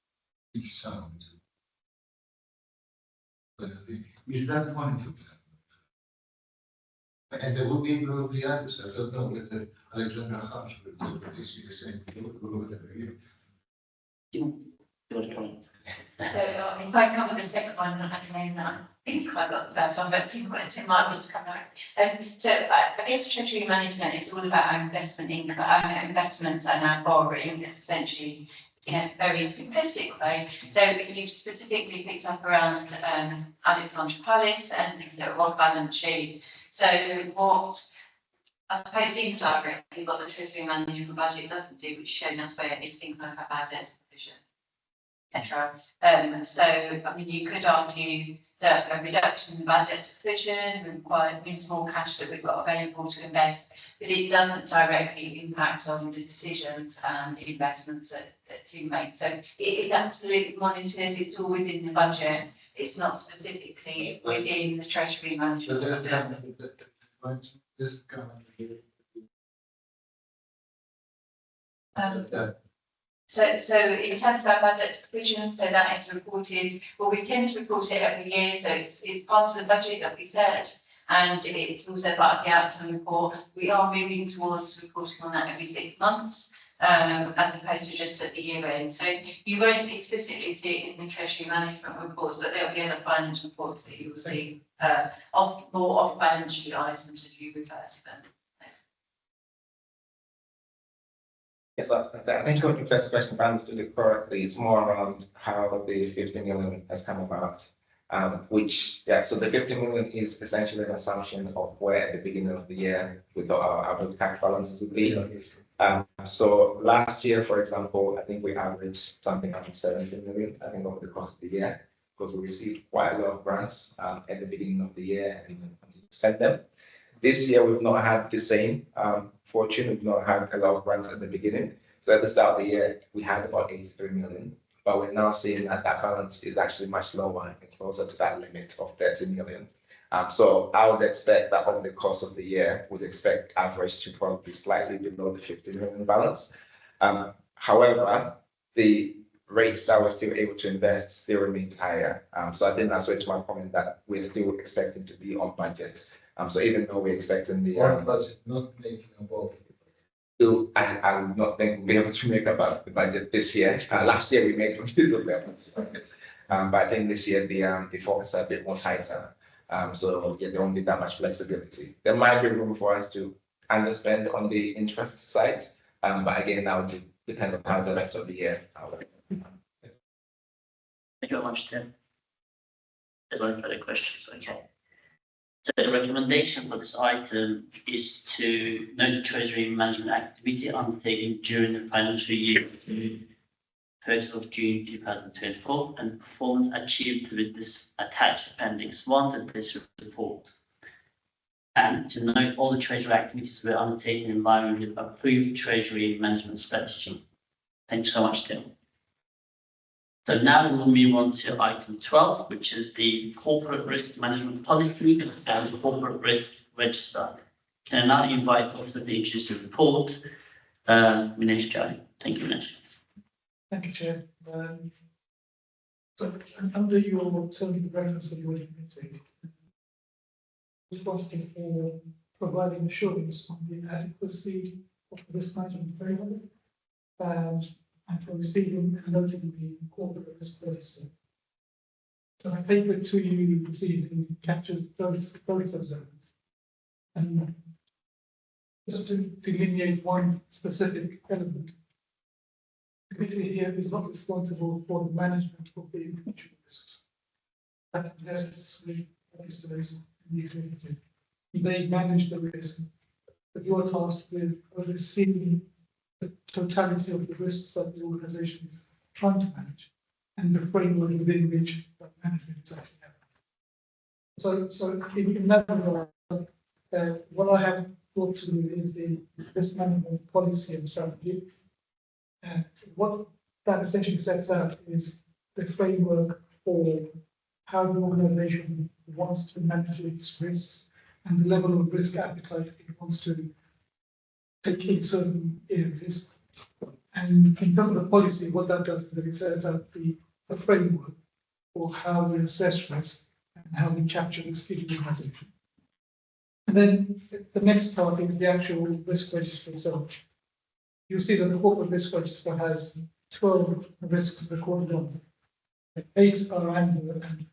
each sound. But I think, is that one of them? And there will be probably others. I don't know whether Alexander House will be the same. So if I cover the second one, I think I got the first one, but it might want to come out. So I guess treasury management is all about our investment income, our investments and our borrowing. It's essentially in a very simplistic way. So you've specifically picked up around Alexandra Palace and the one balance sheet. So what I suppose indirectly what the treasury management budget doesn't do, which is shown elsewhere, is things like our bad debt provision, etc. So I mean, you could argue that a reduction in the bad debt provision means more cash that we've got available to invest, but it doesn't directly impact on the decisions and the investments that you make. So it absolutely monitors, it's all within the budget. It's not specifically within the treasury management. So in terms of our budget provision, so that is reported, well, we tend to report it every year, so it's part of the budget that we set, and it's also part of the outcome report. We are moving towards reporting on that every 6 months, as opposed to just at the year end. So you won't explicitly see it in the treasury management reports, but there'll be other finance reports that you will see more off balance sheet items as you refer to them. Yes, I think what your first question, if I understood it correctly, is more around how the 50 million has come about. So the 50 million is essentially an assumption of where at the beginning of the year we thought our average cash balance would be. So last year, for example, I think we averaged something around 70 million, I think, over the course of the year, because we received quite a lot of grants at the beginning of the year and spent them. This year, we've not had the same fortune. We've not had a lot of grants at the beginning. So at the start of the year, we had about 83 million, but we're now seeing that that balance is actually much lower and closer to that limit of 30 million. So I would expect that over the course of the year, we'd expect average to probably be slightly below the 50 million balance. However, the rate that we're still able to invest still remains higher. So I think that's where to my comment that we're still expecting to be on budget. So even though we're expecting the budget not making above. I would not think we'll be able to make about the budget this year. Last year we made considerably above the budget. But I think this year the focus is a bit more tighter. So yeah, there won't be that much flexibility. There might be room for us to underspend on the interest side, but again, that would depend on how the rest of the year. Thank you very much, Tim. There's no further questions, okay. So the recommendation for this item is to note the treasury management activity undertaken during the financial year to 1st of June 2024 and performance achieved with this attached appendix 1 to this report. And to note all the treasury activities were undertaken in line with the approved treasury management strategy. Thank you so much, Tim. So now we will move on to item 12, which is the corporate risk management policy and corporate risk register. Can I now invite Dr. to introduce the report, Minesh Jai. Thank you, Minesh. Thank you, Chair. So under your terms of reference of the audit committee, responsible for providing assurance on the adequacy of the risk management framework and for receiving and noting the corporate risk register. So my paper to you this evening captures both of those. And just to delineate one specific element, the committee here is not responsible for the management of the individual risks. That rests with officers in the committee. They manage the risk, but you're tasked with overseeing the totality of the risks that the organisation is trying to manage and the framework within which that management is actually happening. So in that regard, what I have brought to you is the risk management policy and strategy. What that essentially sets out is the framework for how the organisation wants to manage its risks and the level of risk appetite it wants to take in certain areas. And in terms of the policy, what that does is that it sets out the framework for how we assess risk and how we capture risk in the organisation. And then the next part is the actual risk register itself. You'll see that the corporate risk register has 12 risks recorded on it. 8 are annual and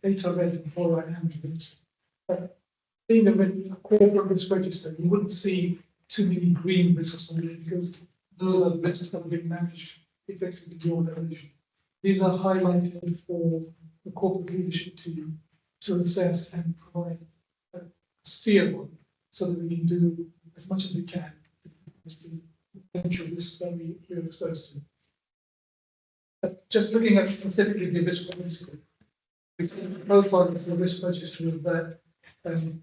8 are red and 4 are annual. Being a corporate risk register, you wouldn't see too many green risks on it because those are the risks that are being managed effectively in the organisation. These are highlighted for the corporate leadership team to assess and provide a steer on so that we can do as much as we can with the potential risks that we are exposed to. But just looking at specifically the risk register, we see the profile of the risk register is that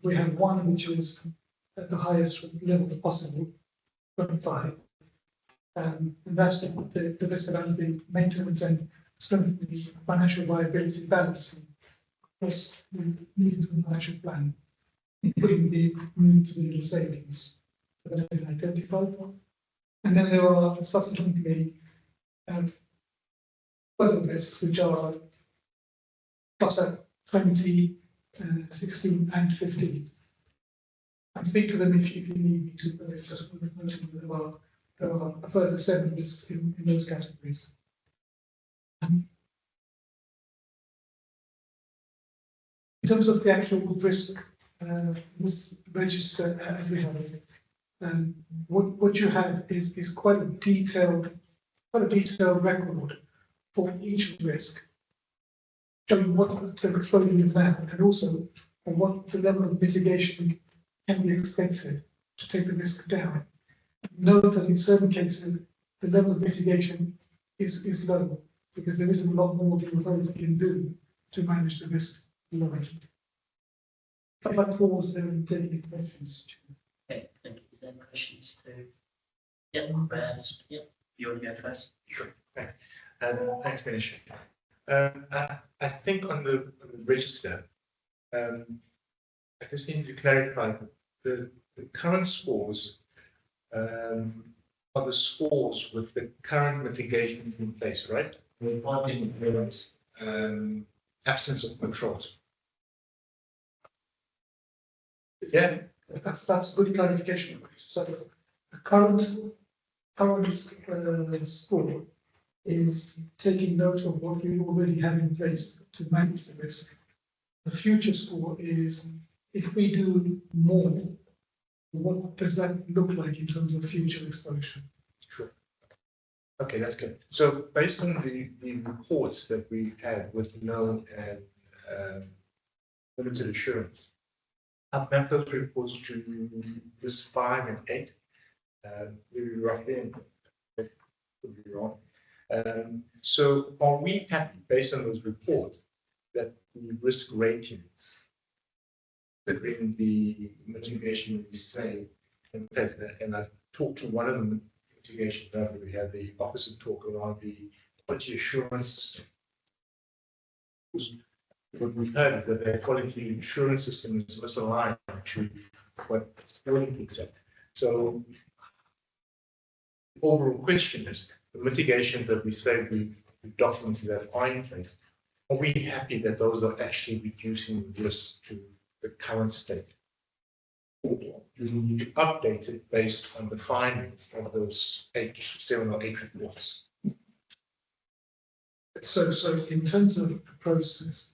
we have one which is at the highest level possible, 25. And that's the risk around the maintenance and strengthening the financial viability balancing across the medium-term financial plan, including the need to do savings that have been identified. And then there are subsequently further risks which are cluster 20, 16 and 15. I speak to them if you need me to, but it's just worth noting that there are a further 7 risks in those categories. In terms of the actual risk register as we have it, what you have is quite a detailed record for each risk, showing what the exposure is now and also what the level of mitigation can be expected to take the risk down. Note that in certain cases, the level of mitigation is low because there isn't a lot more the authority can do to manage the risk low. If I pause there and take any questions. Okay, thank you. Then questions to you want to go first? Sure. Thanks. Thanks, Manish. I think on the register, I just need to clarify the current scores are the scores with the current mitigation in place, right? Reporting absence of controls. Yeah, That's good clarification. So the current score is taking note of what we already have in place to manage the risk. The future score is if we do more, what does that look like in terms of future exposure? Sure. Okay, that's good. So based on the reports that we had with known and limited assurance, I've mapped those reports to this 5 and 8. Maybe roughly, and it could be wrong. So are we happy based on those reports that the risk ratings that in the mitigation we say, and I talked to one of the mitigation that we had the opposite talk around the quality assurance system. What we heard is that their quality assurance system is misaligned to what Sterling thinks of. So the overall question is the mitigations that we say we documented that are in place. Are we happy that those are actually reducing the risk to the current state? Or do we need to update it based on the findings of those 7 or 8 reports? So in terms of the process,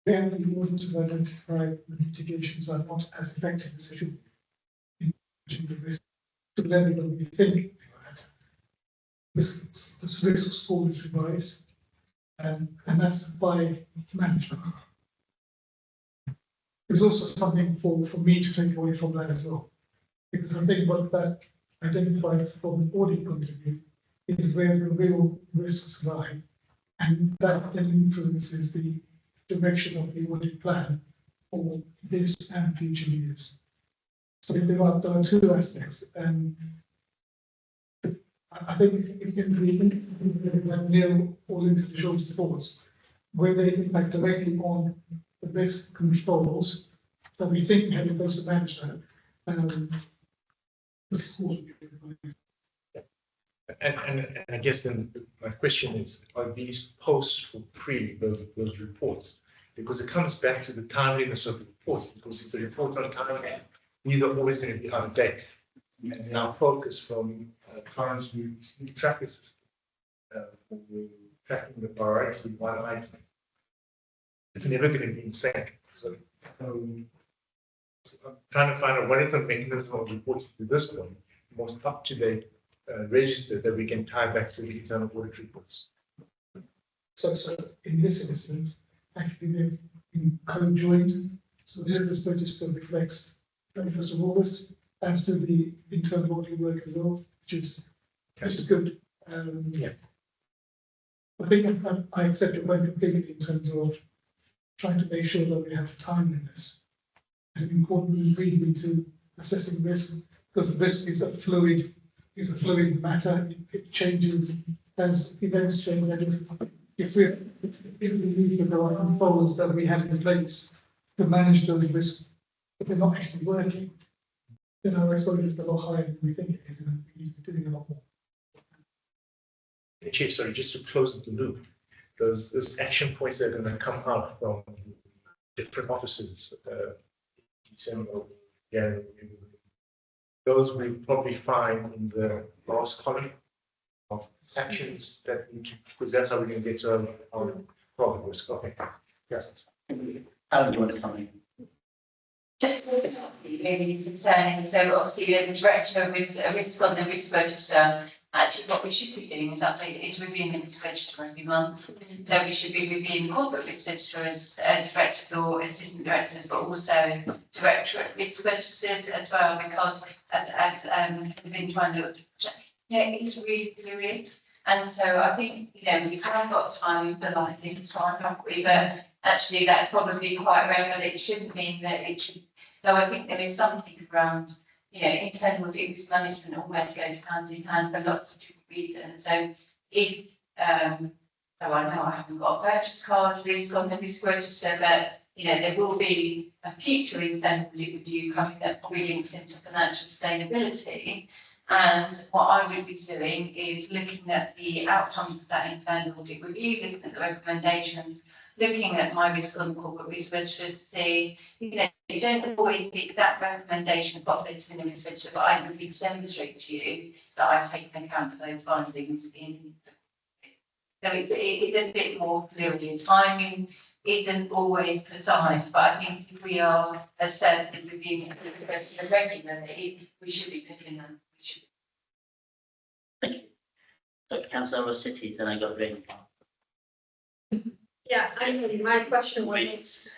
then the audit to identify the mitigations are not as effective as they should be in managing the risk to the level that we think that this risk score is revised, and that's by management. There's also something for me to take away from that as well, because I think what that identified from an audit point of view is where the real risks lie, and that then influences the direction of the audit plan for this and future years. So there are 2 aspects, and I think it can be nil or limited assurance reports, where they impact directly on the risk controls that we think we have in place to manage that. The score. And I guess then my question is, are these post or pre those reports? Because it comes back to the timeliness of the reports, because if the reports are timely, these are always going to be out of date. And in our focus from currency tracker system, for tracking the priority one item, it's never going to be in sync. So I'm trying to find out what is the mechanism of reporting to this one, most up-to-date register that we can tie back to the internal audit reports. So in this instance, actually they've been co-joined. So the risk register reflects 31st of August, as to the internal audit work as well, which is good. Yeah. I think I accept your point completely in terms of trying to make sure that we have timeliness as an important ingredient to assessing risk, because risk is a fluid matter. It changes as events change. And if we leave the right controls that we have in place to manage those risks, if they're not actually working, then our exposure is a lot higher than we think it is, and we need to be doing a lot more. Chair, sorry, just to close the loop, there's action points that are going to come out from different offices. December, yeah, those we probably find in the last column of actions that we, because that's how we're going to get to our problem risk. Okay, yes. How do you want to come in? Really concerning. So obviously the director of risk on the risk register, actually what we should be doing is reviewing the risk register every month. So we should be reviewing corporate risk register as directors or assistant directors, but also directorate risk registers as well, because as we've been trying to look, it's really fluid. And so I think, we have got time for like things time, haven't we? But actually that's probably quite rare, but it shouldn't mean that it should. So I think there is something around, internal risk management almost goes hand in hand for lots of different reasons. So if, so I know I haven't got a purchase card risk on the risk register, but there will be a future internal audit review coming that probably links into financial sustainability. And what I would be doing is looking at the outcomes of that internal audit review, looking at the recommendations, looking at my risk on the corporate risk register to see, you don't always get that recommendation populated in the risk register, but I would need to demonstrate to you that I've taken account of those findings in. So it's a bit more fluid. Timing isn't always precise, but I think if we are, as said, if we're being regularly, we should be picking them. We should. Thank you. So Councillor City, then I got ready. Yeah, I my question was.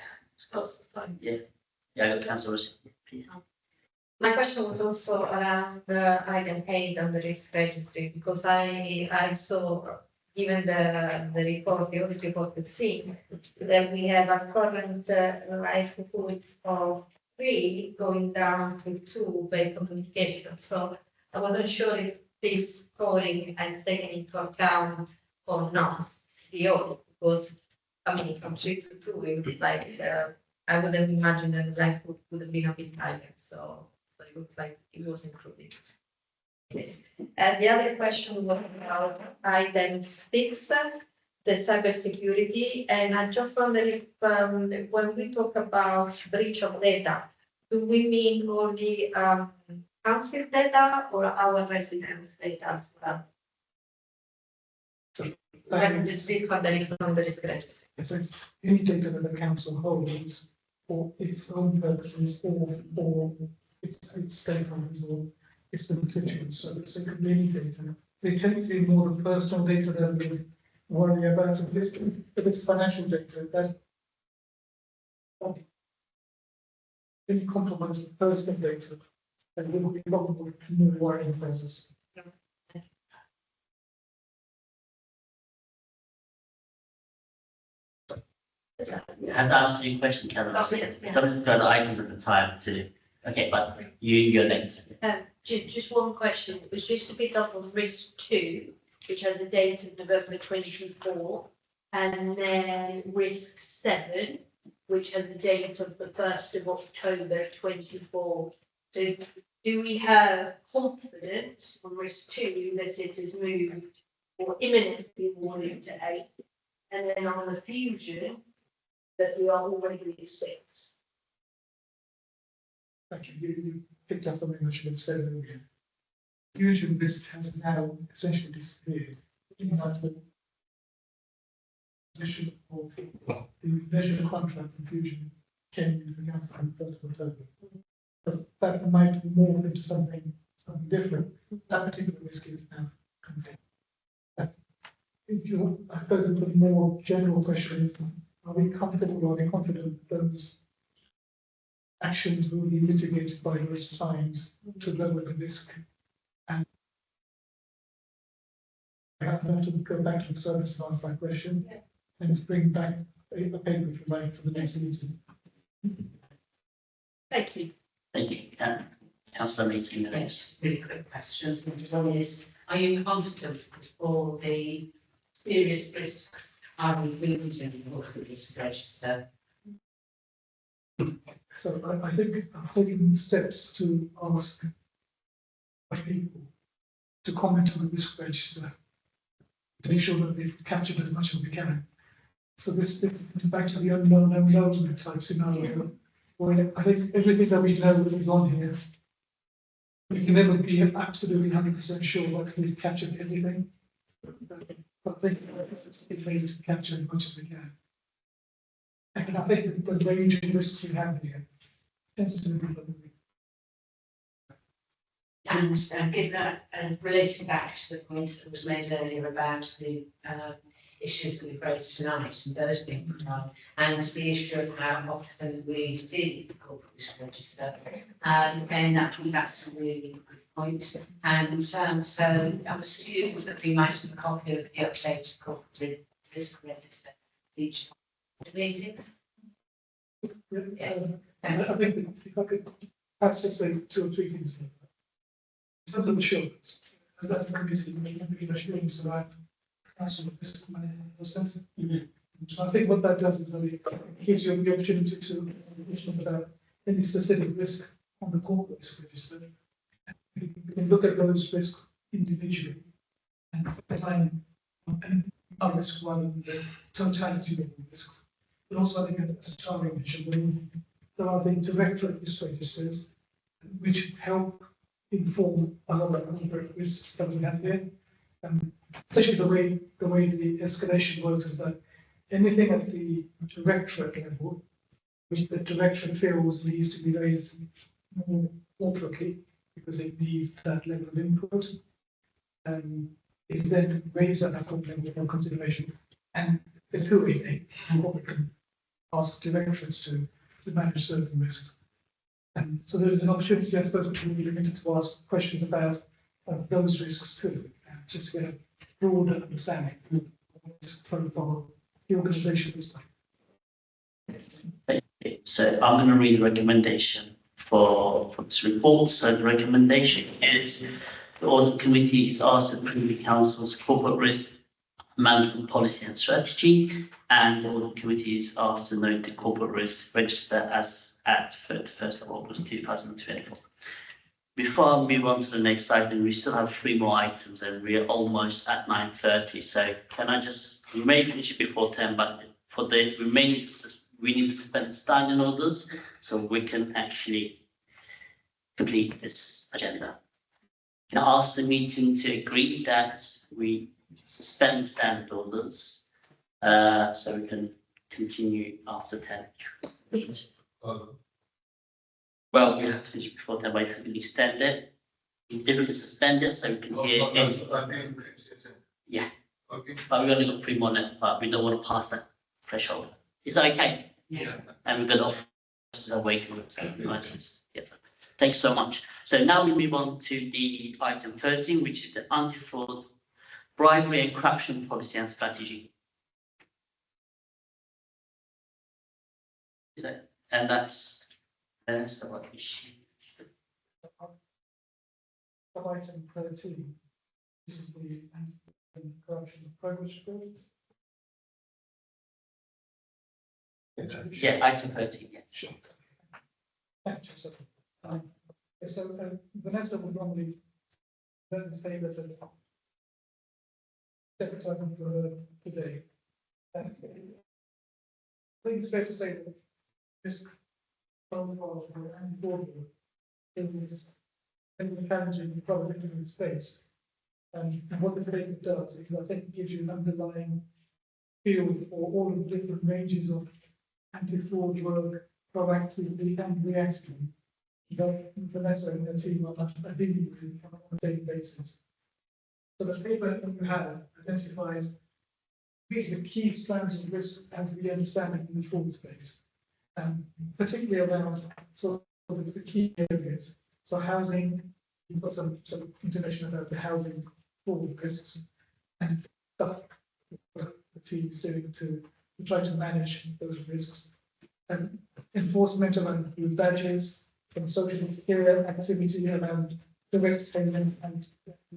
Oh, sorry. Yeah, I got Councillor City, please. My question was also around the item 8 on the risk registry, because I saw, given the report, the audit report with C, that we have a current likelihood of 3 going down to 2 based on mitigation. So I wasn't sure if this scoring had taken into account or not the audit, because I mean, from 3 to 2, it was like, I would have imagined that the likelihood would have been a bit higher, so it looks like it was included. Yes. And the other question was about item 6, the cybersecurity, and I just wonder if, when we talk about breach of data, do we mean only council data or our residents' data as well? When this one that is on the risk register. It's any data that the council holds for its own purposes or its stakeholders or its constituents. So it's a community data. They tend to be more the personal data that we worry about. If it's financial data, then any compromise of personal data, then we will be probably more worrying for us. You have to ask your question, Karen. Oh, yes, yeah. Don't go to items at the time to, okay, but you're next. Just one question, it was just to pick up on risk 2, which has a date of November 2024, and then risk 7, which has a date of the 1st of October 24. So do we have confidence on risk 2 that it has moved or imminently moving to 8? And then on the fusion, that we are already at 6? Thank you. You picked up something I should have said earlier. Fusion risk has now essentially disappeared. In that the position of the leisure contract for fusion came into the council on the 1st of October. But that might morph into something different. That particular risk is now complete. If you, I suppose, the more general question is, are we comfortable, are we confident that those actions will be mitigated by those times to lower the risk? And I have to go back to the service and ask that question and bring back a paper if you like for the next meeting. Thank you. Thank you, Karen. Councillor Meeting, the next. Really quick questions. Number one is, are you confident that all the serious risks are included in the risk register? So I think I've taken steps to ask people to comment on the risk register to make sure that we've captured as much as we can. So this is back to the unknown type scenario, where I think everything that we know is on here. We can never be absolutely 100% sure that we've captured everything. But I think it's been able to capture as much as we can. And I think the range of risks we have here tends to be And relating back to the point that was made earlier about the issues that we've raised tonight and those being put on, and the issue of how often we see the corporate risk register, then I think that's a really good point. And so I'm assuming that we might have a copy of the updated corporate risk register each meeting. I think if I could perhaps just say 2 or 3 things. In terms of assurance, as that's the committee, we can give assurance around council risk management process. So I think what that does is that it gives you the opportunity to question about any specific risk on the corporate risk register. You can look at those risks individually and define a risk rather than the totality of the risk. But also I think as a target measure, there are the directorate risk registers which help inform a lot of other risks that we have here. Especially the way the escalation works is that anything at the directorate level, which the directorate feels needs to be raised more corporately, because it needs that level of input, is then raised at that corporate level for consideration. And there's two ways, what we can ask directorates to manage certain risks. And so there is an opportunity, I suppose, which will be limited to ask questions about those risks too, just to get a broader understanding of what this profile the organisation is like. So I'm going to read the recommendation for this report. So the recommendation is the audit committee is asked to approve the council's corporate risk management policy and strategy, and the audit committee is asked to note the corporate risk register as at 31st of August 2024. Before I move on to the next item, we still have 3 more items and we're almost at 9:30. So can I we may finish it before 10, but for the remaining, we need to suspend standing orders so we can actually complete this agenda. Can I ask the meeting to agree that we suspend standing orders so we can continue after 10? Well, we have to finish before 10, but if we can extend it, if we can suspend it so we can hear. Yeah. Okay. But we only got 3 more left, but we don't want to pass that threshold. Is that okay? Yeah. And we've got officers are waiting, so we might just, yeah. Thanks so much. So now we move on to the item 13, which is the anti-fraud, bribery and corruption policy and strategy. Is that, and that's the one issue. Item 13, this is the anti-corruption progress report. Yeah, item 13, yeah. Sure. Thank you, sir. So Vanessa would normally say that the secretary for her today. I think it's fair to say that this profile for anti-fraud is challenging problem in space. And what this data does is I think it gives you an underlying field for all of the different ranges of anti-fraud work, proactively and reactively, that Vanessa and her team are dealing with on a daily basis. So the paper that you have identifies really the key strands of risk as we understand it in the fraud space, and particularly around sort of the key areas. So housing, you've got some information about the housing fraud risks and stuff the team is doing to try to manage those risks. And enforcement around blue badges, some social media activity around direct payment and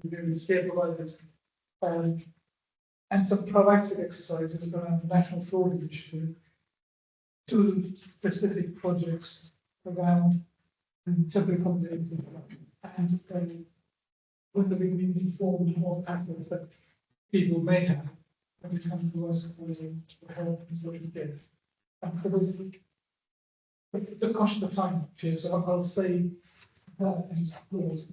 various care providers, and some proactive exercises around the National Fraud Initiative, 2 specific projects around temporary accommodation and when we've been informed of aspects that people may have when they come to us for help and social care. And for those, just conscious of time here, so I'll say that and pause.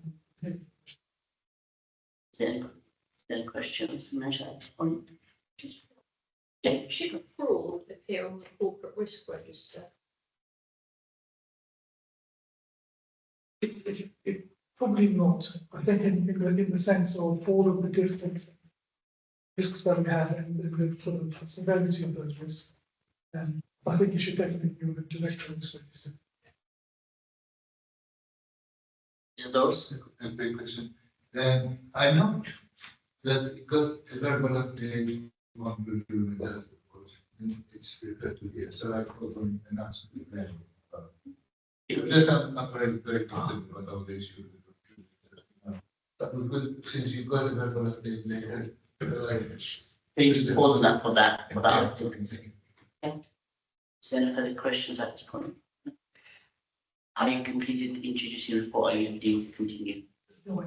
Any questions? Should fraud appear on the corporate risk register? It probably not. I think in the sense of all of the different risks that we have and the sort of severity of those risks. I think you should definitely do the director of this register. Those? A big question. I know that because a verbal update on review that report, it's referred to here, so I call them an absolute measure. Just I'm very positive about all the issues. But we could, since you've got a verbal update later, Maybe more than that for that. Okay. Is there any further questions at this point? Have you completed introducing the report? Are you indeed to continue? No, I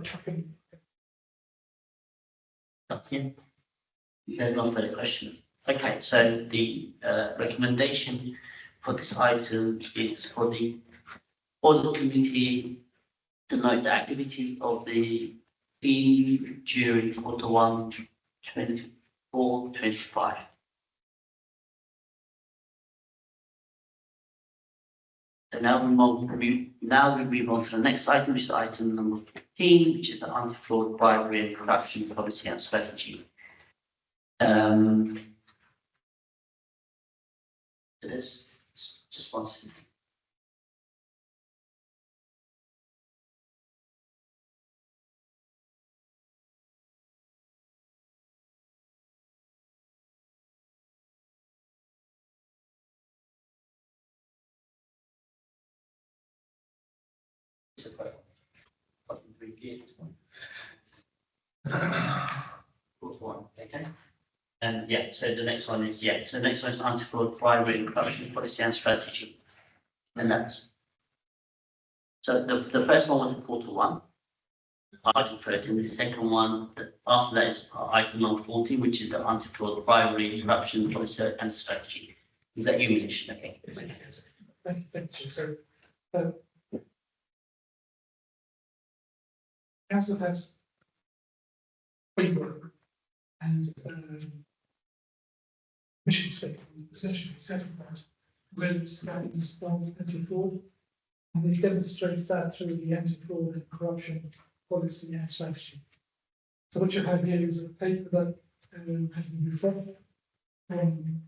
can. Yeah. There's no further question. Okay, so the recommendation for this item is for the audit committee to note the activity of the fee during Q1 24-25. So now we move on to the next item, which is item number 15, which is the anti-fraud, bribery and corruption policy and strategy. So this, just one second. Okay. And yeah, so the next one is, so the next one is anti-fraud, bribery and corruption policy and strategy. And that's, so the first one was in quarter one, item 13. The second one, after that is item number 14, which is the anti-fraud, bribery, corruption policy and strategy. Is that you, Manish? Okay. Yes. Thank you. So, council has framework and mission statement essentially set about where it's guidance from anti-fraud, and it demonstrates that through the anti-fraud and corruption policy and strategy. So what you have here is a paper that has been refreshed from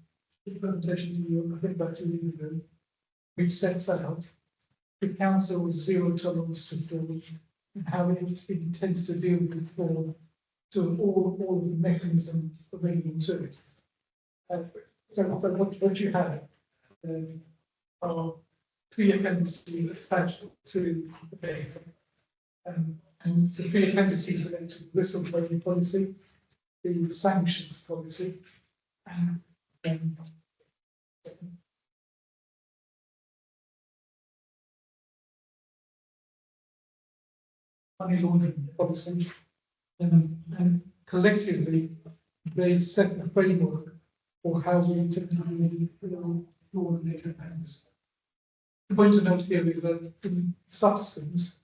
the presentation to you, I think about 2 years ago, which sets out the council's zero tolerance to fraud and how it intends to deal with fraud to all of the mechanisms available to it. So what you have are 3 appendices attached to the paper. And the 3 appendices relate to the whistleblowing policy, the sanctions policy, and money laundering policy, and collectively they set the framework for how we intend to deal with fraud and data patterns. The point to note here is that in substance,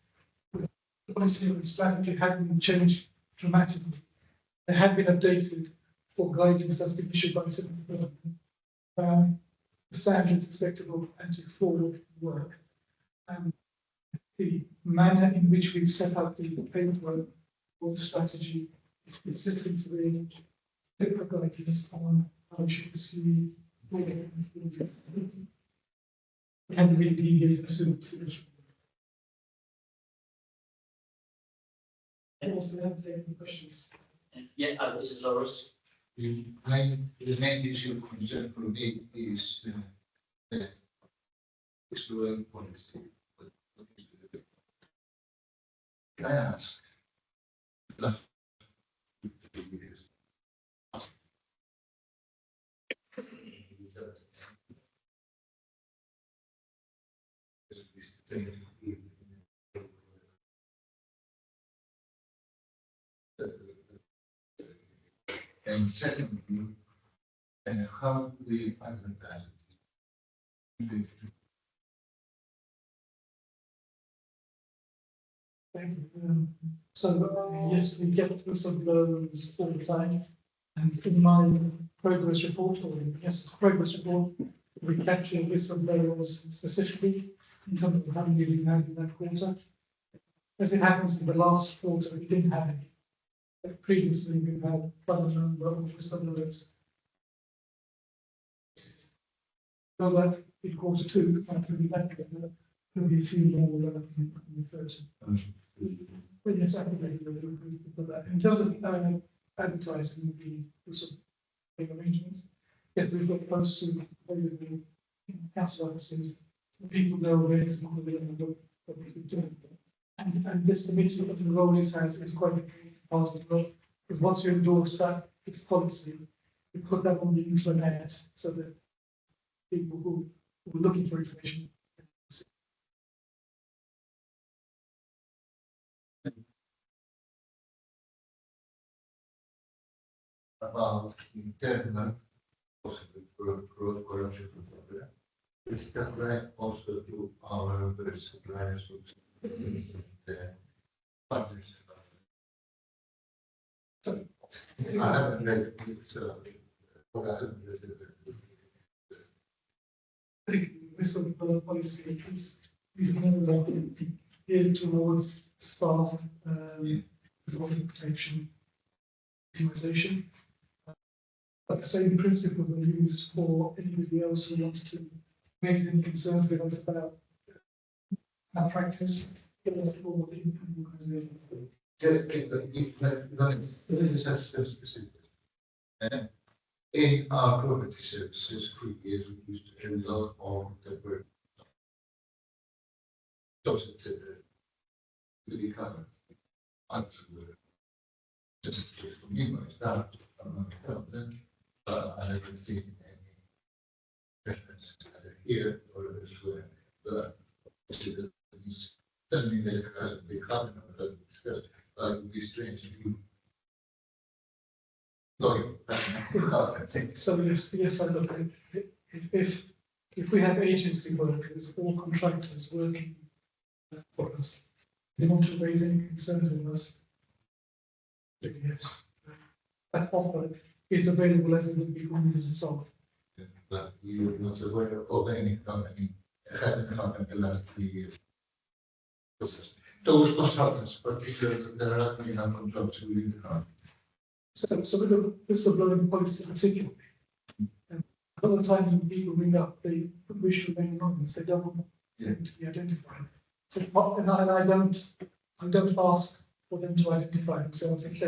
the policy and strategy haven't been changed dramatically. They have been updated for guidance that's been issued by the central government. The standards expected of anti-fraud work, and the manner in which we've set up the paperwork for the strategy is consistent with the typical guidance on how we should pursue fraud and really deviate to the and also have any questions. Yeah, this is Loris. The main issue of concern for me is the whistleblowing policy. Can I ask? Last 2 years. And secondly, how do we advertise it? So yes, we get whistleblowers all the time, and in my progress report, or yes, progress report, we capture whistleblowers specifically in terms of how many we had in that quarter. As it happens, in the last quarter, we didn't have any. But previously, we've had quite a number of whistleblowers. So that in quarter 2, there'll be a few more in the first. But yes, I think we put that. In terms of advertising the sort of arrangements, yes, we've got posters available in council offices, so people know where to look what we're doing. And this committee of the role it has is quite a part of the role, because once you endorse that, this policy, you put that on the intranet so that people who are looking for information. About internal possible fraud, corruption, etc. Which can apply also to our suppliers of partners. So I haven't read it, but I haven't read it. this sort of policy is more geared towards staff, audit protection, optimization. But the same principles are used for anybody else who wants to raise any concerns with us about our practice. In our property services, years we used to do a lot of the work. Just to the cover. Just for me, myself, then, but I haven't seen any difference here or elsewhere. But doesn't mean that it has a big cover, but it would be strange if you. So yes, I look at if we have agency workers or contractors working for us, they want to raise any concerns with us. Yes, that offer is available as it would be on the staff. But you're not aware of any company having come in the last 3 years. Those consultants, particularly, there are many number of jobs within the company. So with the whistleblowing policy particularly, a lot of times when people ring up, they wish to remain anonymous, they don't want to be identified. So, and I don't ask for them to identify themselves if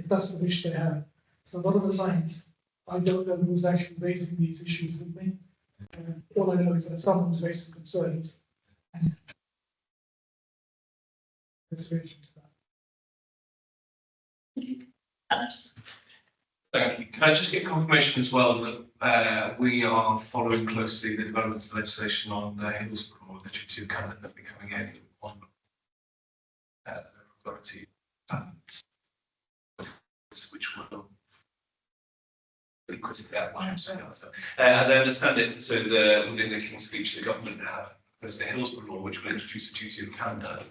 that's the wish they have. So a lot of the times, I don't know who's actually raising these issues with me. All I know is that someone's raising concerns. And that's reaction to that. Thank you. Can I just get confirmation as well that we are following closely the developments of legislation on the Hillsborough Literature Canon that will be coming in on authority, which will be quickly outlined. As I understand it, so within the King's Speech, the government have proposed the Hillsborough Law, which will introduce a duty of candour,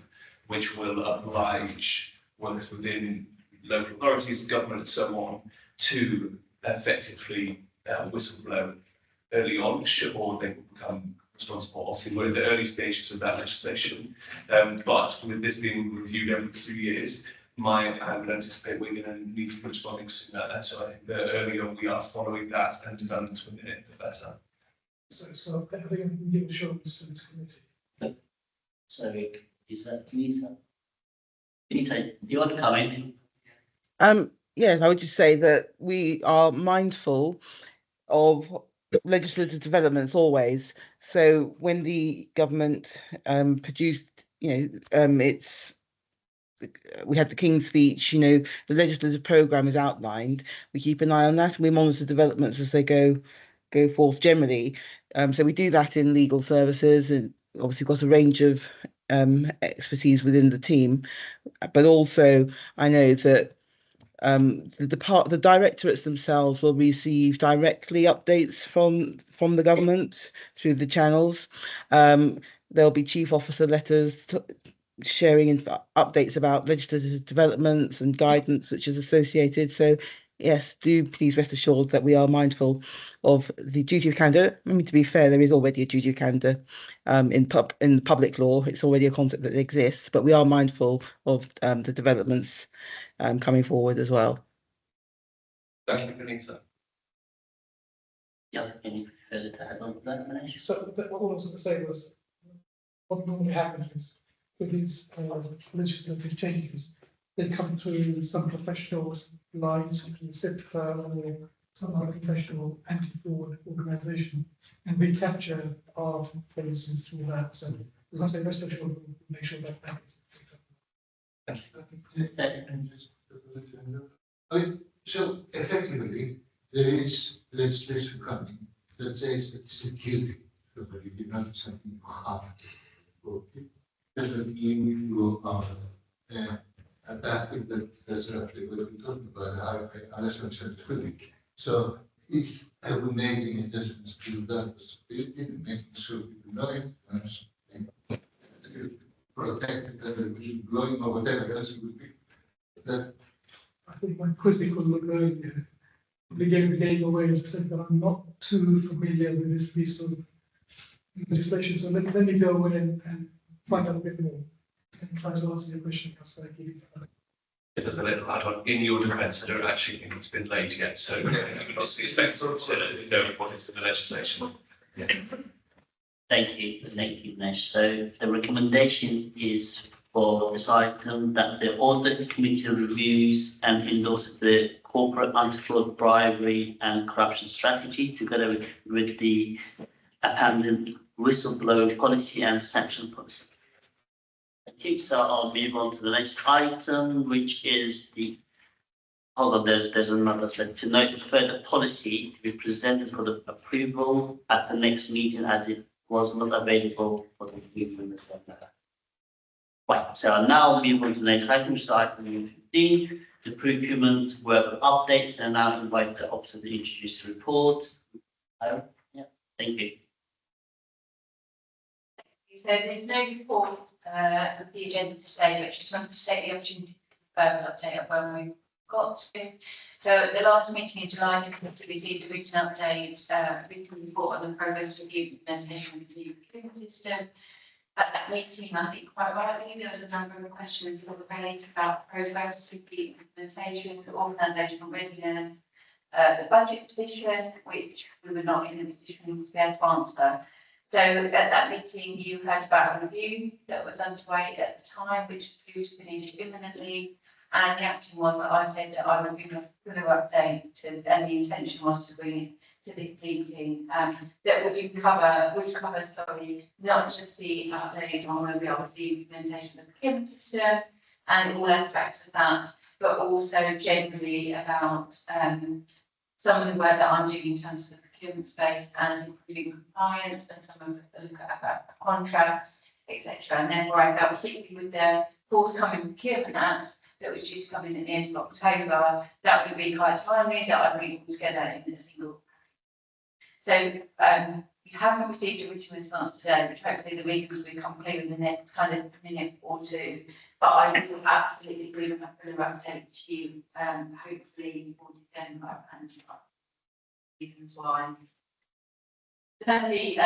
which will oblige workers within local authorities, government, and so on, to effectively whistleblow early on, or they will become responsible. Obviously, we're in the early stages of that legislation, but with this being reviewed every 2 years, I would anticipate we're going to need to be responding sooner. And so I think the earlier we are following that and developments within it, the better. So I think I can give assurance to this committee. So is that Anita? Anita, do you want to come in? Yes, I would just say that we are mindful of legislative developments always. So when the government produced, we had the King's Speech, the legislative programme is outlined. We keep an eye on that and we monitor developments as they go forth generally. So we do that in legal services, and obviously got a range of expertise within the team. But also I know that the directorates themselves will receive directly updates from the government through the channels. There'll be chief officer letters sharing updates about legislative developments and guidance which is associated. So yes, do please rest assured that we are mindful of the duty of candour. I mean, to be fair, there is already a duty of candour in public law. It's already a concept that exists, but we are mindful of the developments coming forward as well. Thank you, Anita. Yeah, any further to add on to that, Manish? So what I was going to say was, what normally happens is with these legislative changes, they come through some professional lines, such as SIPFA or some other professional anti-fraud organisation, and we capture our policies through that. So as I say, rest assured, we'll make sure that that is So effectively, there is legislation coming that says it's a duty, so that you did not something you have to do. Doesn't mean you are, and I think that's roughly what we're talking about, unless I'm saying fully. So it's making adjustments to that possibility, making sure people know it, and protect it, and whistleblowing or whatever else it would be. That I think my quizzical look earlier probably gave the game away and said that I'm not too familiar with this piece of legislation. So let me go away and find out a bit more and try to answer your question, Councillor Keith. Just a little add on, in your defence, I don't actually think it's been laid yet, so you would not expect to know what is in the legislation. Yeah. Thank you, Nesh. So the recommendation is for this item that the audit committee reviews and endorses the corporate anti-fraud, bribery and corruption strategy together with the appended whistleblower policy and sanction policy. Thank you. So I'll move on to the next item, which is the, hold on, there's another set to note the further policy to be presented for the approval at the next meeting as it was not available for the movement agenda. Right, so I'll now move on to the next item, which is item 15, the procurement work update, and now invite the officer to introduce the report. Yeah, thank you. So there's no report with the agenda today, but just wanted to take the opportunity to update of where we got to. So at the last meeting in July, the committee received a written update, written report on the progress review implementation of the new procurement system. At that meeting, I think quite rightly, there was a number of questions that were raised about progress with the implementation, the organisational readiness, the budget position, which we were not in a position to be able to answer. So at that meeting, you heard about a review that was underway at the time, which was due to finish imminently. And the action was that I said that I would bring a fuller update to, and the intention was to bring it to this meeting that would cover, not just the update on where we are with the implementation of the procurement system and all aspects of that, but also generally about some of the work that I'm doing in terms of the procurement space and improving compliance and some of the look at contracts, etc. And therefore I felt particularly with the forthcoming procurement act that was due to come in at the end of October, that would be quite timely that I bring all together in a single. So you haven't received a written response today, which hopefully the reasons will become clear in the next kind of minute or two. But I will absolutely bring a fuller update to you, hopefully before December and reasons why. Thirdly,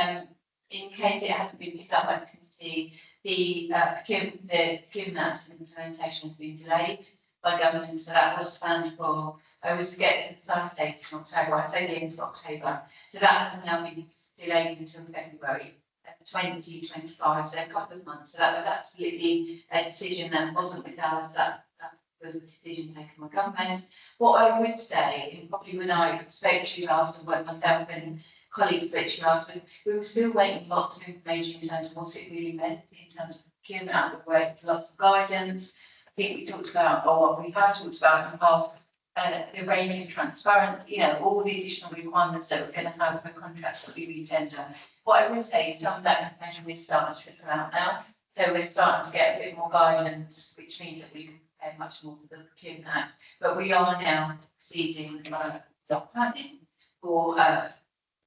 in case it hasn't been picked up by the committee, the procurement act implementation has been delayed by government, so that was planned for, I was to get the precise date in October, I say the end of October, so that has now been delayed until February 2025, so a couple of months. So that was absolutely a decision that wasn't with us, that was a decision taken by government. What I would say, and probably when I spoke to you last, and both myself and colleagues spoke to you last, we were still waiting for lots of information in terms of what it really meant in terms of procurement out of the way, lots of guidance. I think we talked about, or what we have talked about in the past, the range of transparency, all the additional requirements that we're going to have for contracts that we re-tender. What I would say is some of that information is starting to trickle out now. So we're starting to get a bit more guidance, which means that we can prepare much more for the procurement act. But we are now proceeding planning for,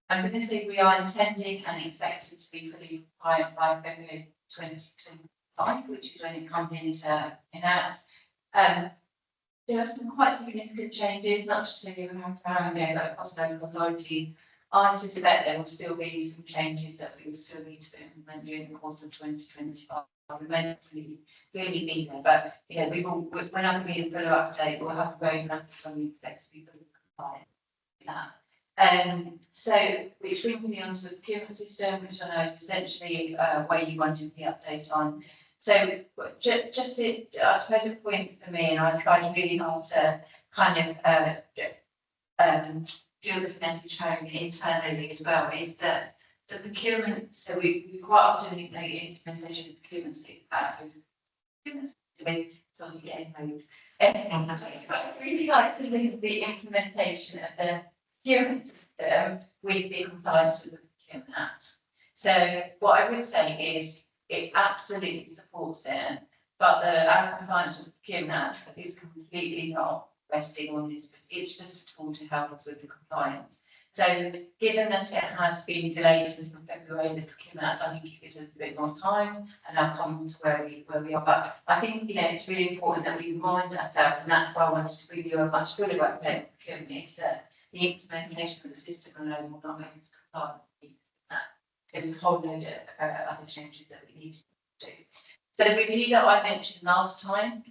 I'm going to say we are intending and expecting to be fully by February 2025, which is when it comes into enact. There are some quite significant changes, not just in the Haringey, but across local authorities. I suspect there will still be some changes that we will still need to implement during the course of 2025. We may not really be there, but we will. When I'm giving a fuller update, we'll have a very much from the expect to be compliant with that. So, which brings me on to the procurement system, which I know is essentially where you wanted the update on. So, just I suppose a point for me, and I tried really hard to kind of drill this message home internally as well, is that the procurement, so we quite often link the implementation of procurement it's obviously getting paid. I really like to link the implementation of the procurement system with the compliance with the procurement act. So what I would say is it absolutely supports it, but our compliance with the procurement act is completely not resting on this. It's just a tool to help us with the compliance. So given that it has been delayed until February, the procurement act, I think it gives us a bit more time, and I'll come to where we are. But I think it's really important that we remind ourselves, and that's why I wanted to bring you a much fuller update of procurement, is that the implementation of the system alone will not make us compliant. there's a whole load of other changes that we need to do. So the review that I mentioned last time,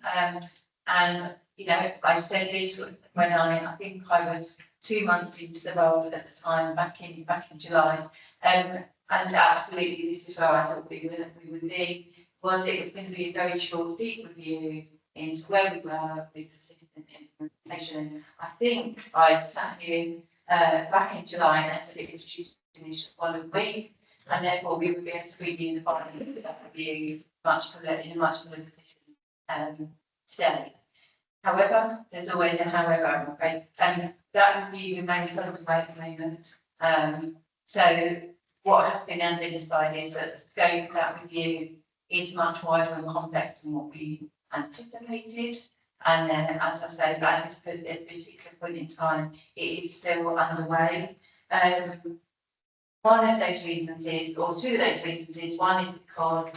and you know, I said this when I think I was 2 months into the role at the time, back in July, and absolutely this is where I thought we would be, was it was going to be a very short, deep review into where we were with the system implementation. I think I sat here back in July and said it was due to finish the following week, and therefore we would be able to review the following that review in a much better position today. However, there's always a however, I'm afraid, and that review remains underway at the moment. So what has been identified is that the scope of that review is much wider and complex than what we anticipated. And then, as I say, at this particular point in time, it is still underway. One of those reasons is, or two of those reasons is, one is because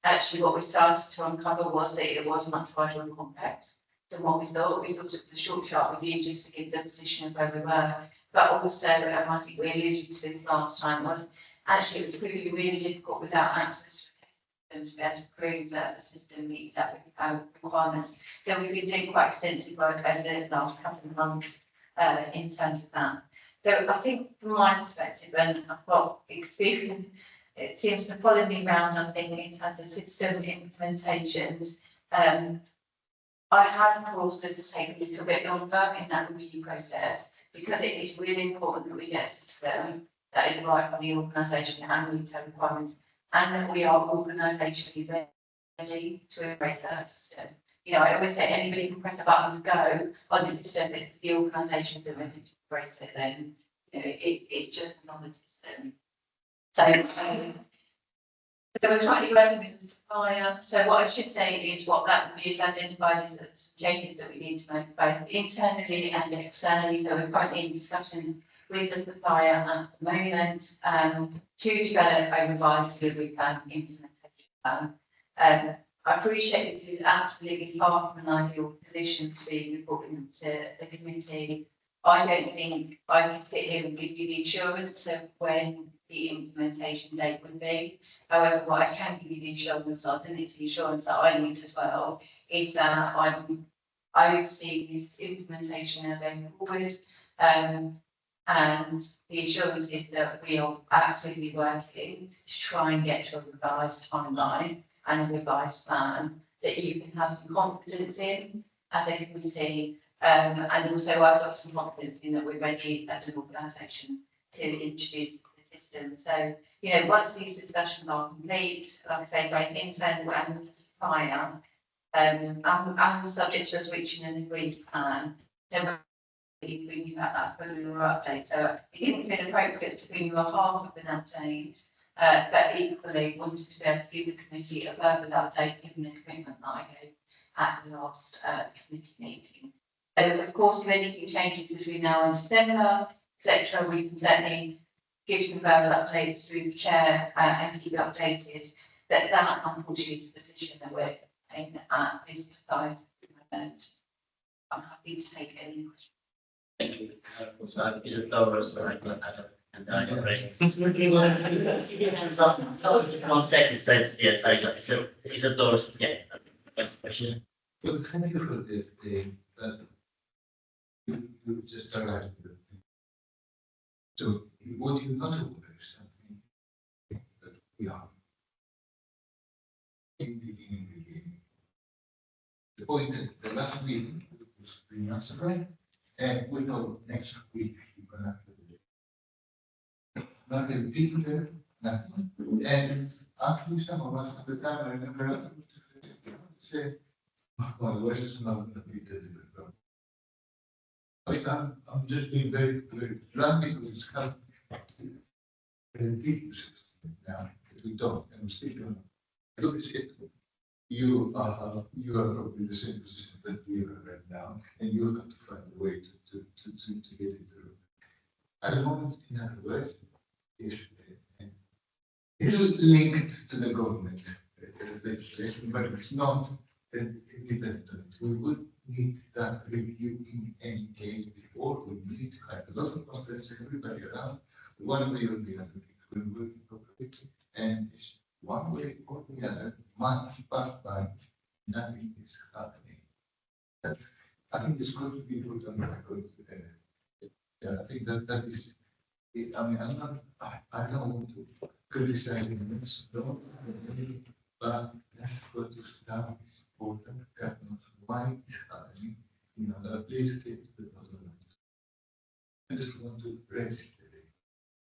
actually what we started to uncover was that it was much wider and complex than what we thought. We thought it was a short, sharp review just to give the position of where we were. But also, I think we alluded to this last time, was actually it was proving really difficult without access to be able to prove that the system meets that requirements. So we've been doing quite extensive work over the last couple of months in terms of that. So I think from my perspective, and I've got experience, it seems to follow me around, I think, in terms of system implementations. I have caused us to take a little bit longer in that review process because it is really important that we get a system that is right for the organisation and meets our requirements, and that we are organisationally ready to embrace that system. You know, I always say anybody can press a button and go on the system. If the organisations are ready to embrace it, then you know, it's just another system. So we're currently working with the supplier. So what I should say is what that review has identified is that some changes that we need to make both internally and externally. So we're currently in discussion with the supplier at the moment to develop a revised delivery plan implementation plan. I appreciate this is absolutely far from an ideal position to be reporting to the committee. I don't think I can sit here and give you the assurance of when the implementation date would be. However, what I can give you the assurance of, and it's the assurance that I need as well, is that I oversee this implementation going forward. And the assurance is that we are absolutely working to try and get to a revised timeline and a revised plan that you can have some confidence in as a committee. And also I've got some confidence in that we're ready as an organisation to introduce the system. So, you know, once these discussions are complete, like I say, both internal and with the supplier, I'm subject to us reaching an agreed plan, then we'll bring you that further update. So it didn't feel appropriate to bring you a half of an update, but equally wanted to be able to give the committee a further update given the commitment that I gave at the last committee meeting. So of course, if anything changes between now and December, etc., we can certainly give some further updates through the chair and keep you updated. But that, unfortunately, is the position that we're in at this precise moment. I'm happy to take any questions. Thank you. So is it Doris or and I agree. 1 second says yes, I got it. Is it Doris? Yeah. Question. Well, thank you for you just highlighted it. So what you not aware is something that we are in the beginning. The point that the last meeting was 3 months ago, and we know next week we're gonna have the nothing different, nothing. And actually some of us at the time I remember say, my voice is not gonna be different. I'm just being very, very blunt because it's kind of ridiculous now that we don't, and we still don't. Look at it. You are probably in the same position that we are right now, and you'll have to find a way to get it through. At the moment, in other words, is linked to the government legislation, but it's not independent. We would need that review in any case before. We need to have a lot of conference, everybody around, one way or the other. We're working quickly. And it's one way or the other, month past by, nothing is happening. But I think it's good to be put on the record. I think that is, I mean, I don't want to criticize this, don't, but that's what to start is important, government, why it's happening, please take the government. I just want to raise it today.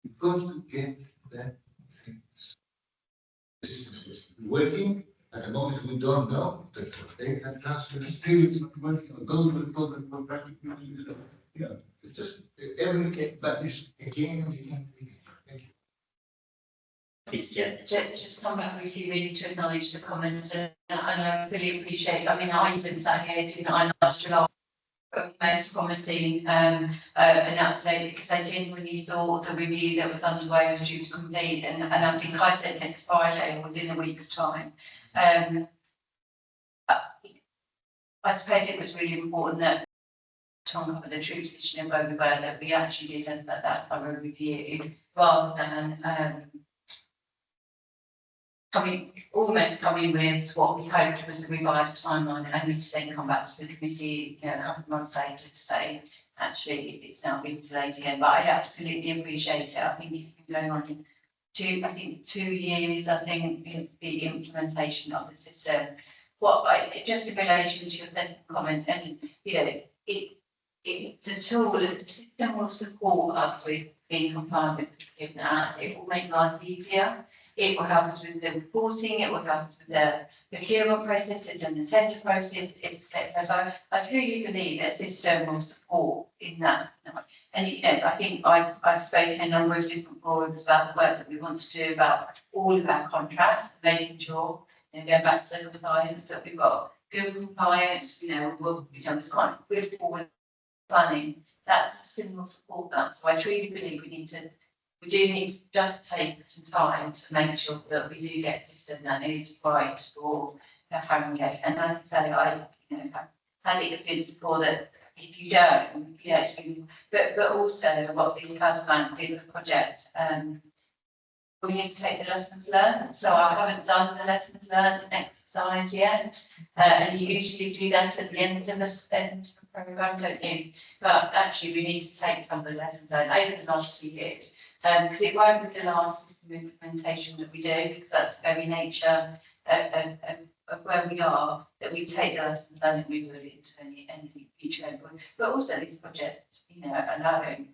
We've got to get that things. Working, at the moment we don't know, the data transfer still is not working, those will go for practically, it's just every, but this again and again. Thank you. Please, yeah. Just come back with you really to acknowledge the comments and I really appreciate, I mean, I even sat here in I last July most promising an update because I genuinely thought the review that was underway was due to complete and I think I said next Friday or within a week's time. I suppose it was really important that to uncover the true position of everywhere that we actually did that thorough review rather than almost coming with what we hoped was a revised timeline only to then come back to the committee a couple of months later to say actually it's now been delayed again. But I absolutely appreciate it. I think it's been going on 2 years, I think, is the implementation of the system. Just in relation to your second comment, and it's a tool, the system will support us with being compliant with the Procurement Act. It will make life easier. It will help us with the reporting, it will help us with the procurement processes and the tender process, etc. So I truly believe that system will support in that. And I think I've spoken a number of different forums about the work that we want to do about all of our contracts, making sure, going back to the compliance, that we've got good compliance, there's quite good forward planning. That system will support that. So I truly believe we do need to just take some time to make sure that we do get a system that is right for Harringay. And like I say, I've had experience before that if you don't, it's been, but also what these Council Bank did the project, we need to take the lessons learned. So I haven't done the lessons learned exercise yet. And you usually do that at the end of the programme, don't you? But actually we need to take some of the lessons learned over the last 2 years. Because it won't be the last system implementation that we do, because that's the very nature of where we are, that we take the lessons learned and we put it into anything future. But also these projects, alone.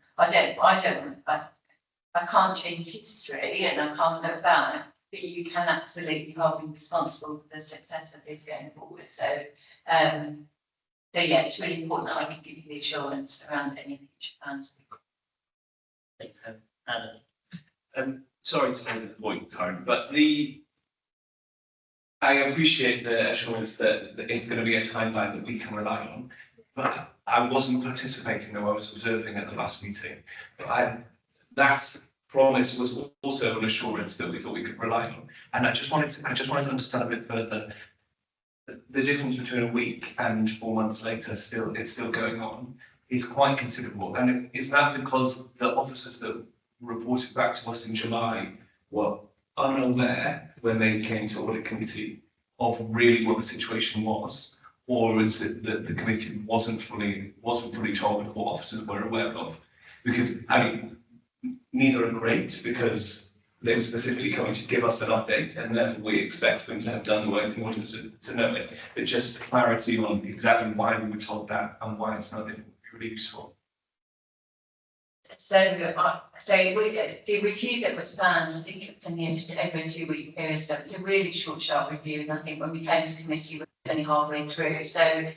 I can't change history and I can't look back, but you can absolutely hold me responsible for the success of this going forward. So yeah, it's really important that I can give you the assurance around any future plans. Thanks, Adam. Sorry to make the point, Karen, but I appreciate the assurance that it's going to be a timeline that we can rely on, but I wasn't participating, though I was observing at the last meeting. But that promise was also an assurance that we thought we could rely on, and I just wanted to understand a bit further the difference between a week and 4 months later. It's still going on. Is quite considerable, and is that because the officers that reported back to us in July were unaware when they came to audit committee of really what the situation was, or is it that the committee wasn't fully told of what officers were aware of? Because neither are great, because they were specifically coming to give us an update, and therefore we expect them to have done the work in order to know it. But just clarity on exactly why we were told that and why it's not really useful. So the review that was planned, I think it was over a 2-week period, so it was a really short, sharp review, and I think when we came to committee, we were only halfway through. So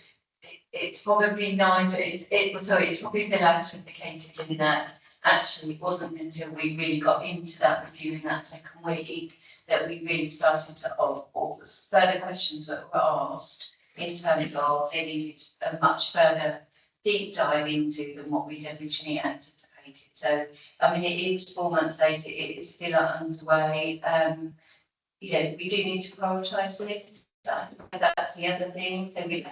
it's probably neither. It's probably the latter of the cases in that actually it wasn't until we really got into that review in that second week that we really started to further questions that were asked in terms of they needed a much further deep dive into than what we'd originally anticipated. So, it is 4 months later, it is still underway. We do need to prioritise this. That's the other thing. So we,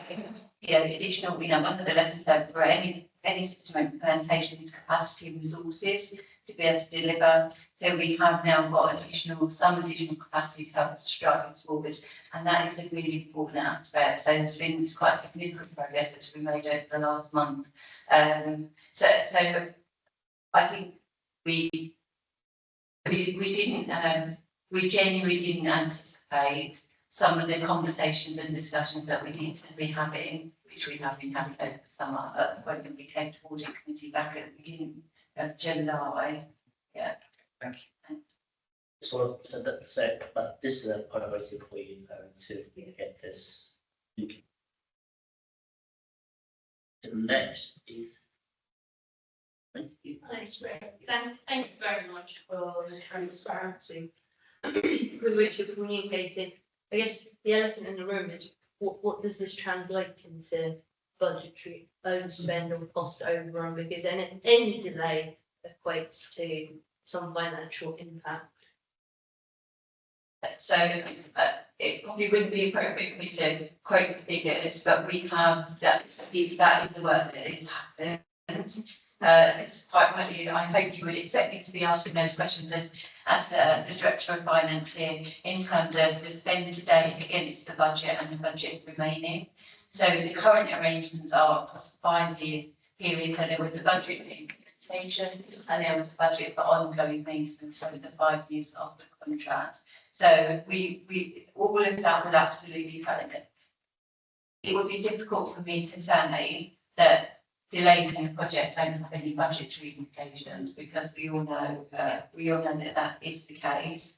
additional, one of the lessons learned for any any system implementation needs capacity and resources to be able to deliver. So we have now got some additional capacity to help us drive this forward, and that is a really important aspect. So there's been quite significant progress that's been made over the last month. So I think we genuinely didn't anticipate some of the conversations and discussions that we need to be having, which we have been having over the summer, when we came to audit committee back at the beginning of July. Yeah. Thank you. So that's it, but this is a priority for you to get this. The next is. Thank you. Thanks, Ray. Thank you very much for the transparency with which you're communicating. I guess the elephant in the room is what does this translate into budgetary overspend or cost overrun? Because any delay equates to some financial impact. So it probably wouldn't be appropriate for me to quote the figures, but we have that is the work that is happened. It's quite rightly, I hope you would expect me to be asking those questions as the Director of Finance here, in terms of the spend today against the budget and the budget remaining. So the current arrangements are across a 5-year period. So there was a budget for implementation and there was a budget for ongoing maintenance over the 5 years of the contract. So we all of that would absolutely cover it. It would be difficult for me to say that delays in the project don't have any budgetary implications, because we all know that is the case.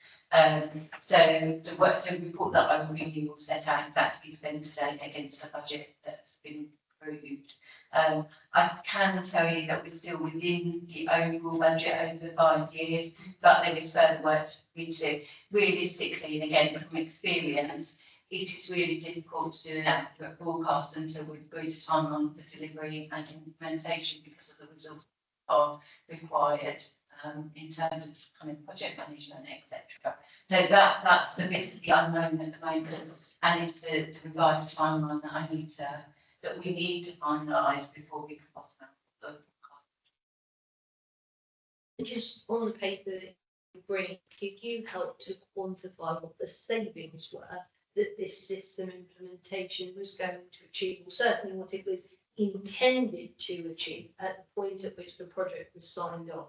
So the report that I'm reading will set out exactly spend today against the budget that's been approved. I can tell you that we're still within the overall budget over the 5 years, but there is further work we do. Realistically, and again from experience, it is really difficult to do an accurate forecast until we've agreed a timeline for delivery and implementation, because of the resources that are required in terms of kind of project management, etc. So that's the bit of the unknown at the moment, and it's the revised timeline that we need to finalise before we can possibly the forecast. Just on the paper that you bring, could you help to quantify what the savings were that this system implementation was going to achieve, or certainly what it was intended to achieve at the point at which the project was signed off?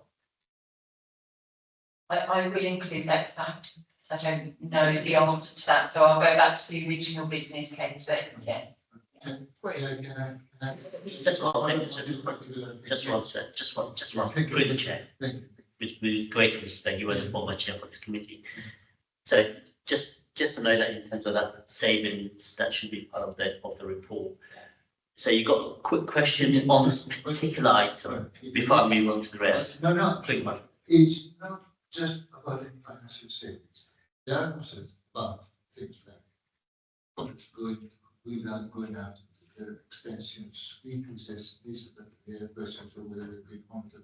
I will include that because I don't know the answer to that, so I'll go back to the original business case, but yeah. Just one through the chair. With great respect, you were the former chair of this committee. So just to know that in terms of that savings, that should be part of the report. So you got a quick question on this particular item before I move on to the rest. No. Quick one. It's not just about the financial savings. There are also about things like products going out to extensions, weaknesses, these are the questions of whether we want to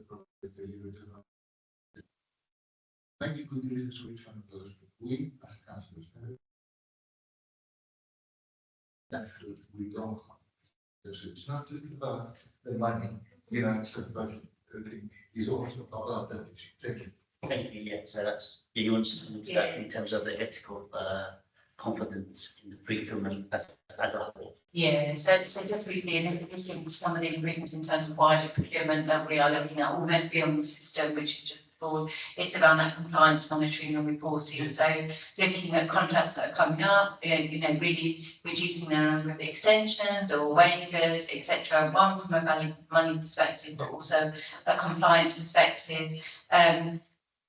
deliver to them. Maybe good reasons for each one of those, but we as councillors that's what we don't have. So it's not just about the money, it's about the thing. It's also about that issue. Thank you. Thank you. Yeah. So that's you want to come to that in terms of the ethical confidence in the procurement as a whole. Yeah, so just briefly, and this is some of the agreements in terms of wider procurement that we are looking at almost beyond the system, which is just before. It's around that compliance monitoring and reporting. So looking at contracts that are coming up, really reducing the number of extensions or waivers, etc. One from a value money perspective, but also a compliance perspective.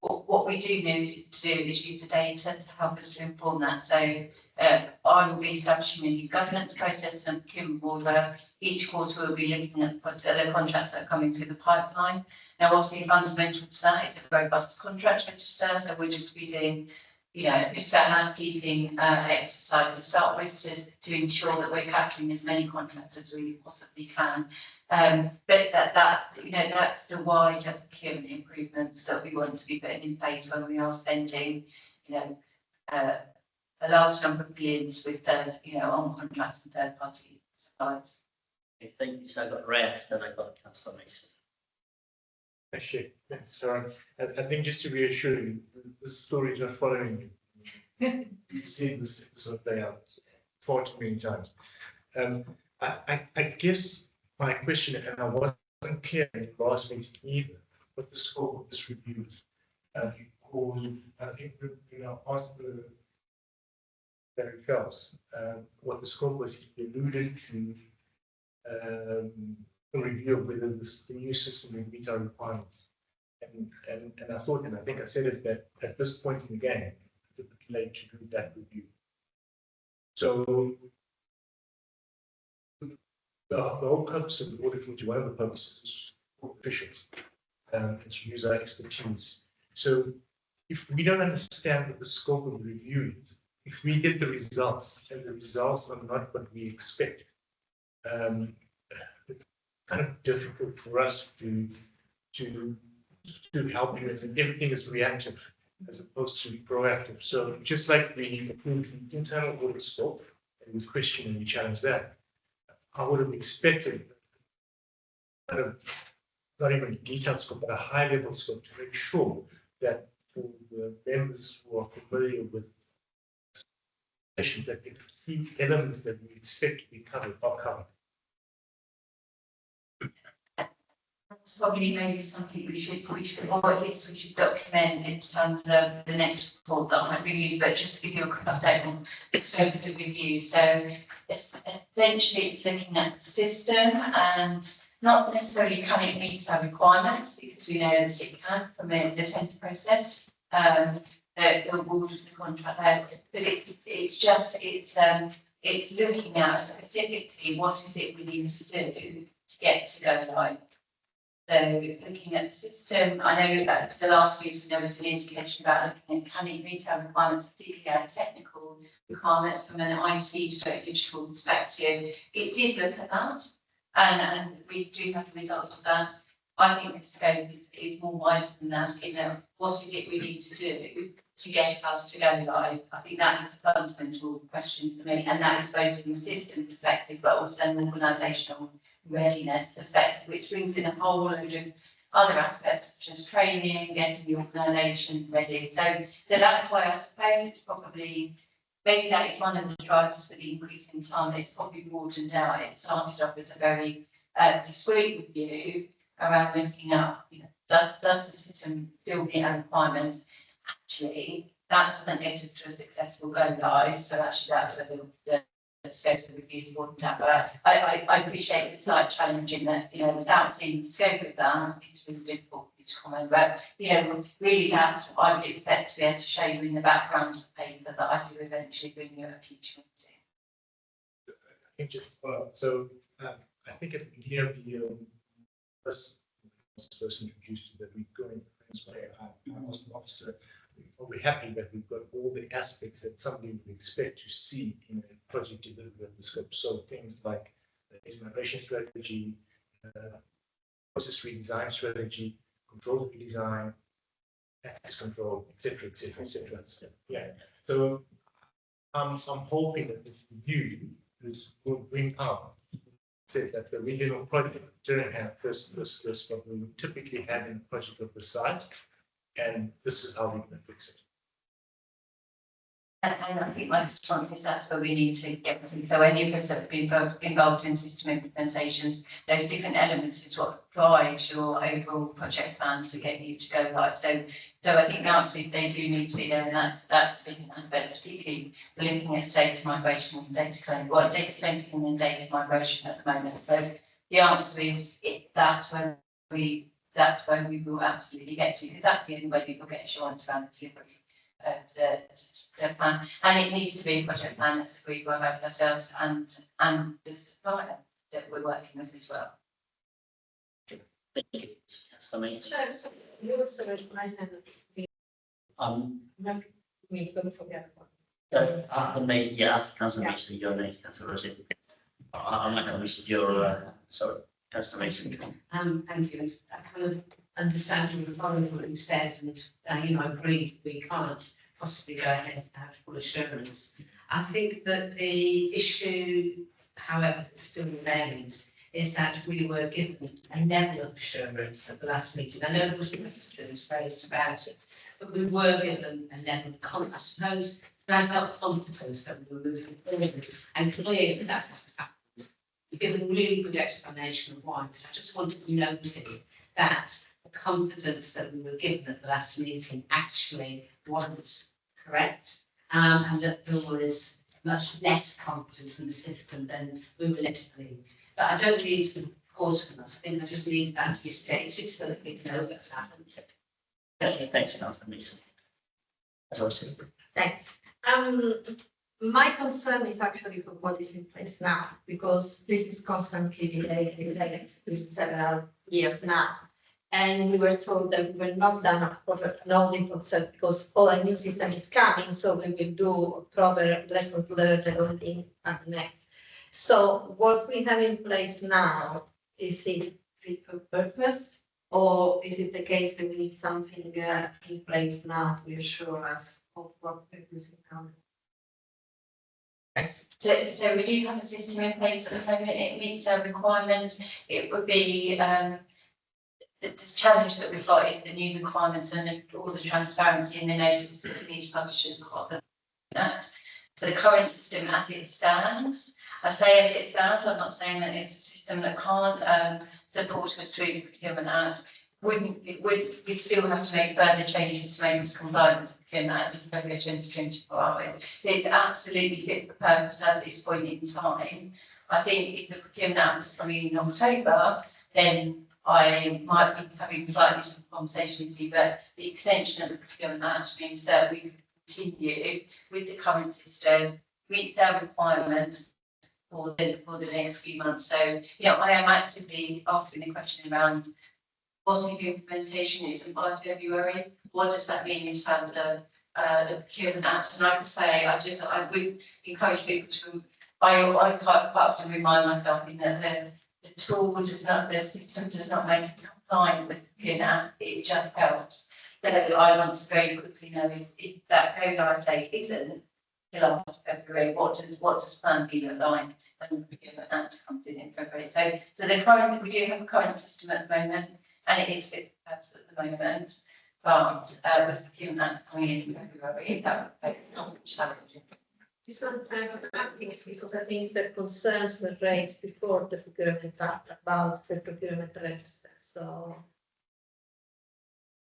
What we do need to do is use the data to help us to inform that. So I will be establishing a new governance process and procurement board where each quarter we'll be looking at the contracts that are coming through the pipeline. Now, obviously, fundamental to that is a robust contract register. So we'll just be doing, just a housekeeping exercise to start with to ensure that we're capturing as many contracts as we possibly can. But that's the wider procurement improvements that we want to be putting in place when we are spending, a large number of billions with on contracts and third party suppliers. Okay, thank you. So I got rest, then I got Councillor Mason. Actually, sorry, I think just to reassure you, the story is not following you. You've seen this sort of play out far too many times. I guess my question, and I wasn't clear in the last meeting either, what the scope of this review is. Because I think, asked the Barry Phelps, what the scope was, he alluded to a review of whether the new system will meet our requirements. And I thought, and I think I said it, that at this point in the game, it's a bit late to do that review. So the whole purpose of the audit committee, one of the purposes is for officials and to use our expertise. So if we don't understand what the scope of the review is, if we get the results and the results are not what we expect, it's kind of difficult for us to help you, and everything is reactive as opposed to proactive. So just like we approved the internal audit scope and we question and we challenge that, I would have expected kind of not even a detailed scope, but a high level scope to make sure that for the members who are familiar with that the key elements that we expect to be covered are covered. That's probably maybe something we should, or at least we should document in terms of the next report that I might bring you, but just to give you a quick update on the scope of the review. So essentially it's looking at the system and not necessarily can it meet our requirements, because we know that it can from the tender process, the award of the contract there, but it's looking at specifically what is it we need to do to get to go live. So looking at the system, I know that for the last meeting there was an indication about looking at can it meet our requirements, particularly our technical requirements from an IT stroke digital perspective. It did look at that, and we do have the results of that. I think the scope is more wider than that. What is it we need to do to get us to go live? I think that is a fundamental question for me, and that is both from a system perspective, but also an organisational readiness perspective, which brings in a whole load of other aspects such as training, getting the organisation ready. So that's why I suppose it's probably, maybe that is one of the drivers for the increase in time. It's probably broadened out. It started off as a very discrete review around looking at, does the system still meet our requirements? Actually, that doesn't get us to a successful go live. So actually, that's where the scope of the review is broadened out. But I appreciate the slight challenge in that, without seeing the scope of that, it's really difficult to comment. But really, that's what I would expect to be able to show you in the background of the paper that I do eventually bring you at a future meeting. I think just so I think at the beginning of the year, first person introduced that we go in friends by I was an officer. We're happy that we've got all the aspects that somebody would expect to see in a project delivery of the scope. So things like the migration strategy, process redesign strategy, control redesign, access control, etc., etc., etc. Yeah. So I'm hoping that this review will bring out that the regional project didn't have this what we would typically have in a project of this size, and this is how we can fix it. And I think my response is that's where we need to get to. So any of us that have been involved in system implementations, those different elements is what drives your overall project plan to get you to go live. So I think that's if they do need to be there, and that's different aspects, particularly we're looking at data migration and data cleansing and then data migration at the moment. So the answer is that's where we will absolutely get to, because that's the only way people get assurance around the delivery of the plan, and it needs to be a project plan that's agreed by both ourselves and the supplier that we're working with as well. Thank you. That's amazing. You also raised my hand. No, Me, don't forget. so after me, yeah, after Councillor Mason, your next, Councillor Rosie. I'm not going to miss your, sorry, Councillor Mason. Thank you. I kind of understand you following what you said, and I agree we can't possibly go ahead without full assurance. I think that the issue, however, still remains is that we were given a level of assurance at the last meeting. I know there was questions raised about it, but we were given a level of confidence. I suppose I felt confidence that we were moving forward, and clearly that's what's happened. We've given a really good explanation of why, but I just wanted to note that the confidence that we were given at the last meeting actually wasn't correct, and that there was much less confidence in the system than we were led to believe. But I don't need to pause from us. I think I just need that to be stated so that we know that's happened. Okay, thanks, Councillor Mason. As I was saying. Thanks. My concern is actually for what is in place now, because this is constantly delayed in several years now. And we were told that we were not done a proper audit of self because all a new system is coming, so we will do a proper lesson learned and auditing at next. So what we have in place now, is it fit for purpose? Or is it the case that we need something in place now to assure us of what purpose we come? So we do have a system in place at the moment. It meets our requirements. It would be, the challenge that we've got is the new requirements and all the transparency in the notices that we need to publish as part of that. For the current system as it stands, I say as it stands, I'm not saying that it's a system that can't support us through the Procurement Act. We'd still have to make further changes to make us compliant with the Procurement Act of February 2024. It's absolutely fit for purpose at this point in time. I think if the Procurement Act was coming in October, then I might be having a slightly different conversation with you, but the extension of the Procurement Act means that we can continue with the current system, meets our requirements for the next few months. So, I am actively asking the question around what's the implementation is by February. What does that mean in terms of the Procurement Act? And I would say, I would encourage people to, I quite often remind myself in that the tool does not, the system does not make it compliant with the Procurement Act, it just helps. So I want to very quickly know if that go-live date isn't till after February, what does Plan B look like when the Procurement Act comes in February? So the current, we do have a current system at the moment, and it is fit for purpose at the moment, but with the Procurement Act coming in February, that would be challenging. This one I'm asking is because I think the concerns were raised before the Procurement Act about the procurement register. So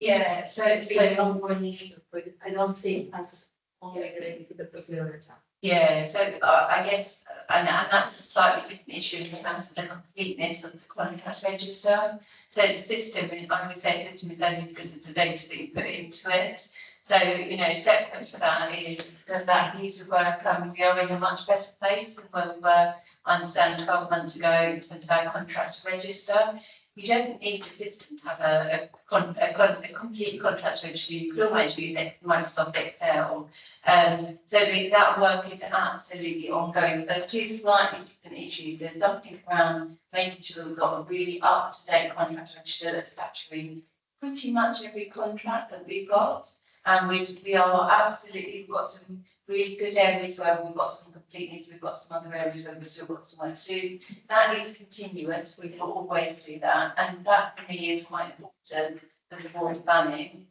yeah, so an ongoing issue, but I don't see it as only related to the Procurement Act. yeah, so I guess, and that's a slightly different issue in terms of the completeness of the contract register. So the system, I would say, the system is only as good as the data that you put into it. So, separate to that is that piece of work, we are in a much better place than where we were, I understand, 12 months ago in terms of our contract register. You don't need a system to have a complete contract register. You could always use Microsoft Excel. So that work is absolutely ongoing. So there's two slightly different issues. There's something around making sure we've got a really up-to-date contract register that's capturing pretty much every contract that we've got. And we are absolutely, we've got some really good areas where we've got some completeness, we've got some other areas where we've still got some work to do. That is continuous, we will always do that. And that for me is quite important for the board planning.